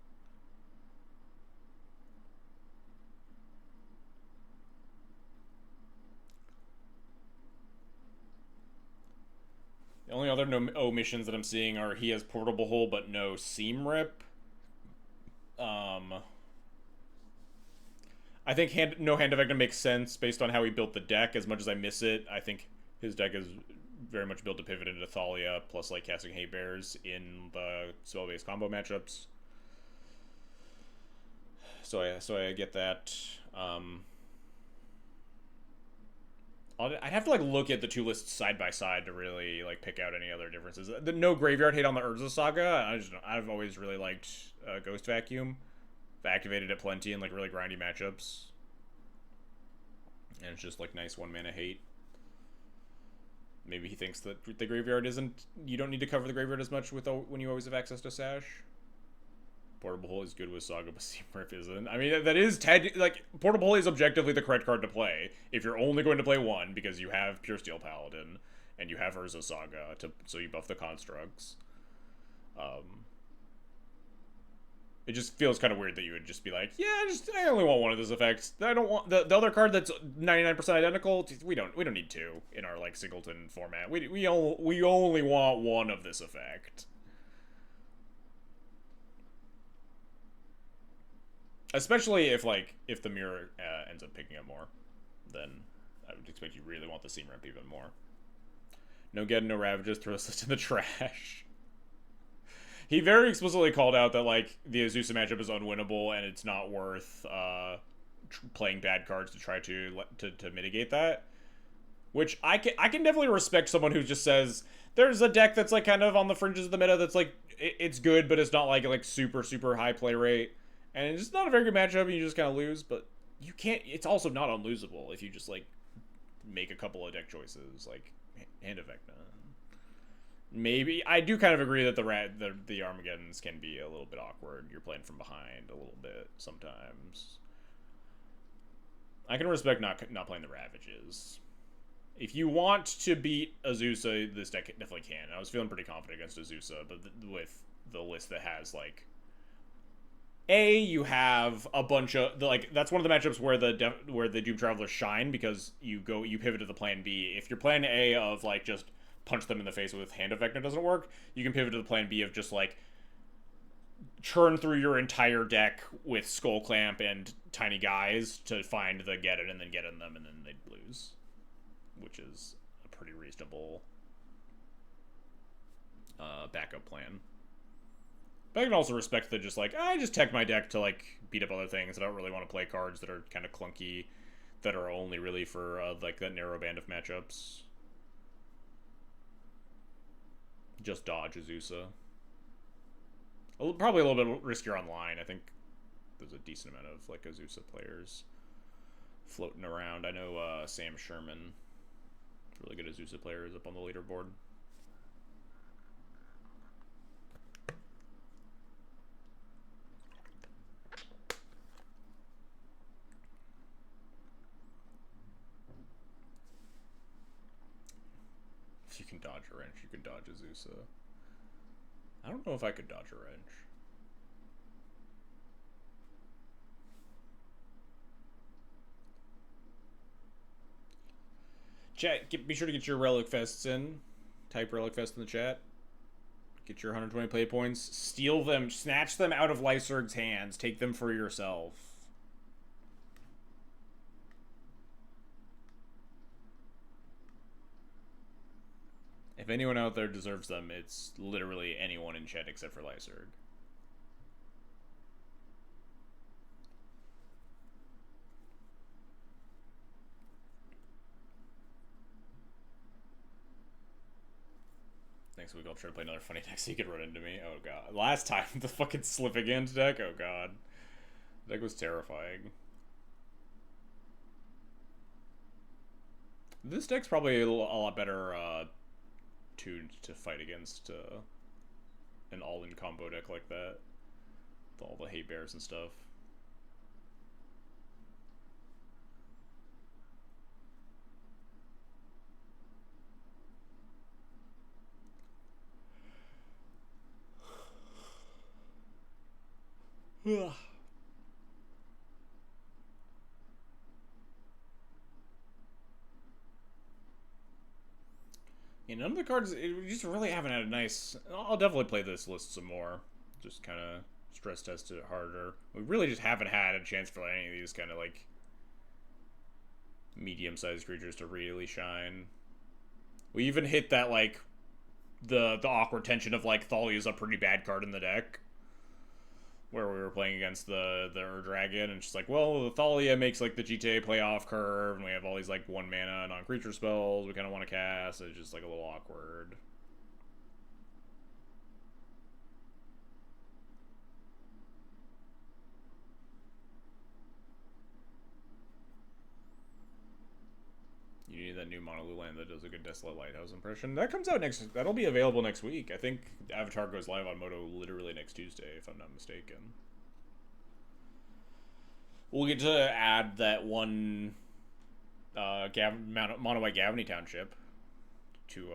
Speaker 1: The only other omissions that I'm seeing are he has Portable Hole but no Seam Rip. I think no Hand of Vecna makes sense based on how he built the deck. As much as I miss it, I think his deck is very much built to pivot into Thalia, plus like casting Hate Bears in the spell-based combo matchups. So I get that. I'd have to like look at the 2 lists side by side to really like pick out any other differences. The no graveyard hate on the Urza Saga. I've always really liked Ghost Vacuum. I've activated it plenty in like really grindy matchups, and it's just like nice 1-mana hate. Maybe he thinks that the graveyard isn't. You don't need to cover the graveyard as much when you always have access to Sash. Portable Hole is good with Saga, but Seam Rip isn't. I mean, that is like Portable Hole is objectively the correct card to play if you're only going to play one because you have Pure Steel Paladin and you have Urza Saga so you buff the constructs. It just feels kind of weird that you would just be like, yeah, I only want one of those effects. I don't want the other card that's 99% identical. We don't need 2 in our like singleton format. We only want one of this effect. Especially if the mirror ends up picking up more, then I would expect you really want the Seam Rip even more. No Geddon, no Ravages, throw this in the trash. He very explicitly called out that like the Azusa matchup is unwinnable and it's not worth playing bad cards to try to mitigate that. Which I can definitely respect someone who just says there's a deck that's like kind of on the fringes of the meta that's like it's good but it's not like super high play rate. And it's just not a very good matchup, and you just kind of lose, but you can't... It's also not unlosable if you just, like, make a couple of deck choices, like Hand of Vecna. Maybe... I do kind of agree that the Armageddons can be a little bit awkward. You're playing from behind a little bit sometimes. I can respect not playing the Ravages. If you want to beat Azusa, this deck definitely can. I was feeling pretty confident against Azusa, but with the list that has, like... You have a bunch of like that's one of the matchups where the Doom Travelers shine because you pivot to the plan B. If your plan A of like just punch them in the face with hand effect doesn't work, you can pivot to the plan B of just like churn through your entire deck with Skull Clamp and Tiny Guys to find the get it and then get in them and then they'd lose, which is a pretty reasonable backup plan. But I can also respect the just like, I just tech my deck to like beat up other things. I don't really want to play cards that are kind of clunky, that are only really for like that narrow band of matchups. Just dodge Azusa. Probably a little bit riskier online. I think there's a decent amount of like Azusa players floating around. I know Sam Sherman, really good Azusa player, is up on the leaderboard. If you can dodge a wrench, you can dodge Azusa. I don't know if I could dodge a wrench. Chat, be sure to get your Relic Fests in. Type Relic Fest in the chat. Get your 120 play points. Steal them. Snatch them out of Lysurg's hands. Take them for yourself. If anyone out there deserves them, it's literally anyone in chat except for Lysurg. Next week I'll try to play another funny deck so you can run into me. Oh god. Last time, the fucking slipping end deck? Oh god. The deck was terrifying. This deck's probably a lot better tuned to fight against an all-in combo deck like that. With all the hate bears and stuff. Ugh. Yeah, none of the cards, we just really haven't had a nice... I'll definitely play this list some more. Just kind of stress test it harder. We really just haven't had a chance for any of these kind of like medium-sized creatures to really shine. We even hit that like the awkward tension of like Thalia's a pretty bad card in the deck. Where we were playing against the Dragon, and she's like, well, the Thalia makes like the GTA playoff curve, and we have all these like 1 mana non-creature spells we kind of want to cast. It's just like a little awkward. You need that new Monolith land that does a good Desolate Lighthouse impression. That comes out next... That'll be available next week. I think Avatar goes live on Moto literally next Tuesday, if I'm not mistaken. We'll get to add that one Mono White Gavany Township to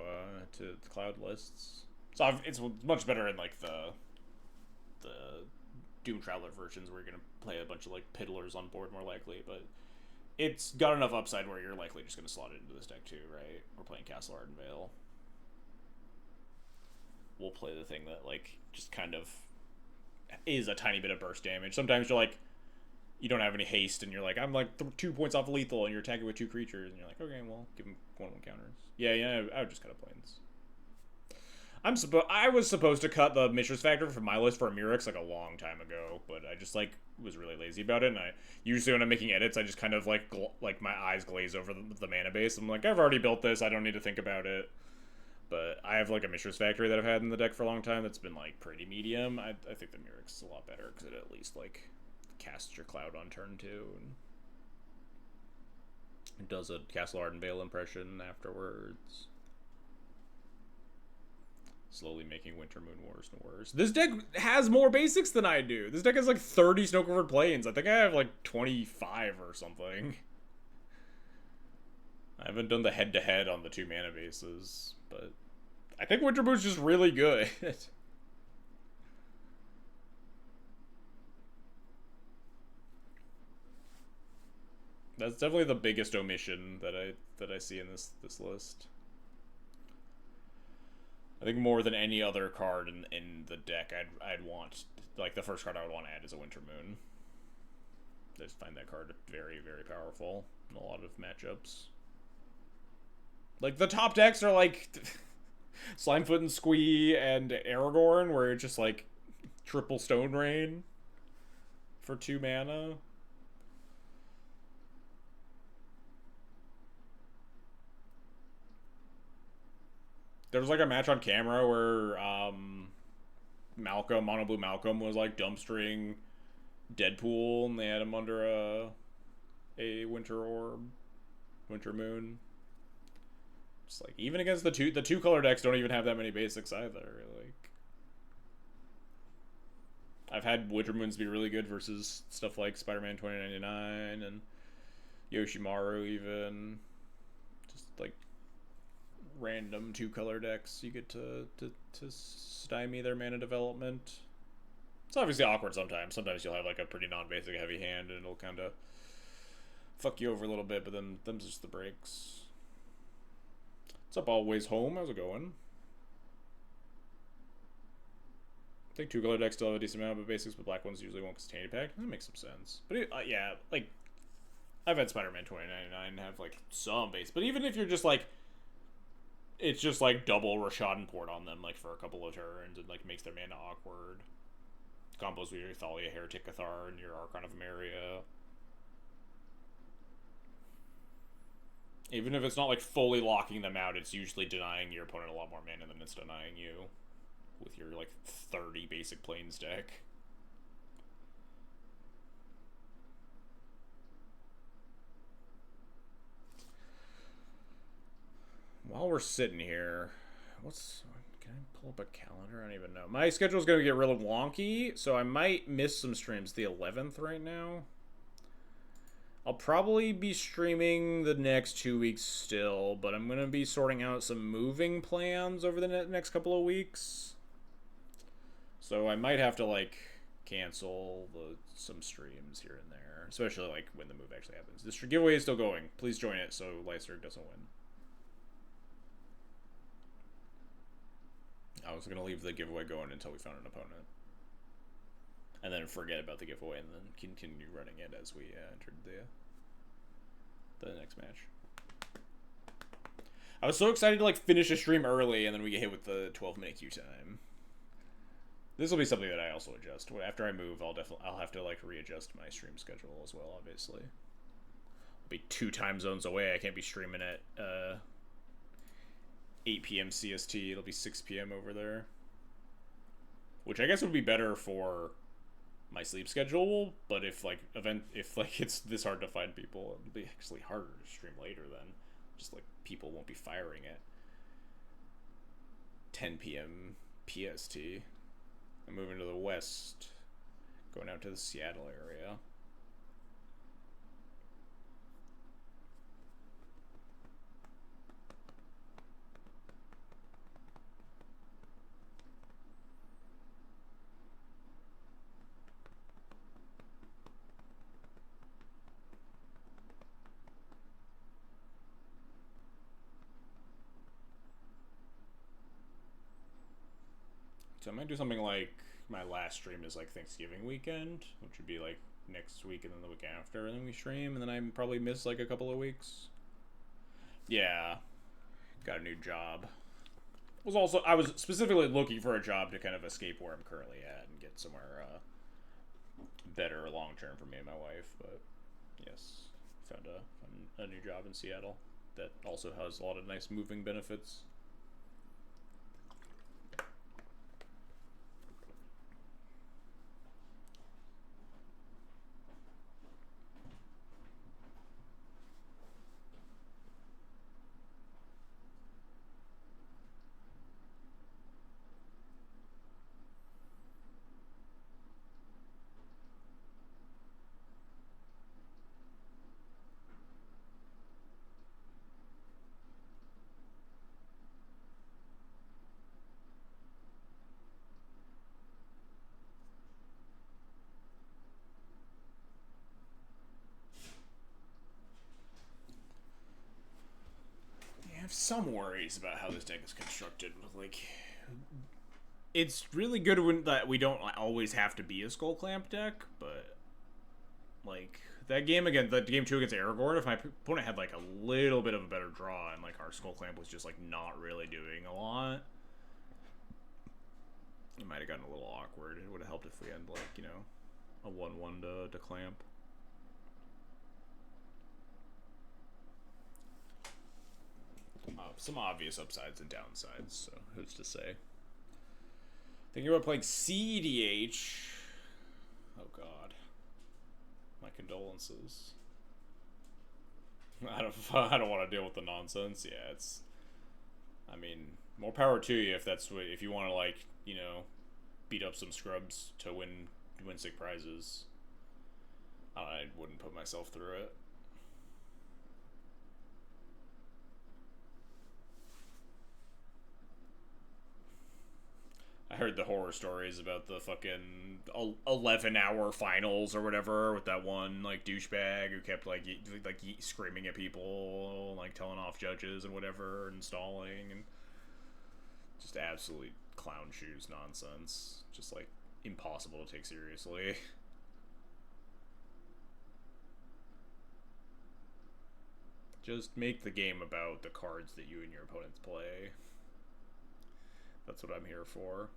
Speaker 1: the cloud lists. So it's much better in like the Doom Traveler versions where you're gonna play a bunch of like piddlers on board more likely, but it's got enough upside where you're likely just gonna slot it into this deck too, right? We're playing Castle Ardenvale. We'll play the thing that like just kind of is a tiny bit of burst damage. Sometimes you're like, you don't have any haste, and you're like, I'm like 2 points off lethal, and you're attacking with 2 creatures, and you're like, okay, well, give him 1/1 counters. Yeah, I would just cut a planes. I was supposed to cut the Mishra's Factor from my list for Mirix like a long time ago, but I just like was really lazy about it. And I usually when I'm making edits, I just kind of like my eyes glaze over the mana base. I'm like, I've already built this. I don't need to think about it. But I have like a Mishra's Factory that I've had in the deck for a long time that's been like pretty medium. I think the Mirix is a lot better because it at least like casts your cloud on turn 2 and it does a Castle Ardenvale impression afterwards. Slowly making Wintermoon worse and worse. This deck has more basics than I do. This deck has like 30 Snow-Covered Plains. I think I have like 25 or something. I haven't done the head-to-head on the 2 mana bases, but I think Wintermoon's just really good. That's definitely the biggest omission that I see in this list. I think more than any other card in the deck, I'd want, like, the first card I would want to add is a Winter Moon. I just find that card very, very powerful in a lot of matchups. Like, the top decks are like Slimefoot and Squee and Aragorn, where it's just like triple Stone Rain for 2 mana. There was like a match on camera where Malcolm, Mono Blue Malcolm, was like dumpstering Deadpool, and they had him under a Winter Orb, Winter Moon. Just like, even against the two color decks don't even have that many basics either. Like, I've had Winter Moons be really good versus stuff like Spider-Man 2099 and Yoshimaru even. Just like random 2-color decks you get to stymie their mana development. It's obviously awkward sometimes. Sometimes you'll have like a pretty non-basic heavy hand and it'll kind of fuck you over a little bit, but then them's just the breaks. What's up, Always Home? How's it going? I think 2-color decks still have a decent amount, but basics with black ones usually won't contain impact. That makes some sense. But yeah, like, I've had Spider-Man 2099 have like some base, but even if you're just like, it's just like double Rashad Port on them, like for a couple of turns, and like makes their mana awkward. Combos with your Thalia, Heretic Cathar, and your Archon of Emeria. Even if it's not like fully locking them out, it's usually denying your opponent a lot more mana than it's denying you with your like 30 basic planes deck. While we're sitting here, can I pull up a calendar? I don't even know. My schedule's going to get real wonky, so I might miss some streams. The 11th right now. I'll probably be streaming the next 2 weeks still, but I'm going to be sorting out some moving plans over the next couple of weeks. So I might have to, like, cancel some streams here and there, especially, like, when the move actually happens. This giveaway is still going. Please join it so Leicester doesn't win. I was going to leave the giveaway going until we found an opponent. And then forget about the giveaway and then continue running it as we entered the next match. I was so excited to like finish a stream early and then we get hit with the 12-minute queue time. This will be something that I also adjust. After I move, I'll have to like readjust my stream schedule as well, obviously. I'll be 2 time zones away. I can't be streaming at 8 p.m. CST. It'll be 6 p.m. over there. Which I guess would be better for my sleep schedule, but if it's this hard to find people, it'll be actually harder to stream later then. Just like people won't be firing at 10 p.m. PST. I'm moving to the west, going out to the Seattle area. So I might do something like my last stream is like Thanksgiving weekend, which would be like next week and then the week after, and then we stream, and then I probably miss like a couple of weeks. Yeah, got a new job. I was specifically looking for a job to kind of escape where I'm currently at and get somewhere better long term for me and my wife. But yes, found a new job in Seattle that also has a lot of nice moving benefits. have some worries about how this deck is constructed. Like, it's really good when that we don't always have to be a Skull Clamp deck, but like that game again, the game 2 against Aragorn, if my opponent had like a little bit of a better draw and like our Skull Clamp was just like not really doing a lot, it might have gotten a little awkward. It would have helped if we had like, you know, a 1/1 to clamp. Some obvious upsides and downsides, so who's to say? Thinking about playing CDH. Oh god. My condolences. I don't want to deal with the nonsense. Yeah, it's... I mean, more power to you if that's what... If you want to, like, you know, beat up some scrubs to win sick prizes. I wouldn't put myself through it. I heard the horror stories about the fucking 11-hour finals or whatever with that one like douchebag who kept like screaming at people, like telling off judges and whatever, and stalling, and just absolutely clown shoes nonsense. Just like impossible to take seriously. Just make the game about the cards that you and your opponents play. That's what I'm here for.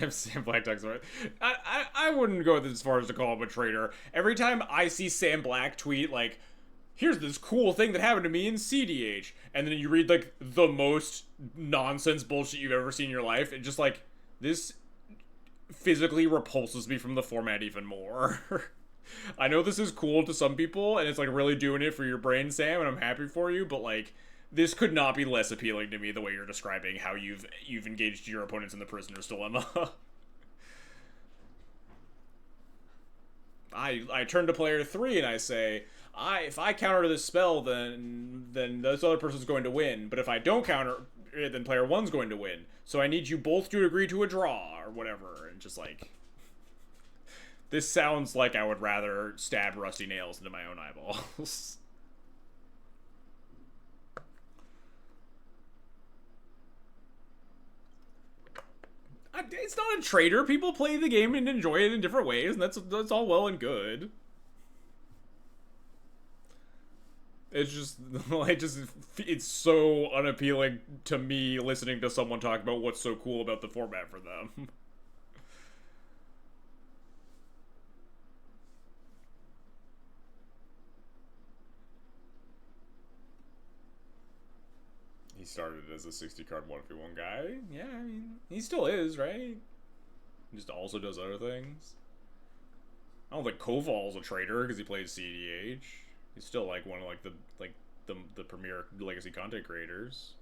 Speaker 1: Sam Black talks about it. I wouldn't go as far as to call him a traitor. Every time I see Sam Black tweet, like, here's this cool thing that happened to me in CDH, and then you read, like, the most nonsense bullshit you've ever seen in your life, and just, like, this physically repulses me from the format even more. I know this is cool to some people, and it's, like, really doing it for your brain, Sam, and I'm happy for you, but, like, this could not be less appealing to me the way you're describing how you've engaged your opponents in the prisoner's dilemma. I turn to player 3 and I say, if I counter this spell, then this other person's going to win. But if I don't counter it, then player 1's going to win. So I need you both to agree to a draw or whatever. And just like, this sounds like I would rather stab rusty nails into my own eyeballs. It's not a traitor. People play the game and enjoy it in different ways, and that's all well and good. It's just like it's so unappealing to me listening to someone talk about what's so cool about the format for them. He started as a 60-card 1v1 guy. Yeah, I mean, he still is, right? He just also does other things. I don't think Koval's a traitor because he plays CDH. He's still like one of like the premier legacy content creators.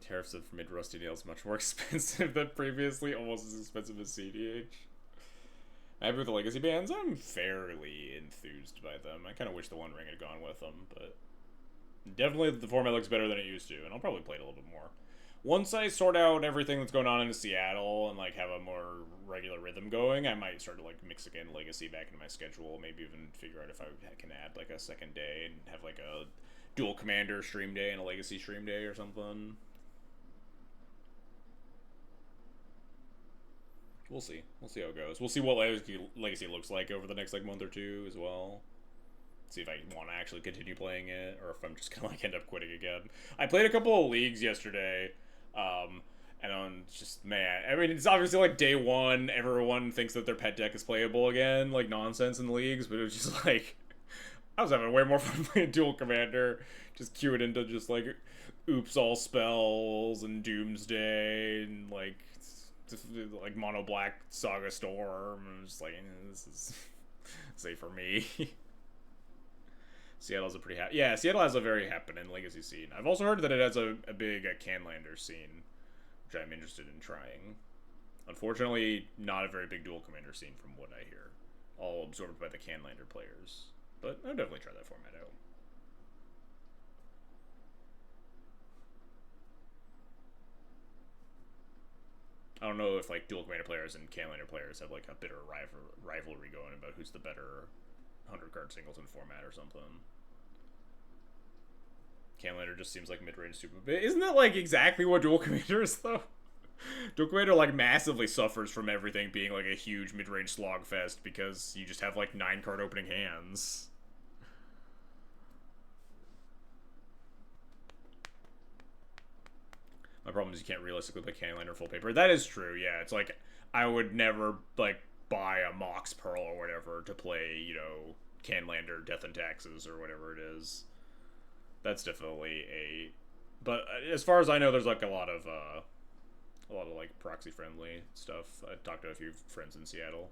Speaker 1: Tariffs of mid rusty nails much more expensive than previously, almost as expensive as CDH. Happy with the legacy bands? I'm fairly enthused by them. I kind of wish the One Ring had gone with them, but definitely the format looks better than it used to, and I'll probably play it a little bit more. Once I sort out everything that's going on in Seattle and like have a more regular rhythm going, I might start to like mix again legacy back into my schedule. Maybe even figure out if I can add like a second day and have like a Duel Commander stream day and a legacy stream day or something. We'll see. We'll see how it goes. We'll see what legacy looks like over the next like month or two as well. See if I want to actually continue playing it, or if I'm just gonna like end up quitting again. I played a couple of leagues yesterday, and I'm just, man. I mean, it's obviously like day one. Everyone thinks that their pet deck is playable again, like nonsense in the leagues. But it was just like, I was having way more fun playing Duel Commander, just queuing into just like oops all spells and Doomsday and like Mono Black Saga Storm. I'm just like, this is safe for me. Seattle's a pretty yeah, Seattle has a very happening legacy scene. I've also heard that it has a big Canlander scene, which I'm interested in trying. Unfortunately, not a very big Duel Commander scene from what I hear. All absorbed by the Canlander players. But I'll definitely try that format out. I don't know if like Duel Commander players and Canlander players have like a bitter rivalry going about who's the better 100-card singleton format or something. Canlander just seems like mid-range super bit. Isn't that like exactly what Duel Commander is though? Duel Commander like massively suffers from everything being like a huge mid-range slogfest because you just have like 9-card opening hands. My problem is you can't realistically play Canlander full paper. That is true, yeah. It's like I would never like buy a Mox Pearl or whatever to play, you know, Canlander Death and Taxes or whatever it is. That's definitely a. But as far as I know, there's like a lot of like proxy friendly stuff. I talked to a few friends in Seattle.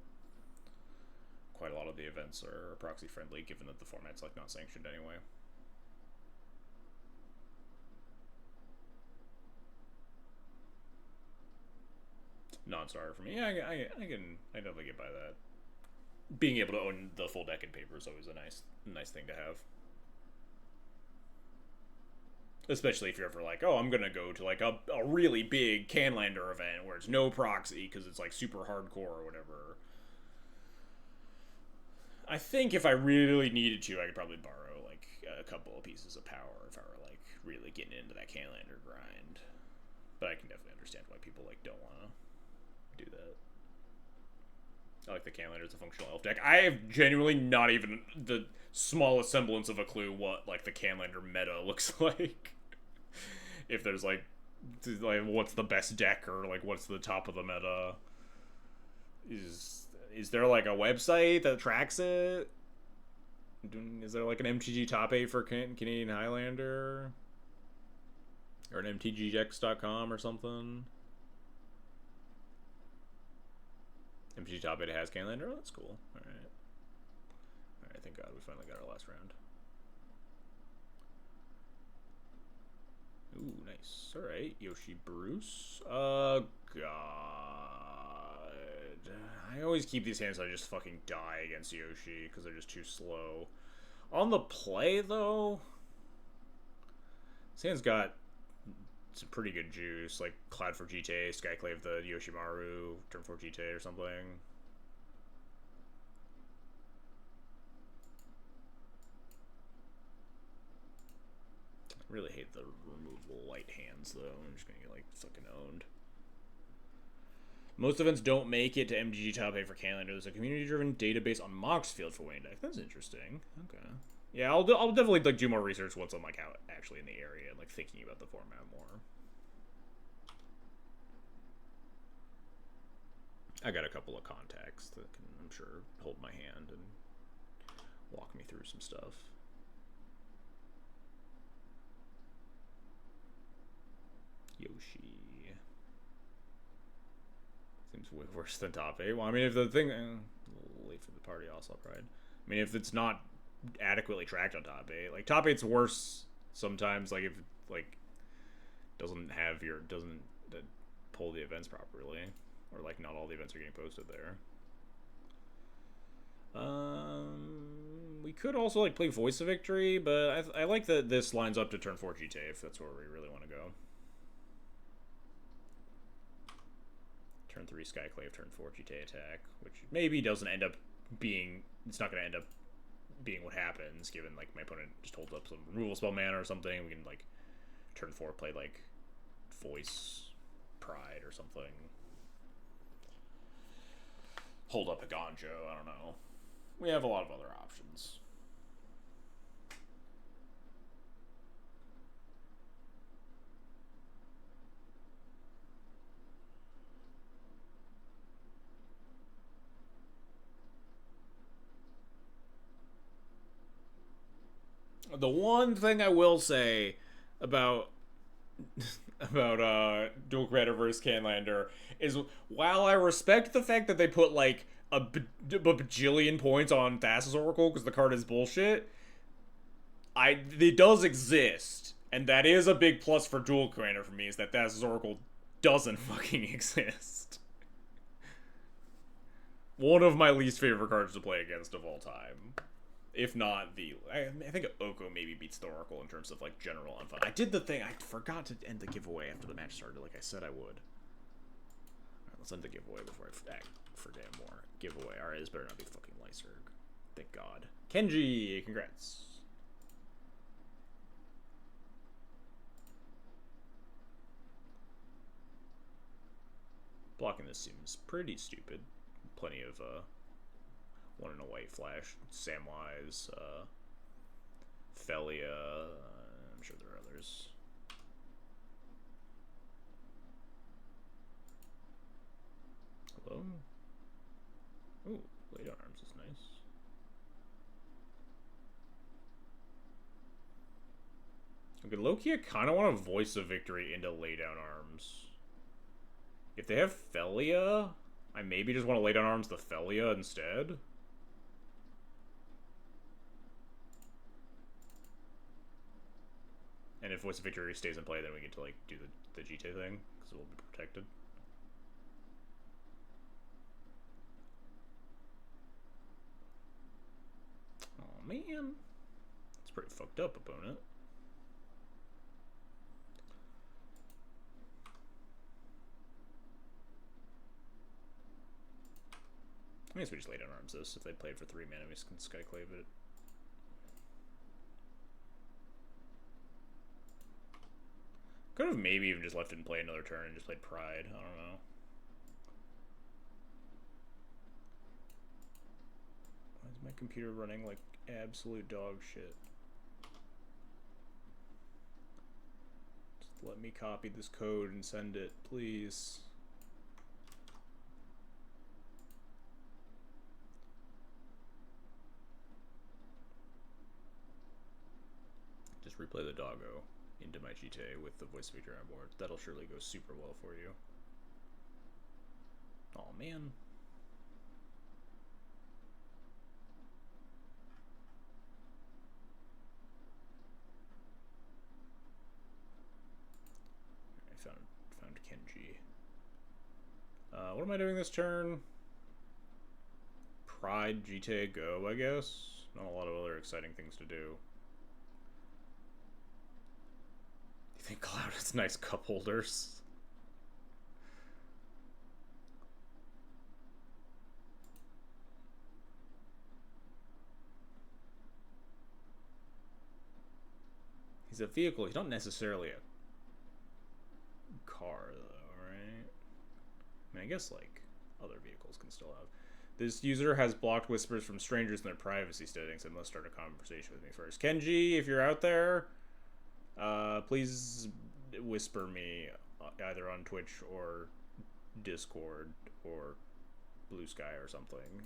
Speaker 1: Quite a lot of the events are proxy friendly, given that the format's like not sanctioned anyway. Non-starter for me. Yeah, I definitely get by that. Being able to own the full deck in paper is always a nice thing to have. Especially if you're ever like, oh, I'm gonna go to like a really big Canlander event where it's no proxy because it's like super hardcore or whatever. I think if I really needed to, I could probably borrow like a couple of pieces of power if I were like really getting into that Canlander grind. But I can definitely understand why people like don't want to do that. I like the Canlander as a functional elf deck. I have genuinely not even the smallest semblance of a clue what like the Canlander meta looks like. If there's like what's the best deck or like what's the top of the meta. Is there like a website that tracks it? Is there like an MTG top 8 for Canadian Highlander? Or an MTGX.com or something? MTG top 8 has Canlander? Oh, that's cool. Alright. Alright, thank God we finally got our last round. Ooh, nice. Alright, Yoshi Bruce. God. I always keep these hands so I just fucking die against Yoshi because they're just too slow. On the play, though, this hand's got some pretty good juice, like Cloud for GTA, Skyclave the Yoshimaru, Turn 4 GTA or something. I really hate the removable light hands, though. I'm just gonna get, like, fucking owned. Most events don't make it to MTG Top 8 for Canlander. There's a community-driven database on Moxfield for winning deck. That's interesting. Okay. Yeah, I'll definitely, like, do more research once I'm, like, out actually in the area and, like, thinking about the format more. I got a couple of contacts that can, I'm sure, hold my hand and walk me through some stuff. Yoshi. Seems way worse than top 8. Well, I mean, if the thing... late for the party also, Pride. I mean, if it's not adequately tracked on top 8. Like, top 8's worse sometimes, like, if, like, doesn't pull the events properly. Or, like, not all the events are getting posted there. We could also, like, play Voice of Victory, but I like that this lines up to turn 4 GTA if that's where we really want to go. Turn 3 Skyclave, turn 4 GTA attack, which maybe doesn't end up being... It's not going to end up being what happens, given, like, my opponent just holds up some removal spell mana or something. We can, like, turn 4 play, like, Voice Pride or something. Hold up a Gonjo, I don't know. We have a lot of other options. The one thing I will say about Duel Commander vs. Canlander is, while I respect the fact that they put like a bajillion points on Thassa's Oracle because the card is bullshit, it does exist, and that is a big plus for Duel Commander for me, is that Thassa's Oracle doesn't fucking exist. One of my least favorite cards to play against of all time. If not the... I think Oko maybe beats the Oracle in terms of, like, general unfun. I did the thing. I forgot to end the giveaway after the match started, like I said I would. Alright, let's end the giveaway before I forget more. Giveaway. Alright, this better not be fucking Lyserg. Thank God. Kenji, congrats. Blocking this seems pretty stupid. Plenty of, one in a white flash. Samwise, Felia, I'm sure there are others. Hello? Ooh, Late on Arms is nice. Okay, low-key, I kind of want to Voice of Victory into Lay Down Arms. If they have Felia, I maybe just want to Lay Down Arms the Felia instead. And if Voice of Victory stays in play, then we get to, like, do the GT thing, because we'll be protected. Oh man. It's a pretty fucked up opponent. I guess we just Lay Down Arms this. If they played for 3 mana, we can Skyclave it. Could have maybe even just left it in play another turn and just played Pride. I don't know. Why is my computer running like absolute dog shit? Just let me copy this code and send it, please. Just replay the doggo into my GTA with the Voice Victory on board. That'll surely go super well for you. Oh man. I found Kenji. What am I doing this turn? Pride, GTA, go, I guess. Not a lot of other exciting things to do. You think Cloud has nice cup holders? He's a vehicle. He's not necessarily a car, though, right? I mean, I guess, like, other vehicles can still have. This user has blocked whispers from strangers in their privacy settings and must start a conversation with me first. Kenji, if you're out there, please whisper me either on Twitch or Discord or Blue Sky or something.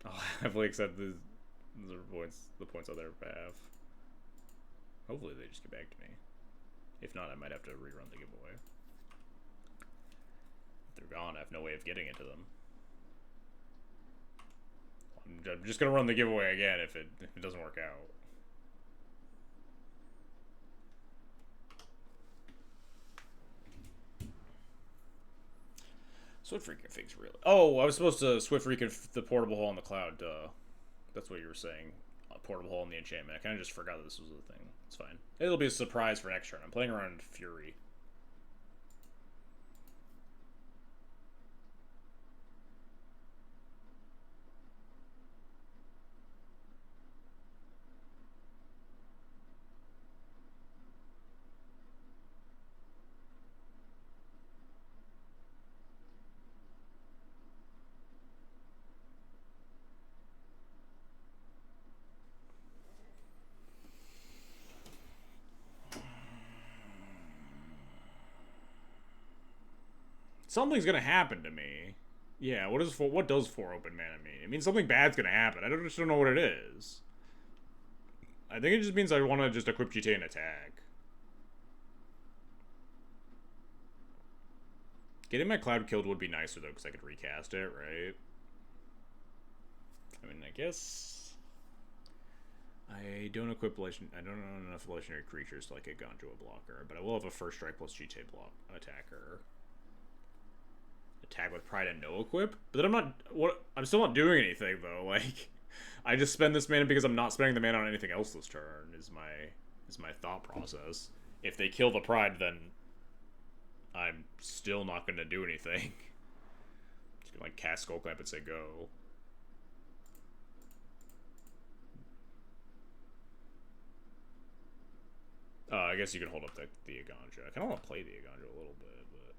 Speaker 1: I'll happily accept the points on their behalf. Hopefully they just get back to me. If not, I might have to rerun the giveaway. If they're gone, I have no way of getting into them. I'm just gonna run the giveaway again if it doesn't work out. Swift Reconfig's really... Oh, I was supposed to Swift Reconfig the portable hole in the cloud, duh. That's what you were saying. A portable hole in the enchantment. I kind of just forgot that this was a thing. It's fine. It'll be a surprise for next turn. I'm playing around Fury. Something's gonna happen to me. Yeah, what does 4 open mana mean? It means something bad's gonna happen. I just don't know what it is. I think it just means I want to just equip GTA and attack. Getting my cloud killed would be nicer though, because I could recast it, right? I mean, I guess I I don't equip I don't own enough legendary creatures to like a Ganjo blocker, but I will have a first strike plus GT block attacker. Attack with pride and no equip, but then I'm still not doing anything though. Like, I just spend this mana because I'm not spending the mana on anything else this turn. Is my thought process. If they kill the pride, then I'm still not going to do anything. Just gonna like cast Skullclamp and say go. I guess you can hold up the Aganja. I kind of want to play the Aganja a little bit, but...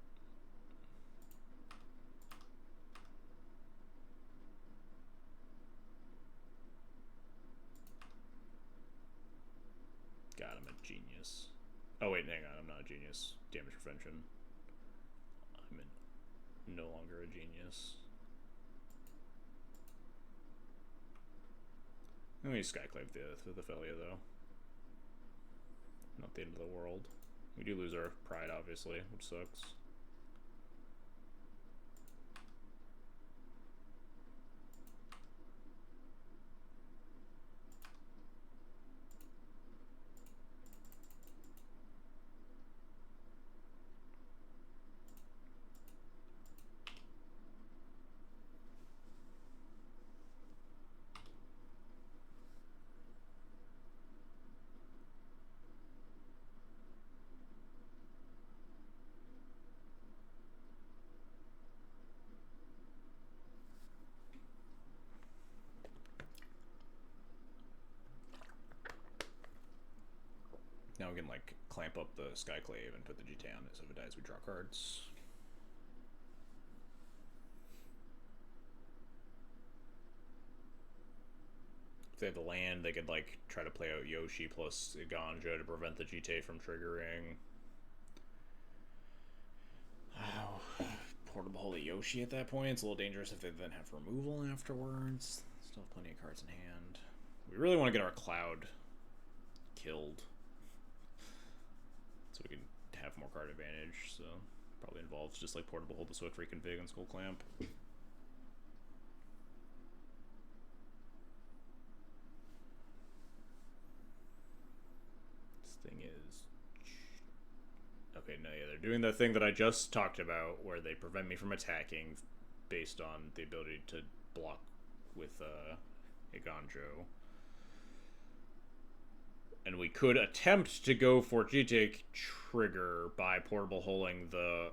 Speaker 1: God, I'm a genius. Oh wait, hang on, I'm not a genius. Damage prevention. I'm no longer a genius. I'm gonna Skyclave the Thalia though. Not the end of the world. We do lose our pride, obviously, which sucks. Now we can, like, clamp up the Skyclave and put the GT on it, so if it dies, we draw cards. If they have the land, they could, like, try to play out Yoshi plus Ganja to prevent the GT from triggering. Oh, portable Holy Yoshi at that point. It's a little dangerous if they then have removal afterwards. Still have plenty of cards in hand. We really want to get our Cloud killed, so we can have more card advantage, so probably involves just like portable hold the Swift reconfig and Skullclamp. This thing is... Okay, no, yeah, they're doing the thing that I just talked about, where they prevent me from attacking based on the ability to block with a Ganjo. And we could attempt to go for GTake trigger by portable holding the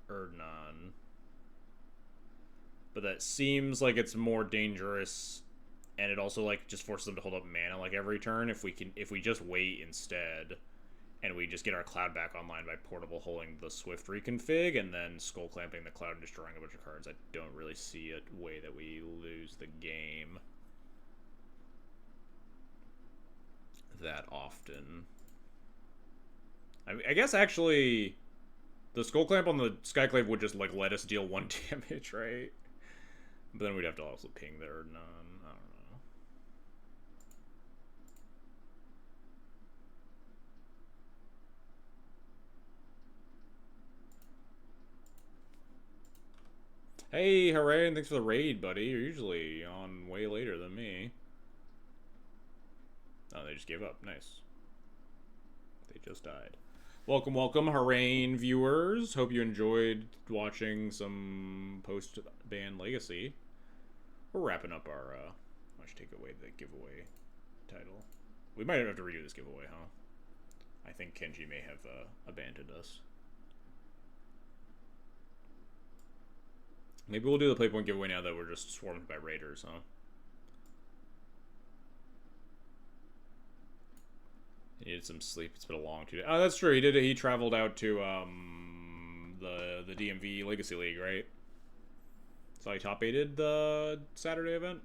Speaker 1: Erdnon. But that seems like it's more dangerous, and it also like just forces them to hold up mana like every turn. If we just wait instead, and we just get our Cloud back online by portable holding the Swift reconfig and then skull clamping the Cloud and destroying a bunch of cards, I don't really see a way that we lose the game that often. I guess actually the skull clamp on the Skyclave would just like let us deal 1 damage, right? But then we'd have to also ping there or none. I don't know. Hey, hooray, and thanks for the raid, buddy. You're usually on way later than me. Oh, they just gave up. Nice. They just died. Welcome, welcome, Harain viewers. Hope you enjoyed watching some post-ban Legacy. We're wrapping up our, I should take away the giveaway title. We might have to redo this giveaway, huh? I think Kenji may have abandoned us. Maybe we'll do the Playpoint giveaway now that we're just swarmed by raiders, huh? He needed some sleep. It's been a long 2 days. Oh, that's true. He did. He traveled out to the DMV Legacy League, right? So he top 8'd the Saturday event.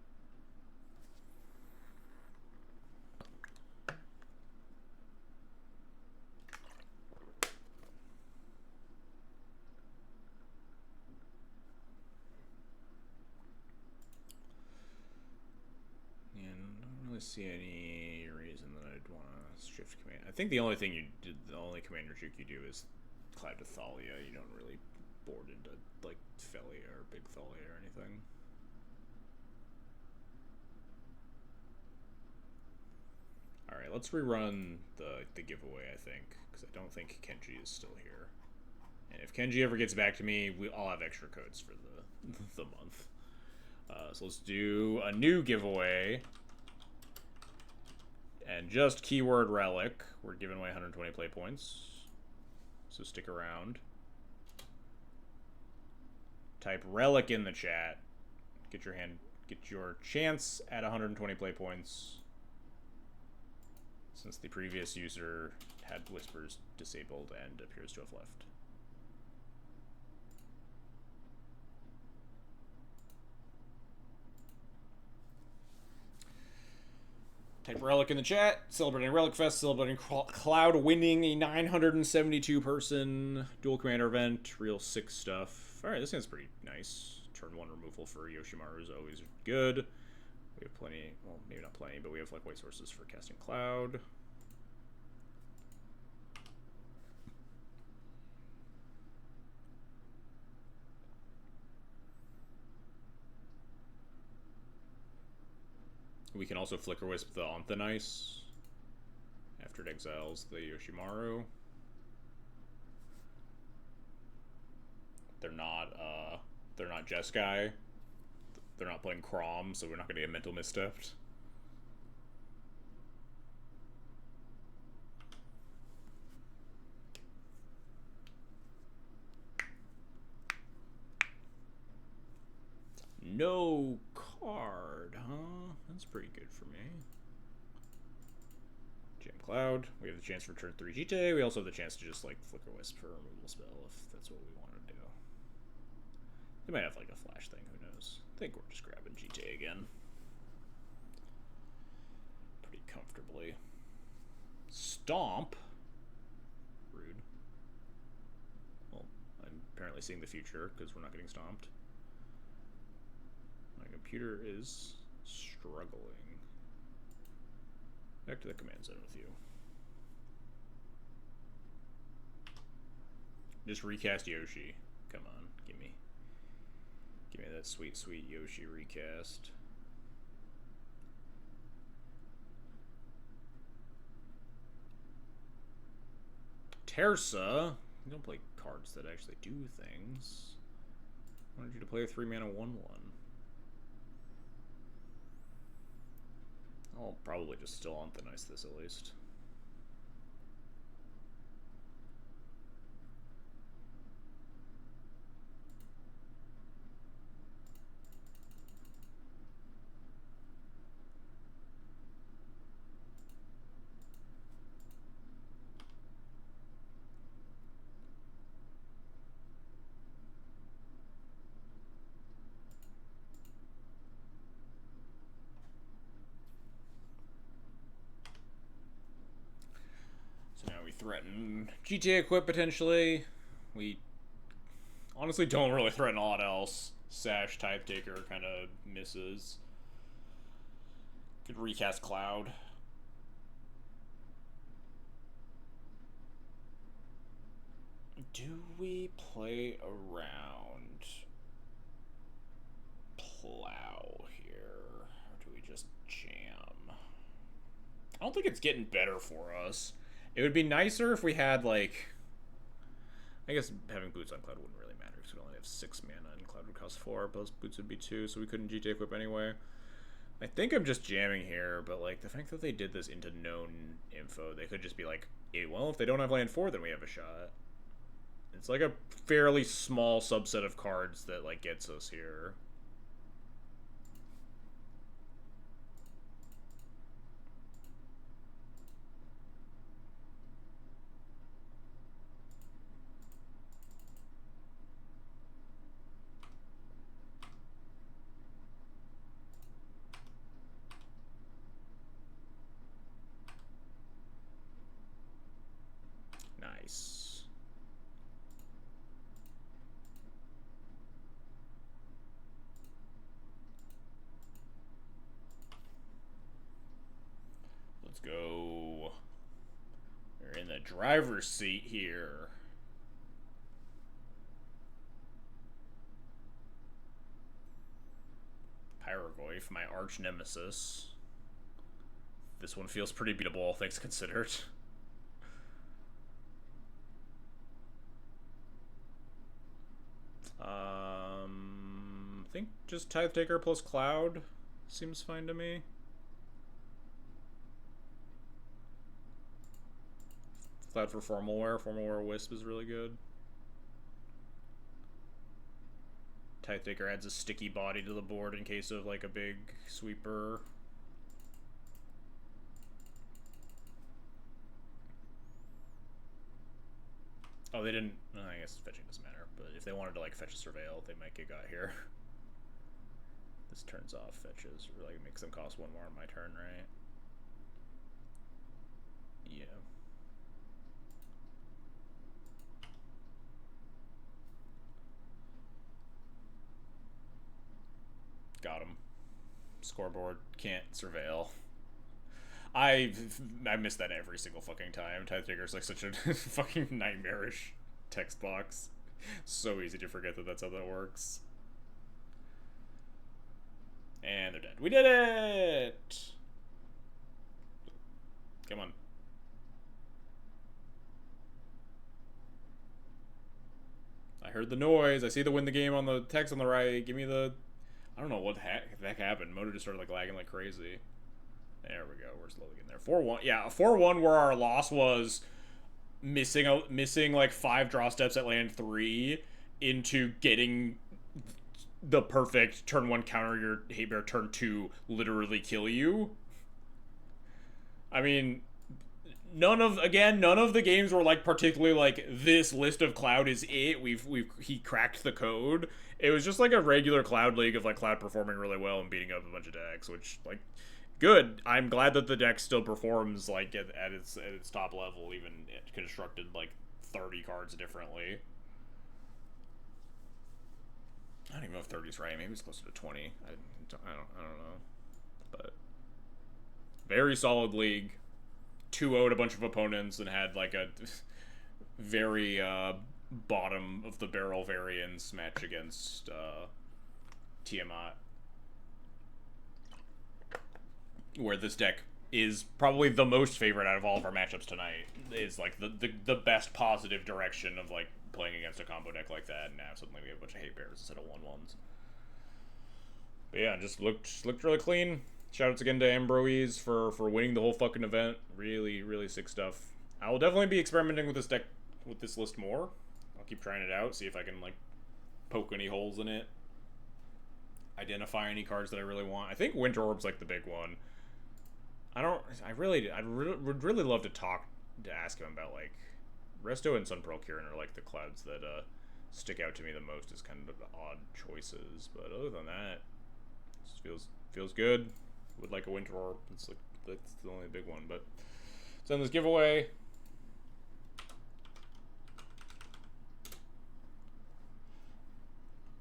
Speaker 1: Yeah, I don't really see any reason that I'd want to shift command. I think the only thing the only commander juke you do is Cloud to Thalia. You don't really board into like Thalia or Big Thalia or anything. let's rerun the giveaway, I think, because I don't think Kenji is still here. And if Kenji ever gets back to me, I'll have extra codes for the month. So let's do a new giveaway. And just keyword relic. We're giving away 120 play points. So stick around. Type relic in the chat. Get your chance at 120 play points. Since the previous user had whispers disabled and appears to have left. Type relic in the chat. Celebrating Relic Fest. Celebrating Cloud winning a 972-person Duel Commander event. Real sick stuff. Alright, this sounds pretty nice. Turn 1 removal for Yoshimaru is always good. We have plenty, well, maybe not plenty, but we have like white sources for casting Cloud. We can also Flicker Wisp the Onthanice after it exiles the Yoshimaru. They're not Jeskai. They're not playing Crom, so we're not gonna get mental misstepped. No card, huh? That's pretty good for me. Jam Cloud. We have the chance for turn 3 GTA. We also have the chance to just like Flicker Wisp for a removal spell if that's what we want to do. They might have like a flash thing, who knows? I think we're just grabbing GTA again. Pretty comfortably. Stomp. Rude. Well, I'm apparently seeing the future because we're not getting stomped. My computer is struggling. Back to the command zone with you. Just recast Yoshi. Come on, give me that sweet, sweet Yoshi recast. Tersa. You don't play cards that actually do things. I wanted you to play a 3-mana 1/1. I'll probably just still Onthanice this at least. Threaten GTA equip potentially. We honestly don't really threaten a lot else. Sash Type Taker kind of misses. Could recast Cloud. Do we play around Plow here? Or do we just jam? I don't think it's getting better for us. It would be nicer if we had, like... I guess having Boots on Cloud wouldn't really matter, because we only have 6 mana, and Cloud would cost 4, plus Boots would be 2, so we couldn't GTA equip anyway. I think I'm just jamming here, but, like, the fact that they did this into known info, they could just be like, hey, well, if they don't have land 4, then we have a shot. It's, like, a fairly small subset of cards that, like, gets us here. Nice. Let's go. We're in the driver's seat here. Pyrogoyf, my arch nemesis. This one feels pretty beatable, all things considered. I think just Tithe Taker plus Cloud seems fine to me. Cloud for Formal Wear. Formal Wear Wisp is really good. Tithe Taker adds a sticky body to the board in case of like a big sweeper. Oh, they didn't. I guess fetching doesn't matter. But if they wanted to like fetch a Surveil, they might get got here. This turns off fetches, or like makes them cost one more on my turn, right? Yeah. Got him. Scoreboard can't Surveil. I miss that every single fucking time. Tithe Taker's like such a fucking nightmarish text box. So easy to forget that that's how that works. And they're dead. We did it! Come on. I heard the noise. I see the win the game on the text on the right. Give me the... I don't know what the heck happened. Motor just started like lagging like crazy. There we go. We're slowly getting there. 4-1. Yeah, 4-1 where our loss was missing like 5 draw steps at land 3 into getting the perfect turn 1 counter your Hate Bear, turn 2 literally kill you. I mean, none of the games were like particularly like this list of Cloud is it. He cracked the code. It was just like a regular Cloud league of like Cloud performing really well and beating up a bunch of decks, which like good. I'm glad that the deck still performs like at its top level, even it constructed like 30 cards differently. I don't even know if 30 is right. Maybe it's closer to 20. I don't know. But very solid league. 2-0'd a bunch of opponents and had like a very bottom of the barrel variance match against Tiamat, where this deck is probably the most favorite out of all of our matchups tonight. Is like the best positive direction of like playing against a combo deck like that, and now suddenly we have a bunch of Hate Bears instead of 1/1s. But yeah, just looked really clean. Shoutouts again to Ambroise for winning the whole fucking event. Really, really sick stuff. I will definitely be experimenting with this deck, with this list more. I'll keep trying it out, see if I can like poke any holes in it, identify any cards that I really want. I think Winter Orb's like the big one. I would really love to ask him about like Resto and Sun Pearl Kirin are like the clouds that stick out to me the most as kind of odd choices. But other than that, it feels good. Would like a Winter Orb. It's like that's the only big one. But send this giveaway.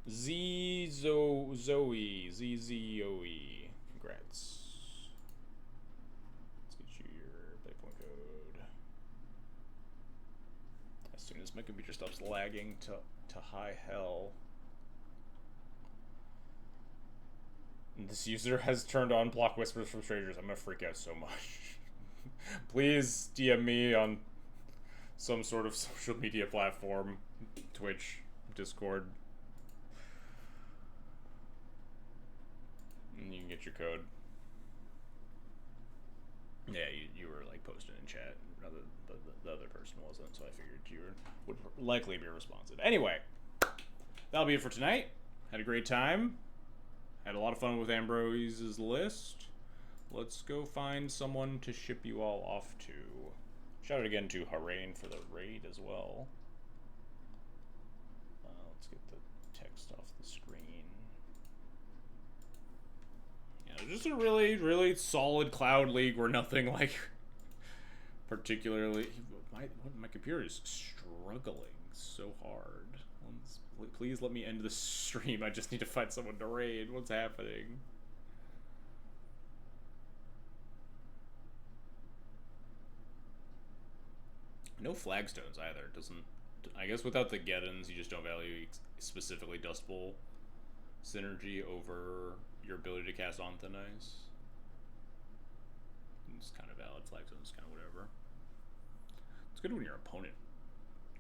Speaker 1: Zoe. Congrats. Let's get you your Playpoint code. As soon as my computer stops lagging to high hell. This user has turned on block whispers from strangers. I'm gonna freak out so much. Please DM me on some sort of social media platform, Twitch, Discord. And you can get your code. Yeah, you were like posting in chat. The other person wasn't, so I figured you would likely be responsive. Anyway, that'll be it for tonight. Had a great time. Had a lot of fun with Ambroise's list. Let's go find someone to ship you all off to. Shout out again to Harain for the raid as well. Let's get the text off the screen. Yeah, just a really, really solid Cloud League where nothing like particularly... My computer is struggling so hard. Please let me end this stream. I just need to find someone to raid. What's happening? No flagstones either. Doesn't... I guess without the Geddons, you just don't value specifically Dust Bowl synergy over your ability to cast Onthanize. zone's kind of valid, flag zone's kind of whatever. It's good when your opponent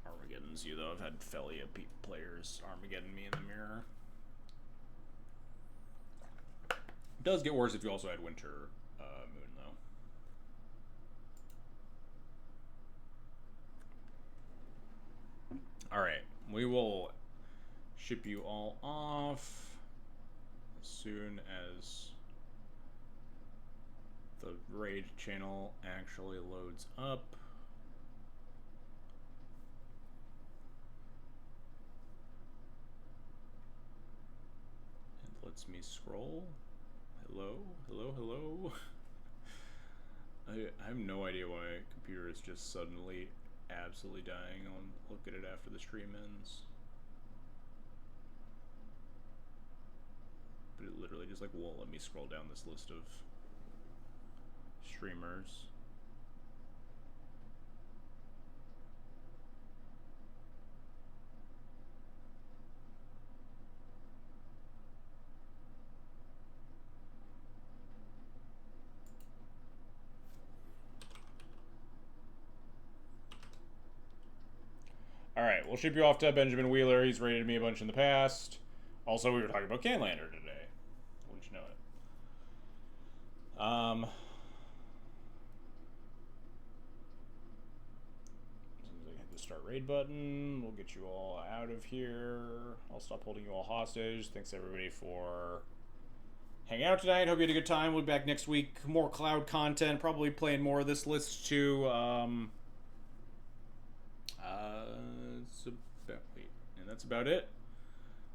Speaker 1: Armageddon's you, though. I've had Felia players Armageddon me in the mirror. It does get worse if you also had Winter Moon, though. Alright, we will ship you all off as soon as the raid channel actually loads up. And lets me scroll. Hello, hello, hello. I have no idea why computer is just suddenly absolutely dying. I'll look at it after the stream ends. But it literally just like won't let me scroll down this list of streamers. Alright, we'll ship you off to Benjamin Wheeler. He's rated me a bunch in the past. Also, we were talking about Canlander today. Wouldn't you know it? As soon as I hit the start raid button, we'll get you all out of here. I'll stop holding you all hostage. Thanks everybody for hanging out tonight. Hope you had a good time. We'll be back next week. More cloud content. Probably playing more of this list too. And that's about it.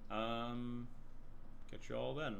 Speaker 1: Catch you all then.